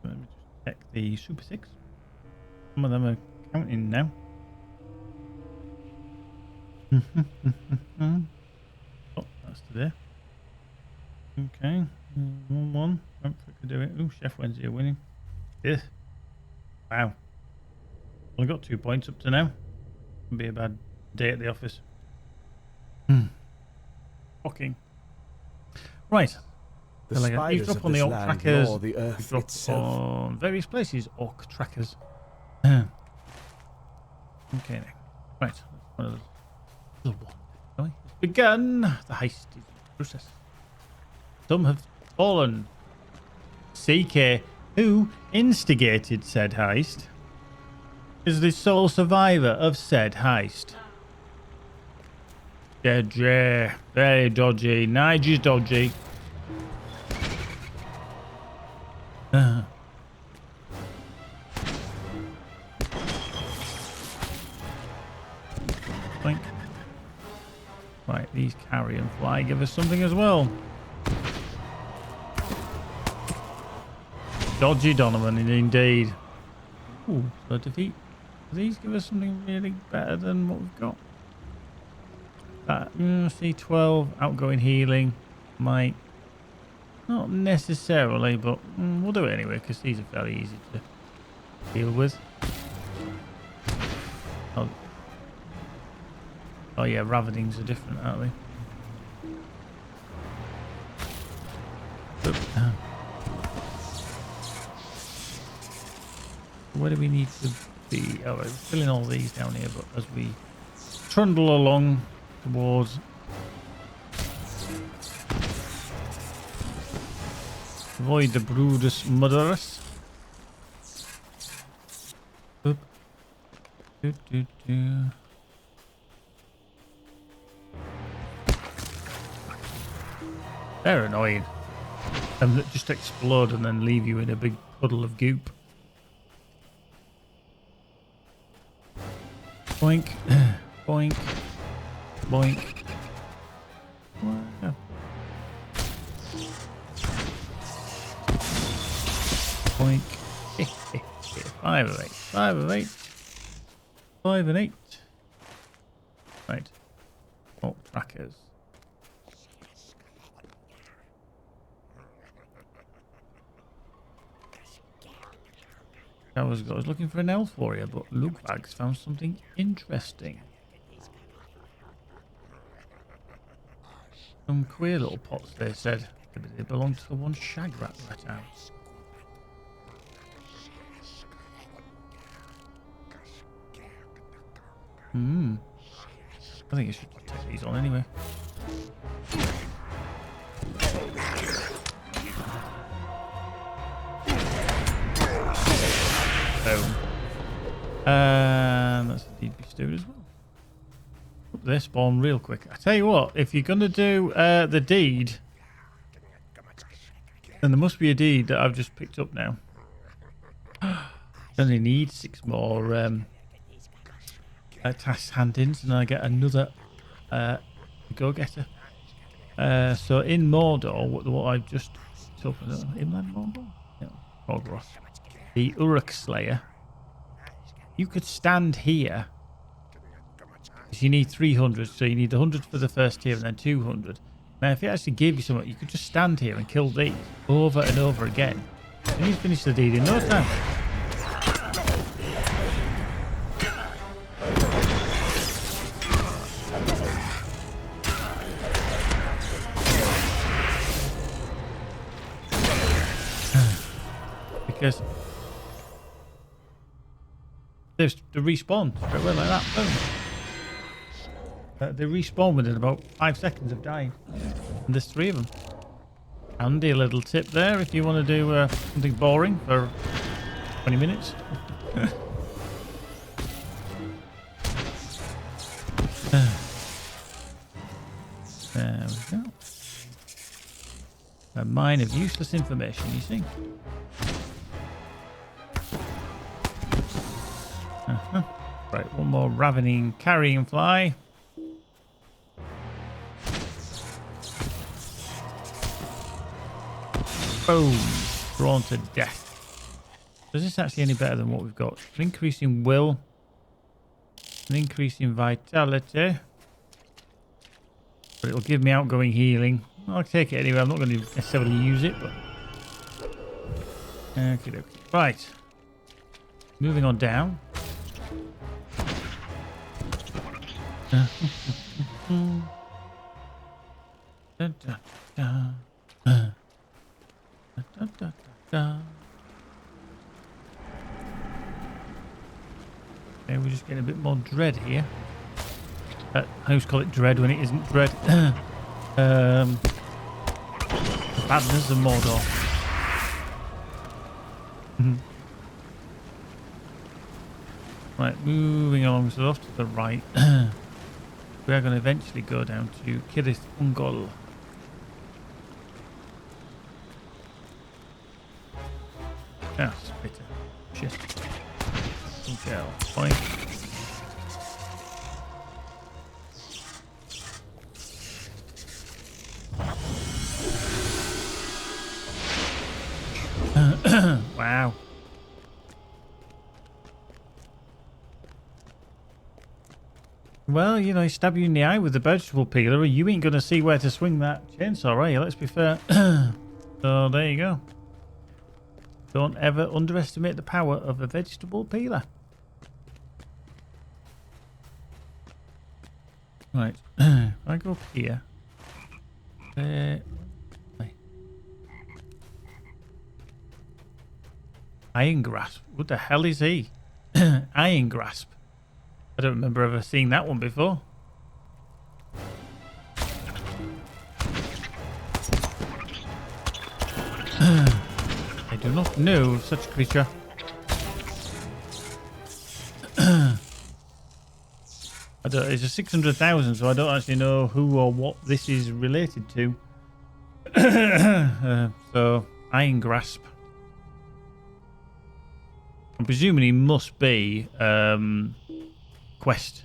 Let me just check the Super 6. Some of them are counting now. Oh, that's today. Okay. 1-1. Hope we could do it. Ooh, Chef Wednesday are winning. Yeah. Wow. Only got 2 points up to now. Wouldn't be a bad day at the office. Fucking. Right. The Like spiders drop of on the this orc land trackers. gnaw the earth Drop itself. on various places. Orc trackers. Okay then. Right. One of those little one. It's begun. The heist is in process. Some have fallen. CK, who instigated said heist, is the sole survivor of said heist. Dodgy. Very dodgy. Nigel's dodgy. Blink. Right, these carrion fly give us something as well. Dodgy Donovan, indeed. Ooh, so defeat. Do these give us something really better than what we've got? That C12 outgoing healing might not necessarily, but we'll do it anyway because these are fairly easy to deal with. Oh yeah, ravenings are different, aren't they? Where do we need to be? Oh, we're filling all these down here, but as we trundle along towards avoid the Brudus Murderous. Oop. Do, do, do. They're annoying. And that just explode and then leave you in a big puddle of goop. Boink. Boink. Boink. Wow. Boink. 5 of 8. 5 of 8. 5 and 8. Right. Oh, trackers. I was looking for an elf warrior, but Luke Bags found something interesting. Some queer little pots, they said. They belong to the one shag rat let out. I think I should take these on anyway. And that's a deep stewed as well. They spawn real quick. I tell you what, if you're gonna do the deed, then there must be a deed that I've just picked up now. Only need 6 more task hand-ins, and I get another go-getter. So in Mordor, what I've just took, inland Mordor, yeah, Morgoth, the Uruk Slayer. You could stand here. You need 300, so you need 100 for the first tier and then 200. Now, if it actually gave you something, you could just stand here and kill these over and over again. And you finish the deed in no time. Because they respawn straight away like that. Boom. They respawn within about 5 seconds of dying. And there's 3 of them. Handy little tip there if you want to do something boring for 20 minutes. There we go. A mine of useless information, you see. Right, one more ravening carrion fly. Boom! Drawn to death. Is this actually any better than what we've got? An increase in will. An increase in vitality. But it'll give me outgoing healing. I'll take it anyway. I'm not going to necessarily use it, but... Okay. Right. Moving on down. Okay, we're just getting a bit more dread here. I always call it dread when it isn't dread. Badness of Mordor. Right, moving along, so off to the right. We are going to eventually go down to Kirith Ungol. Ah, spitter. Shit. Shell. Point. Wow. Well, you know, stab you in the eye with the vegetable peeler, you ain't going to see where to swing that chainsaw, are you? Let's be fair. So, there you go. Don't ever underestimate the power of a vegetable peeler. Right. If I go up here. Iron Grasp. What the hell is he? Iron Grasp. I don't remember ever seeing that one before. I do not know of such a creature. It's a 600,000, so I don't actually know who or what this is related to. So, Iron Grasp. I'm presuming he must be quest.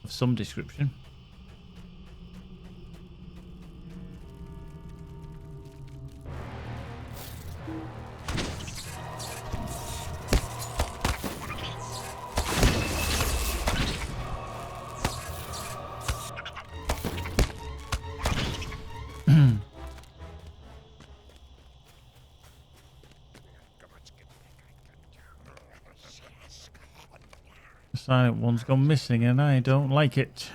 of some description. The silent one's gone missing and I don't like it.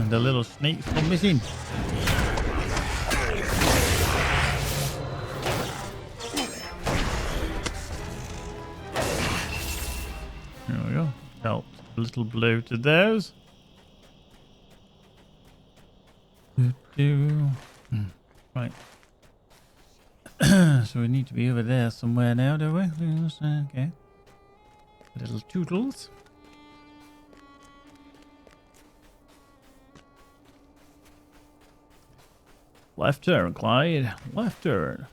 The little snake's gone missing. There we go. Helped a little blow to those. Right. So we need to be over there somewhere now, do we? Okay. Little toodles. Left turn, Clyde. Left turn.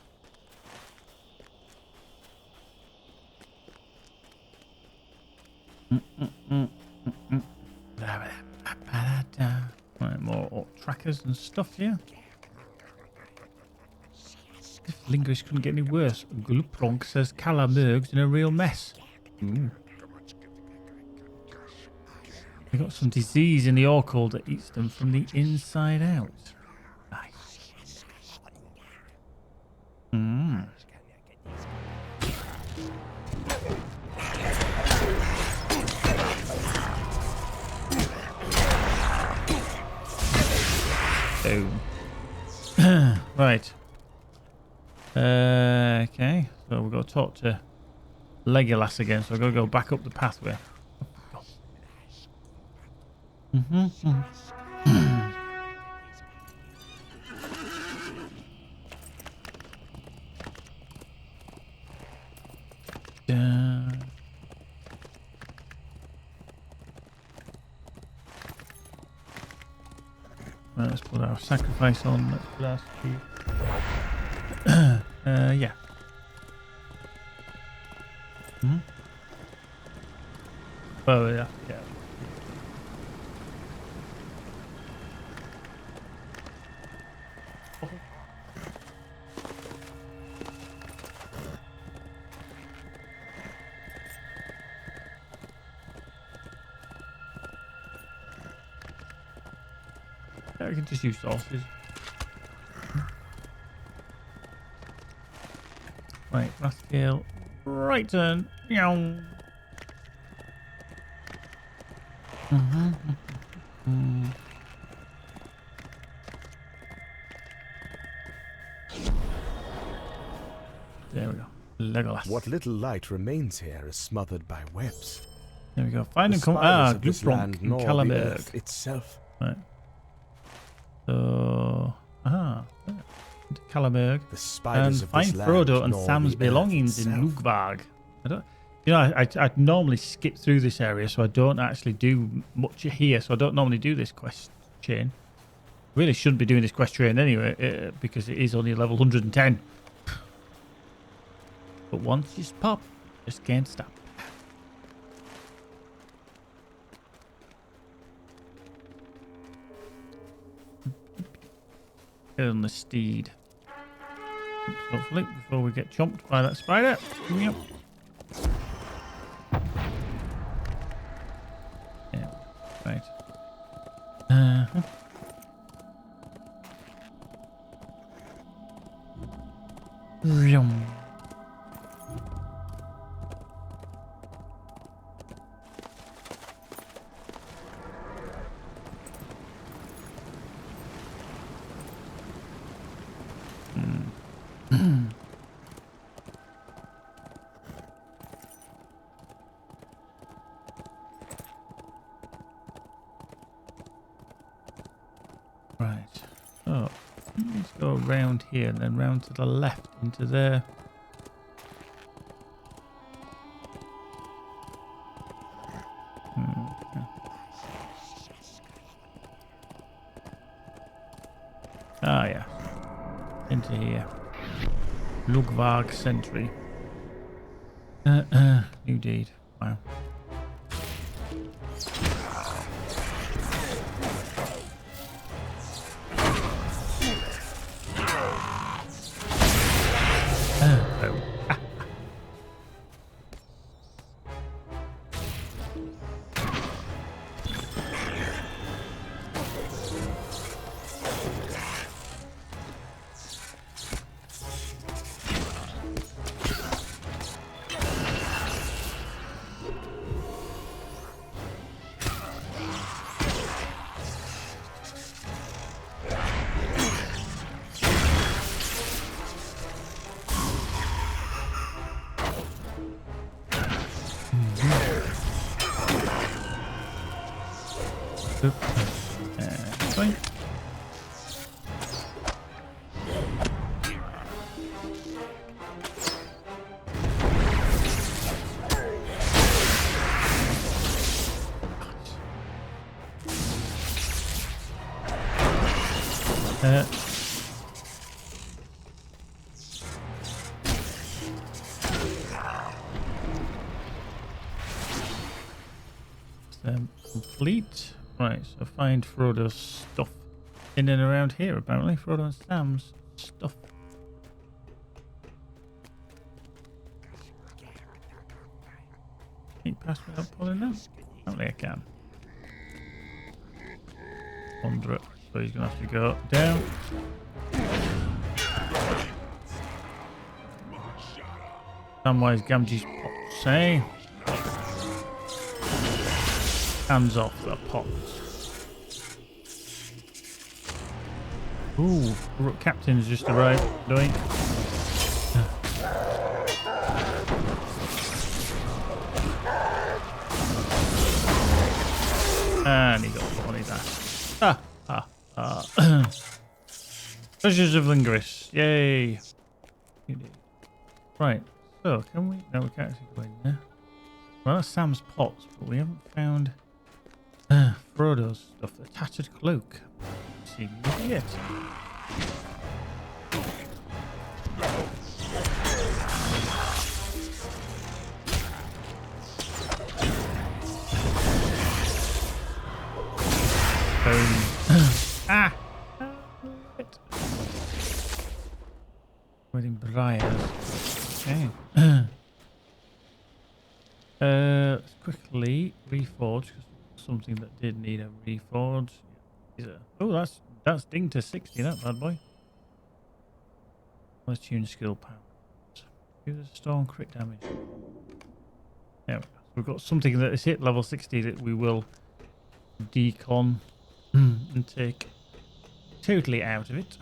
Right, more trackers and stuff here. If linguists couldn't get any worse, Glupronk says Calamurg's in a real mess. They got some disease in the orcal that eats them from the inside out. Nice. Boom. Right. Okay. So we've got to talk to Legolas again. So I've got to go back up the pathway. Let's put our sacrifice on. Let's put our speed. Yeah. Oh, yeah. Yeah. I can just use sauces. Right, last scale. Right turn. Meow. There we go. Legolas. What little light remains here is smothered by webs. There we go. Find and come. Glupronk and Calamurg itself. Right. So, Calamurg, the spiders and of find this land Frodo and gnaw Sam's the earth belongings in itself. Lugbarg. I don't, you know, I normally skip through this area, so I don't actually do much here. So I don't normally do this quest chain. Really shouldn't be doing this quest chain anyway, because it is only level 110. But once you pop, just can't stop. Get on the steed. Oops, hopefully, before we get chomped by that spider. Yep. Yeah, right. Vroom. Right. Oh, let's go around here and then round to the left into there. Ah, yeah. Into here. Lugvag Sentry. New deed. Wow. Oh. Fine. Complete. Right, so find Frodo's stuff in and around here, apparently. Frodo and Sam's stuff. Can you pass without pulling them? Apparently I can. Under it. So he's going to have to go down. Samwise Gamgee's pots, eh? Hands off the pots. Ooh, Rook Captain's just arrived. Doink. And he got put on his ass. Treasures of Lingeris. Yay. Right. So, can we? No, we can't actually go in there. Well, that's Sam's pots, but we haven't found Frodo's stuff. The tattered cloak. Let's see if we can get it. Ah! Wedding briars. Okay. Let's quickly reforge something that did need a reforge. Oh, that's dinged to 60. That bad boy. Let's tune skill power. Give us a storm crit damage. There we go. So we've got something that is hit level 60 that we will decon and take totally out of it.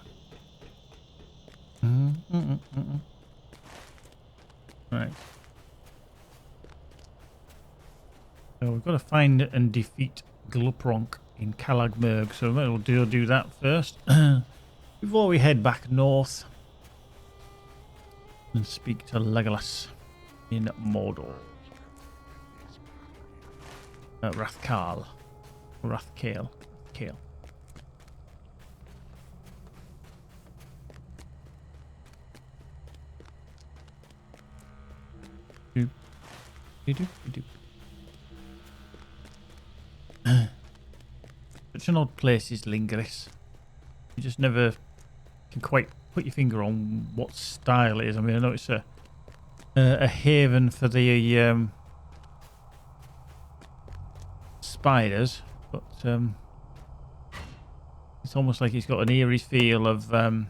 Right. So we've got to find and defeat Glupronk in Calag Merg, so we might as well do that first before we head back north and speak to Legolas in Mordor. Rathkale. Rathkale. Kale. Such an odd place is Lingeris. You just never can quite put your finger on what style it is. I mean, I know it's a haven for the spiders, but it's almost like it's got an eerie feel of the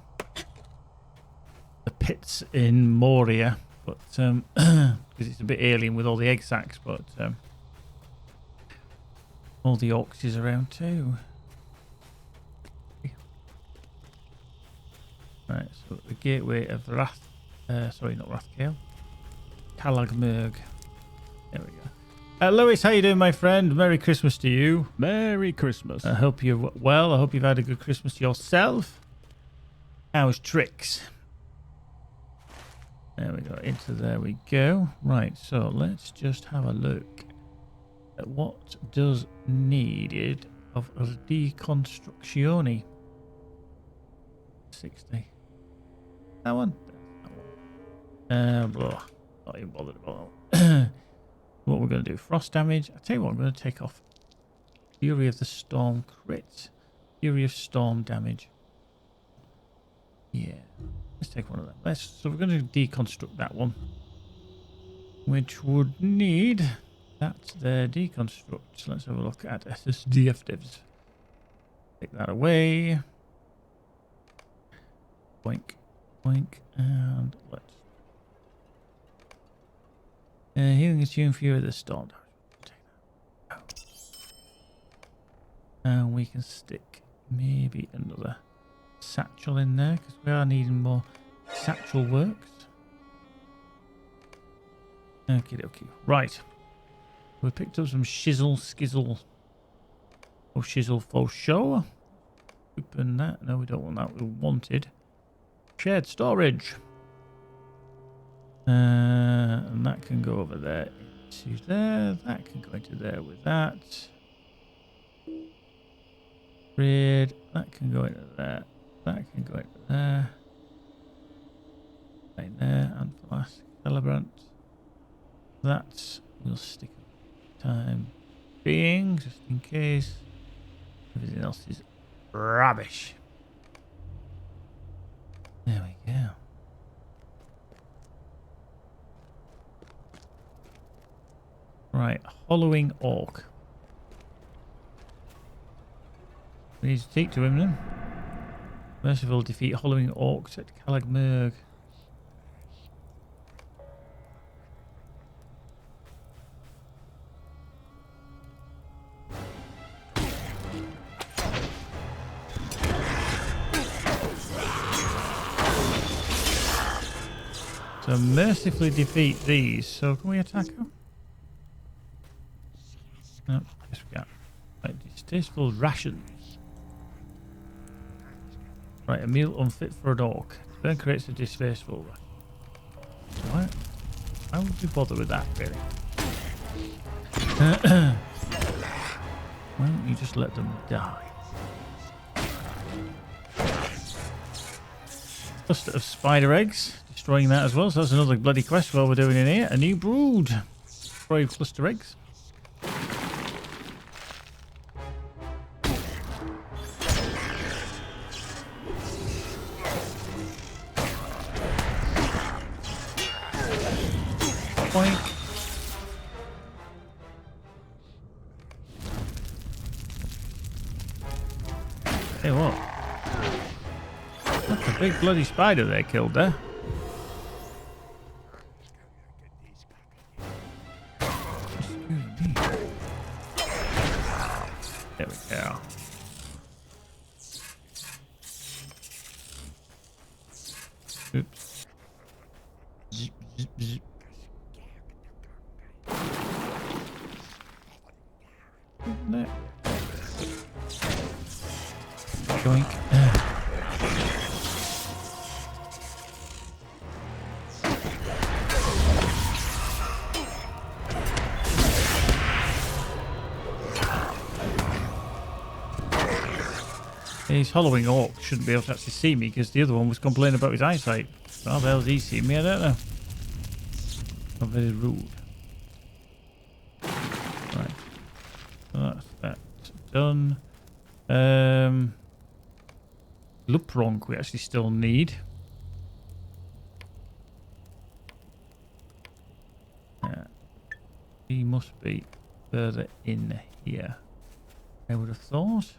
pits in Moria, but because it's a bit alien with all the egg sacs, but all the orcs is around too. Right, so the gateway of sorry, not Rathkale. Calag Merg. There we go. Lewis, how you doing, my friend? Merry Christmas to you. Merry Christmas. I hope you're well. I hope you've had a good Christmas yourself. How's Tricks? There we go. There we go. Right, so let's just have a look at what does needed of deconstructione. 60. That one? Blah. Not even bothered about that. What we're going to do? Frost damage. I tell you what, I'm going to take off Fury of the Storm crit. Fury of Storm damage. Yeah. Let's take one of them. So we're going to deconstruct that one. Which would need that there deconstruct. So let's have a look at SSDF divs. Take that away. Boink. Boink. And let's. Healing Attune Fury of the Storm. Take that out. And we can stick maybe another satchel in there because we are needing more satchel works. Okie dokie. Right. We picked up some shizzle skizzle. Or shizzle for show. Open that. No, we don't want that. We wanted shared storage. And that can go over there into there. That can go into there with that. Red. That can go into there. That can go into there. Right there. And flask. Celebrant. That will stick time being, just in case. Everything else is rubbish. There we go. Right, Hollowing Orc. We need to take to him then. Merciful defeat Hollowing Orcs at Calagmerg. So mercifully defeat these. So can we attack them? No, yes we can. Right, distasteful rations. Right, a meal unfit for an orc. Burn creates a distasteful ration. What? Why would you bother with that, really? Why don't you just let them die? Cluster of spider eggs. Destroying that as well, so that's another bloody quest while we're doing in here. A new brood. Destroy cluster eggs. Boink. Hey, what? That's a big bloody spider they killed there. There we go. Oops. Zip, zip, zip. There. Joink. These Hollowing Orcs shouldn't be able to actually see me because the other one was complaining about his eyesight. How the hell has he seen me? I don't know. Not very rude. Right. So that's done. LOTRO we actually still need. He must be further in here. I would have thought.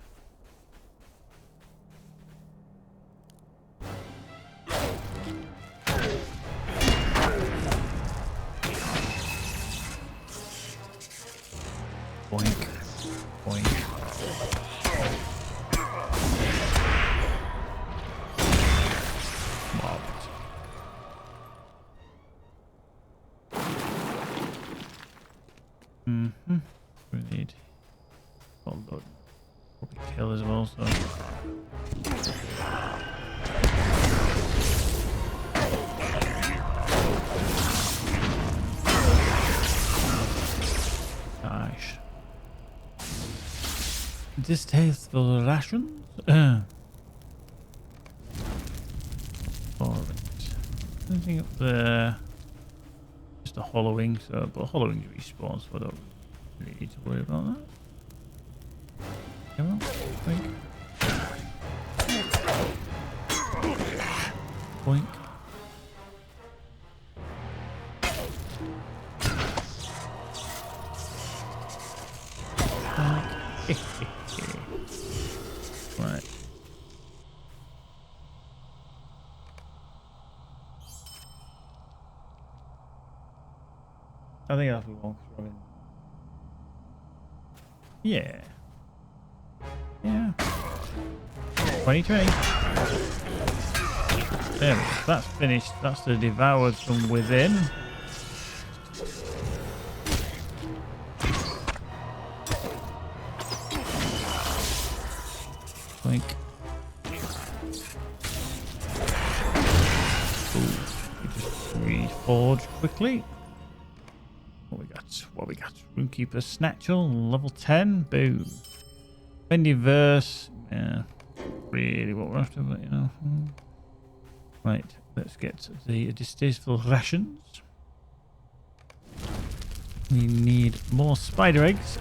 Boink. Boink. Mobbed. Mm-hmm. We need probably kill as well, so gosh. Distasteful rations. Alright. Anything up there? Just a hollowing, but hollowing respawns, so I don't really need to worry about that. Come on, boink. Boink. Right. I think that's what we're going. Yeah. Yeah. 2020. There we go. That's finished. That's the devoured from within. Blink. Ooh. We just reforge quickly. What we got? Rune-keeper Snatchel, level 10. Boom. Bendyverse. Yeah. Really what we're after, but you know. Right. Let's get the distasteful rations. We need more spider eggs.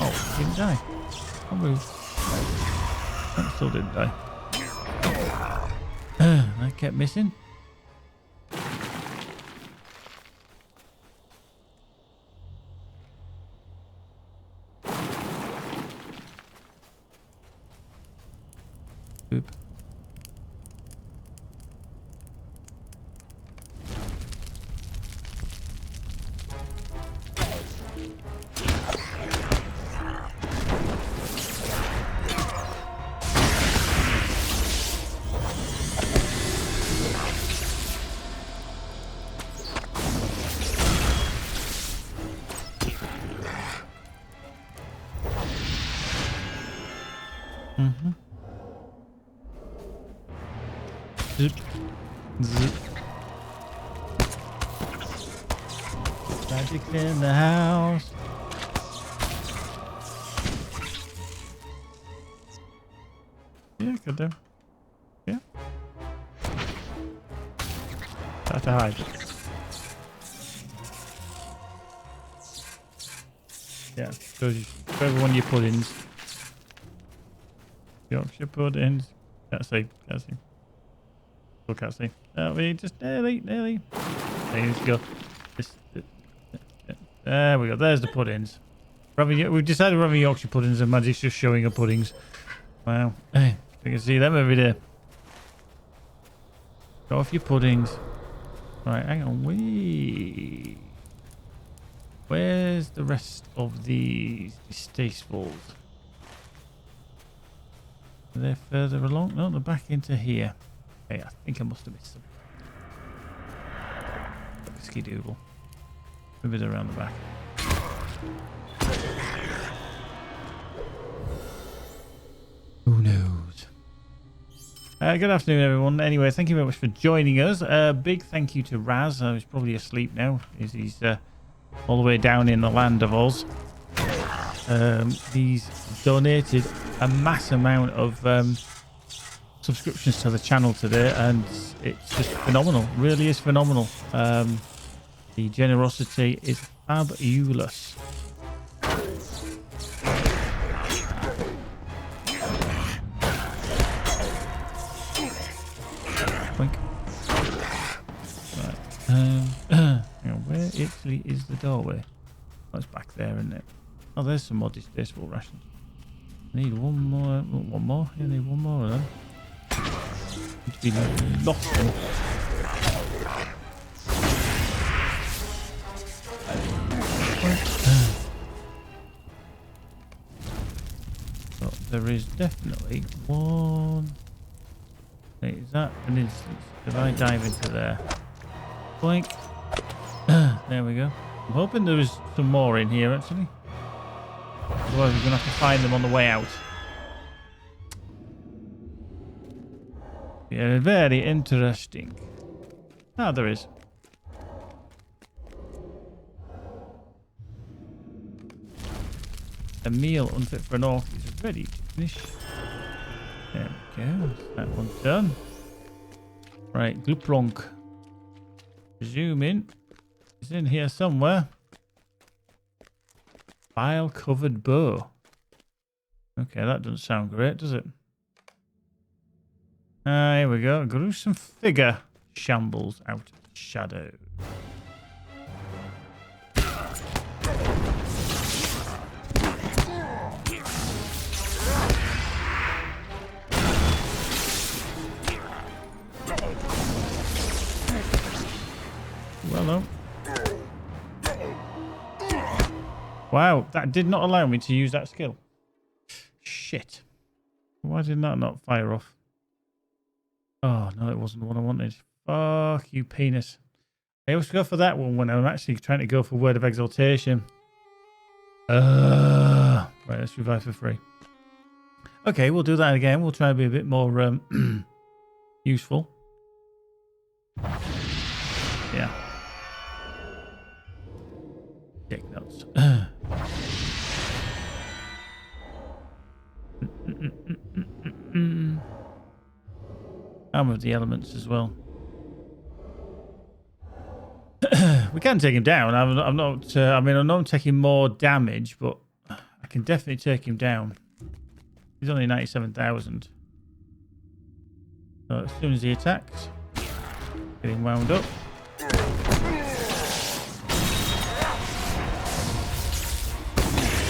Oh, didn't die. I'll move. That still didn't die. I kept missing. Oop. Mm-hmm. Zip. Zip. Magic in the house. Yeah, could do. Yeah. Try to hide. Yeah, show everyone your puddings. Yorkshire puddings. Can't see. Can't see. Still can't see. We just nearly. There you go. There we go. There's the puddings. We've decided we're having Yorkshire puddings and Magic's just showing her puddings. Wow. Hey, you can see them every day. Show off your puddings. Right, hang on. Where's the rest of these distastefuls? Are they further along? No, they're back into here. Okay, I think I must have missed them. Ski-doodle. Maybe they're around the back. Who knows? Good afternoon, everyone. Anyway, thank you very much for joining us. Big thank you to Raz. He's probably asleep now. He's all the way down in the land of Oz. He's donated a mass amount of subscriptions to the channel today, and it's just phenomenal. Really is phenomenal. The generosity is fabulous. Boink. Right. Hang on, where actually is the doorway? Oh, it's back there, isn't it? Oh, there's some more distasteful rations. I need one more. One more? Yeah, I need one more of them. Need to be lost in. So there is definitely one. Wait, is that an instance? If I dive into there. Boink. There we go. I'm hoping there is some more in here actually. Otherwise we're going to have to find them on the way out. Yeah, very interesting. Ah, there is. A meal unfit for an orc is ready to finish. There we go. That one's done. Right, Glupronk. Zoom in. It's in here somewhere. File covered bow. Okay, that doesn't sound great, does it? Here we go. Gruesome figure shambles out of the shadow. Well, no. Wow, that did not allow me to use that skill. Shit. Why did that not fire off? Oh, no, it wasn't what I wanted. Fuck you, penis. I always go for that one when I'm actually trying to go for Word of Exaltation. Right, let's revive for free. Okay, we'll do that again. We'll try to be a bit more useful. Yeah. Take notes. Armor of the elements as well. We can take him down. I'm not. I mean, I know I'm taking more damage, but I can definitely take him down. He's only 97,000. So as soon as he attacks, get him wound up.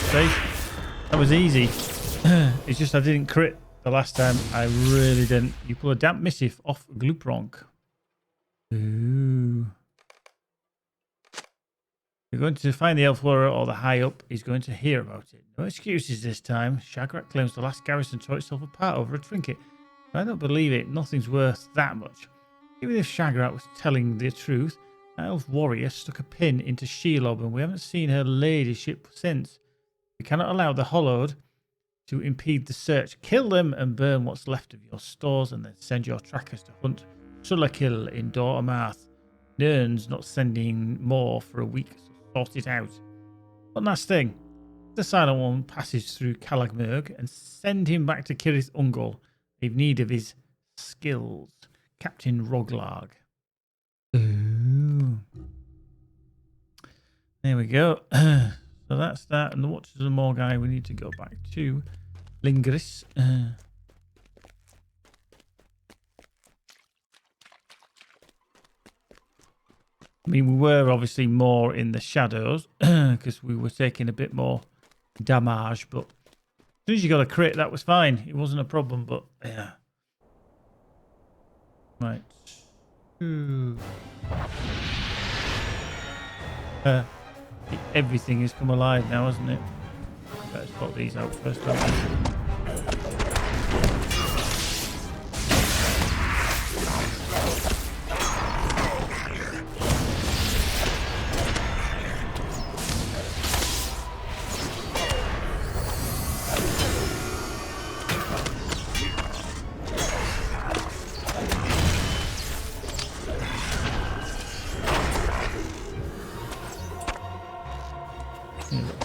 See? That was easy. It's just I didn't crit the last time. I really didn't. You pull a damp missive off Glupronk. Ooh. You're going to find the elf warrior or the high up. He's going to hear about it. No excuses this time. Shagrat claims the last garrison tore itself apart over a trinket. But I don't believe it. Nothing's worth that much. Even if Shagrat was telling the truth, that elf warrior stuck a pin into Shelob and we haven't seen her ladyship since. We cannot allow the Hollowed to impede the search. Kill them and burn what's left of your stores and then send your trackers to hunt Sulakil in Dormarth. Nern's not sending more for a week, so sort it out. One last thing. The Silent One passes through Kalagmurg and send him back to Kirith Ungol. They've need of his skills. Captain Roglarg. Ooh. There we go. So that's that. And what's the more guy? We need to go back to Lingris. I mean, we were obviously more in the shadows because we were taking a bit more damage. But as soon as you got a crit, that was fine. It wasn't a problem. But yeah. Right. Ooh. Everything has come alive now, hasn't it? Better spot these out first.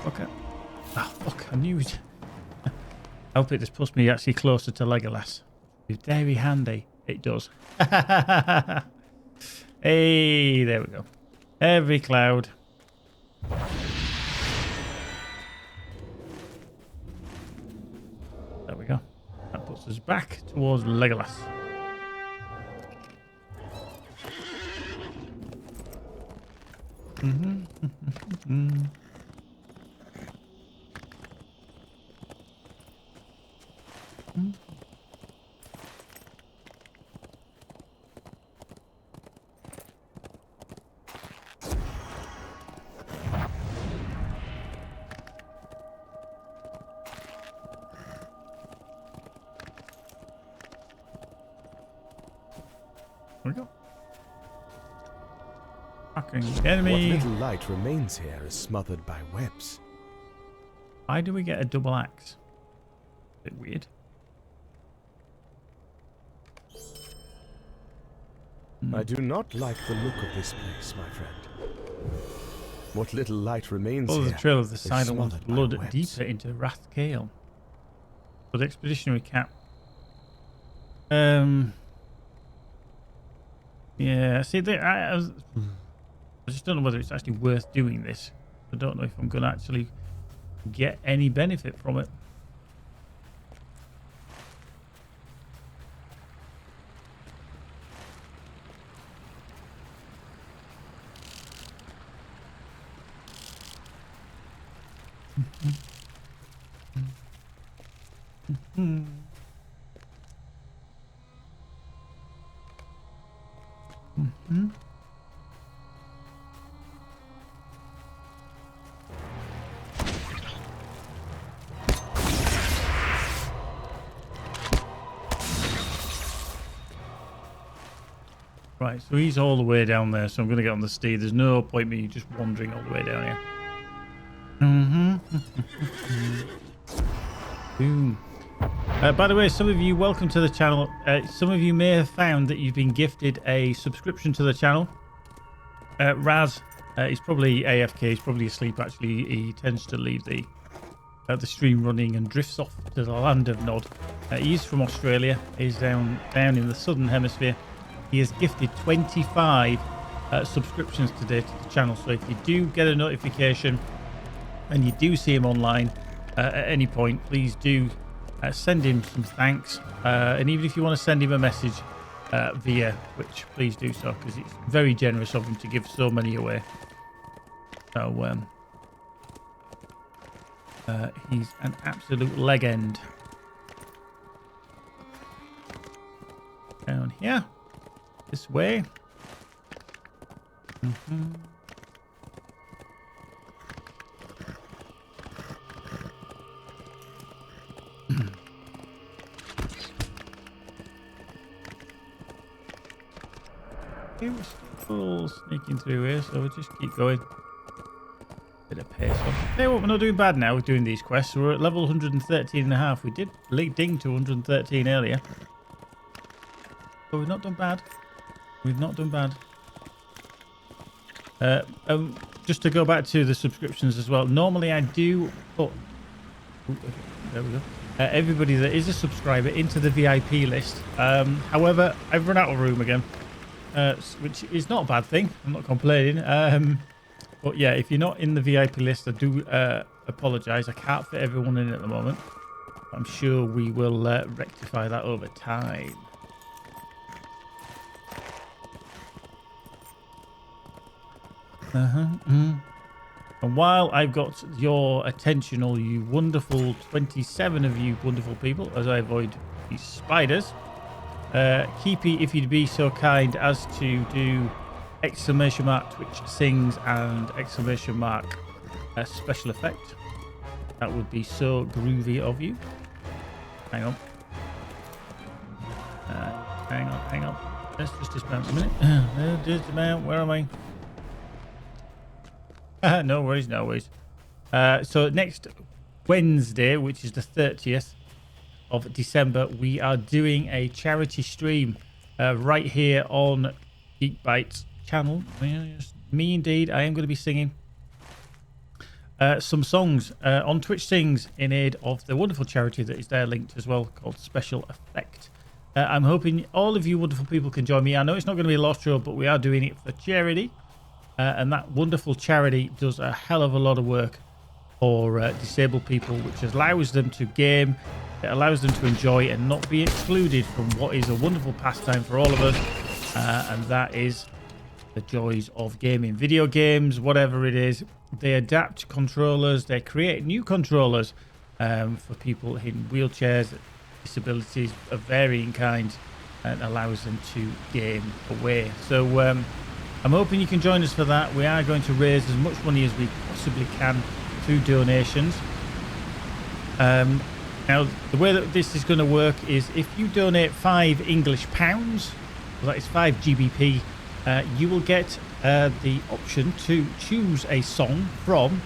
Okay. Oh, fuck, I knew it. I hope it just puts me actually closer to Legolas. It's very handy. It does. Hey, there we go. Every cloud. There we go. That puts us back towards Legolas. There we go. Fucking enemy. What little light remains here is smothered by webs. Why do we get a double axe? Bit weird. I do not like the look of this place, my friend. What little light remains Follow here the trail of the is Silent One's smothered by blood webs. deeper into Rathkale. For the expeditionary cap Yeah, see, I just don't know whether it's actually worth doing this. I don't know if I'm going to actually get any benefit from it. Right, so he's all the way down there, so I'm going to get on the steed. There's no point me just wandering all the way down here. Boom. By the way, some of you, welcome to the channel. Some of you may have found that you've been gifted a subscription to the channel. Raz, he's probably AFK, he's probably asleep actually. He tends to leave the stream running and drifts off to the land of Nod. He's from Australia, he's down in the southern hemisphere. He has gifted 25 subscriptions today to the channel. So if you do get a notification and you do see him online at any point, please do send him some thanks. And even if you want to send him a message via Twitch, please do so, because it's very generous of him to give so many away. So he's an absolute legend. Down here. This way. Okay, we're still sneaking through here, so we'll just keep going. Bit of pace. Hey, well, we're not doing bad now with doing these quests. We're at level 113 and a half. We did ding to 113 earlier. But we've not done bad. We've not done bad. Just to go back to the subscriptions as well. Normally I do put... there we go. Everybody that is a subscriber into the VIP list. However, I've run out of room again. Which is not a bad thing. I'm not complaining. But yeah, if you're not in the VIP list, I do apologise. I can't fit everyone in at the moment. I'm sure we will rectify that over time. And while I've got your attention, all you wonderful 27 of you wonderful people, as I avoid these spiders, Keepy, if you'd be so kind as to do exclamation mark Twitch sings and exclamation mark special effect, that would be so groovy of you. Hang on. Hang on. Let's just dismount a minute. Dismount. Where am I? No worries. So next Wednesday, which is the 30th of December, we are doing a charity stream right here on Geekbyte's channel. Yes, me indeed. I am going to be singing some songs on Twitch Sings in aid of the wonderful charity that is there linked as well, called Special Effect. I'm hoping all of you wonderful people can join me. I know it's not going to be a LOTRO, but we are doing it for charity. And that wonderful charity does a hell of a lot of work for disabled people, which allows them to game, it allows them to enjoy and not be excluded from what is a wonderful pastime for all of us, and that is the joys of gaming. Video games, whatever it is, they adapt controllers, they create new controllers for people in wheelchairs, disabilities of varying kinds, and allows them to game away. So I'm hoping you can join us for that. We are going to raise as much money as we possibly can through donations. Now, the way that this is going to work is if you donate £5 English, well, that is 5 GBP, you will get the option to choose a song from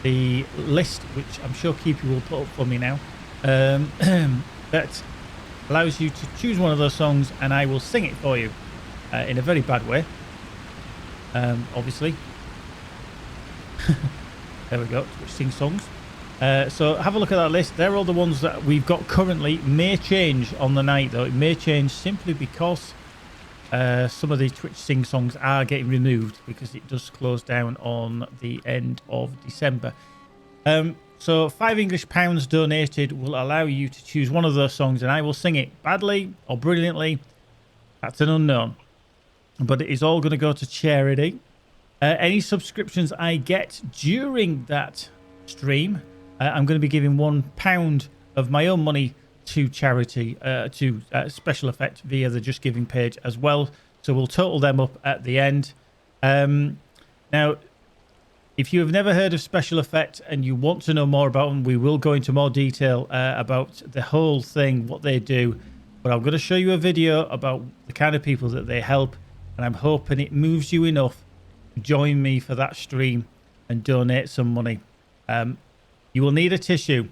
the list, which I'm sure Keepy will put up for me now, that allows you to choose one of those songs, and I will sing it for you in a very bad way. Obviously. There we go. Twitch sing songs. So have a look at that list. They're all the ones that we've got currently. May change on the night, though. It may change simply because some of the Twitch sing songs are getting removed because it does close down on the end of December. So £5 donated will allow you to choose one of those songs, and I will sing it badly or brilliantly. That's an unknown. But it is all going to go to charity. Any subscriptions I get during that stream, I'm going to be giving £1 of my own money to charity, to Special Effect via the Just Giving page as well. So we'll total them up at the end. Now, if you have never heard of Special Effect and you want to know more about them, we will go into more detail about the whole thing, what they do. But I'm going to show you a video about the kind of people that they help. And I'm hoping it moves you enough to join me for that stream and donate some money. You will need a tissue.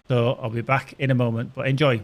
So I'll be back in a moment, but enjoy.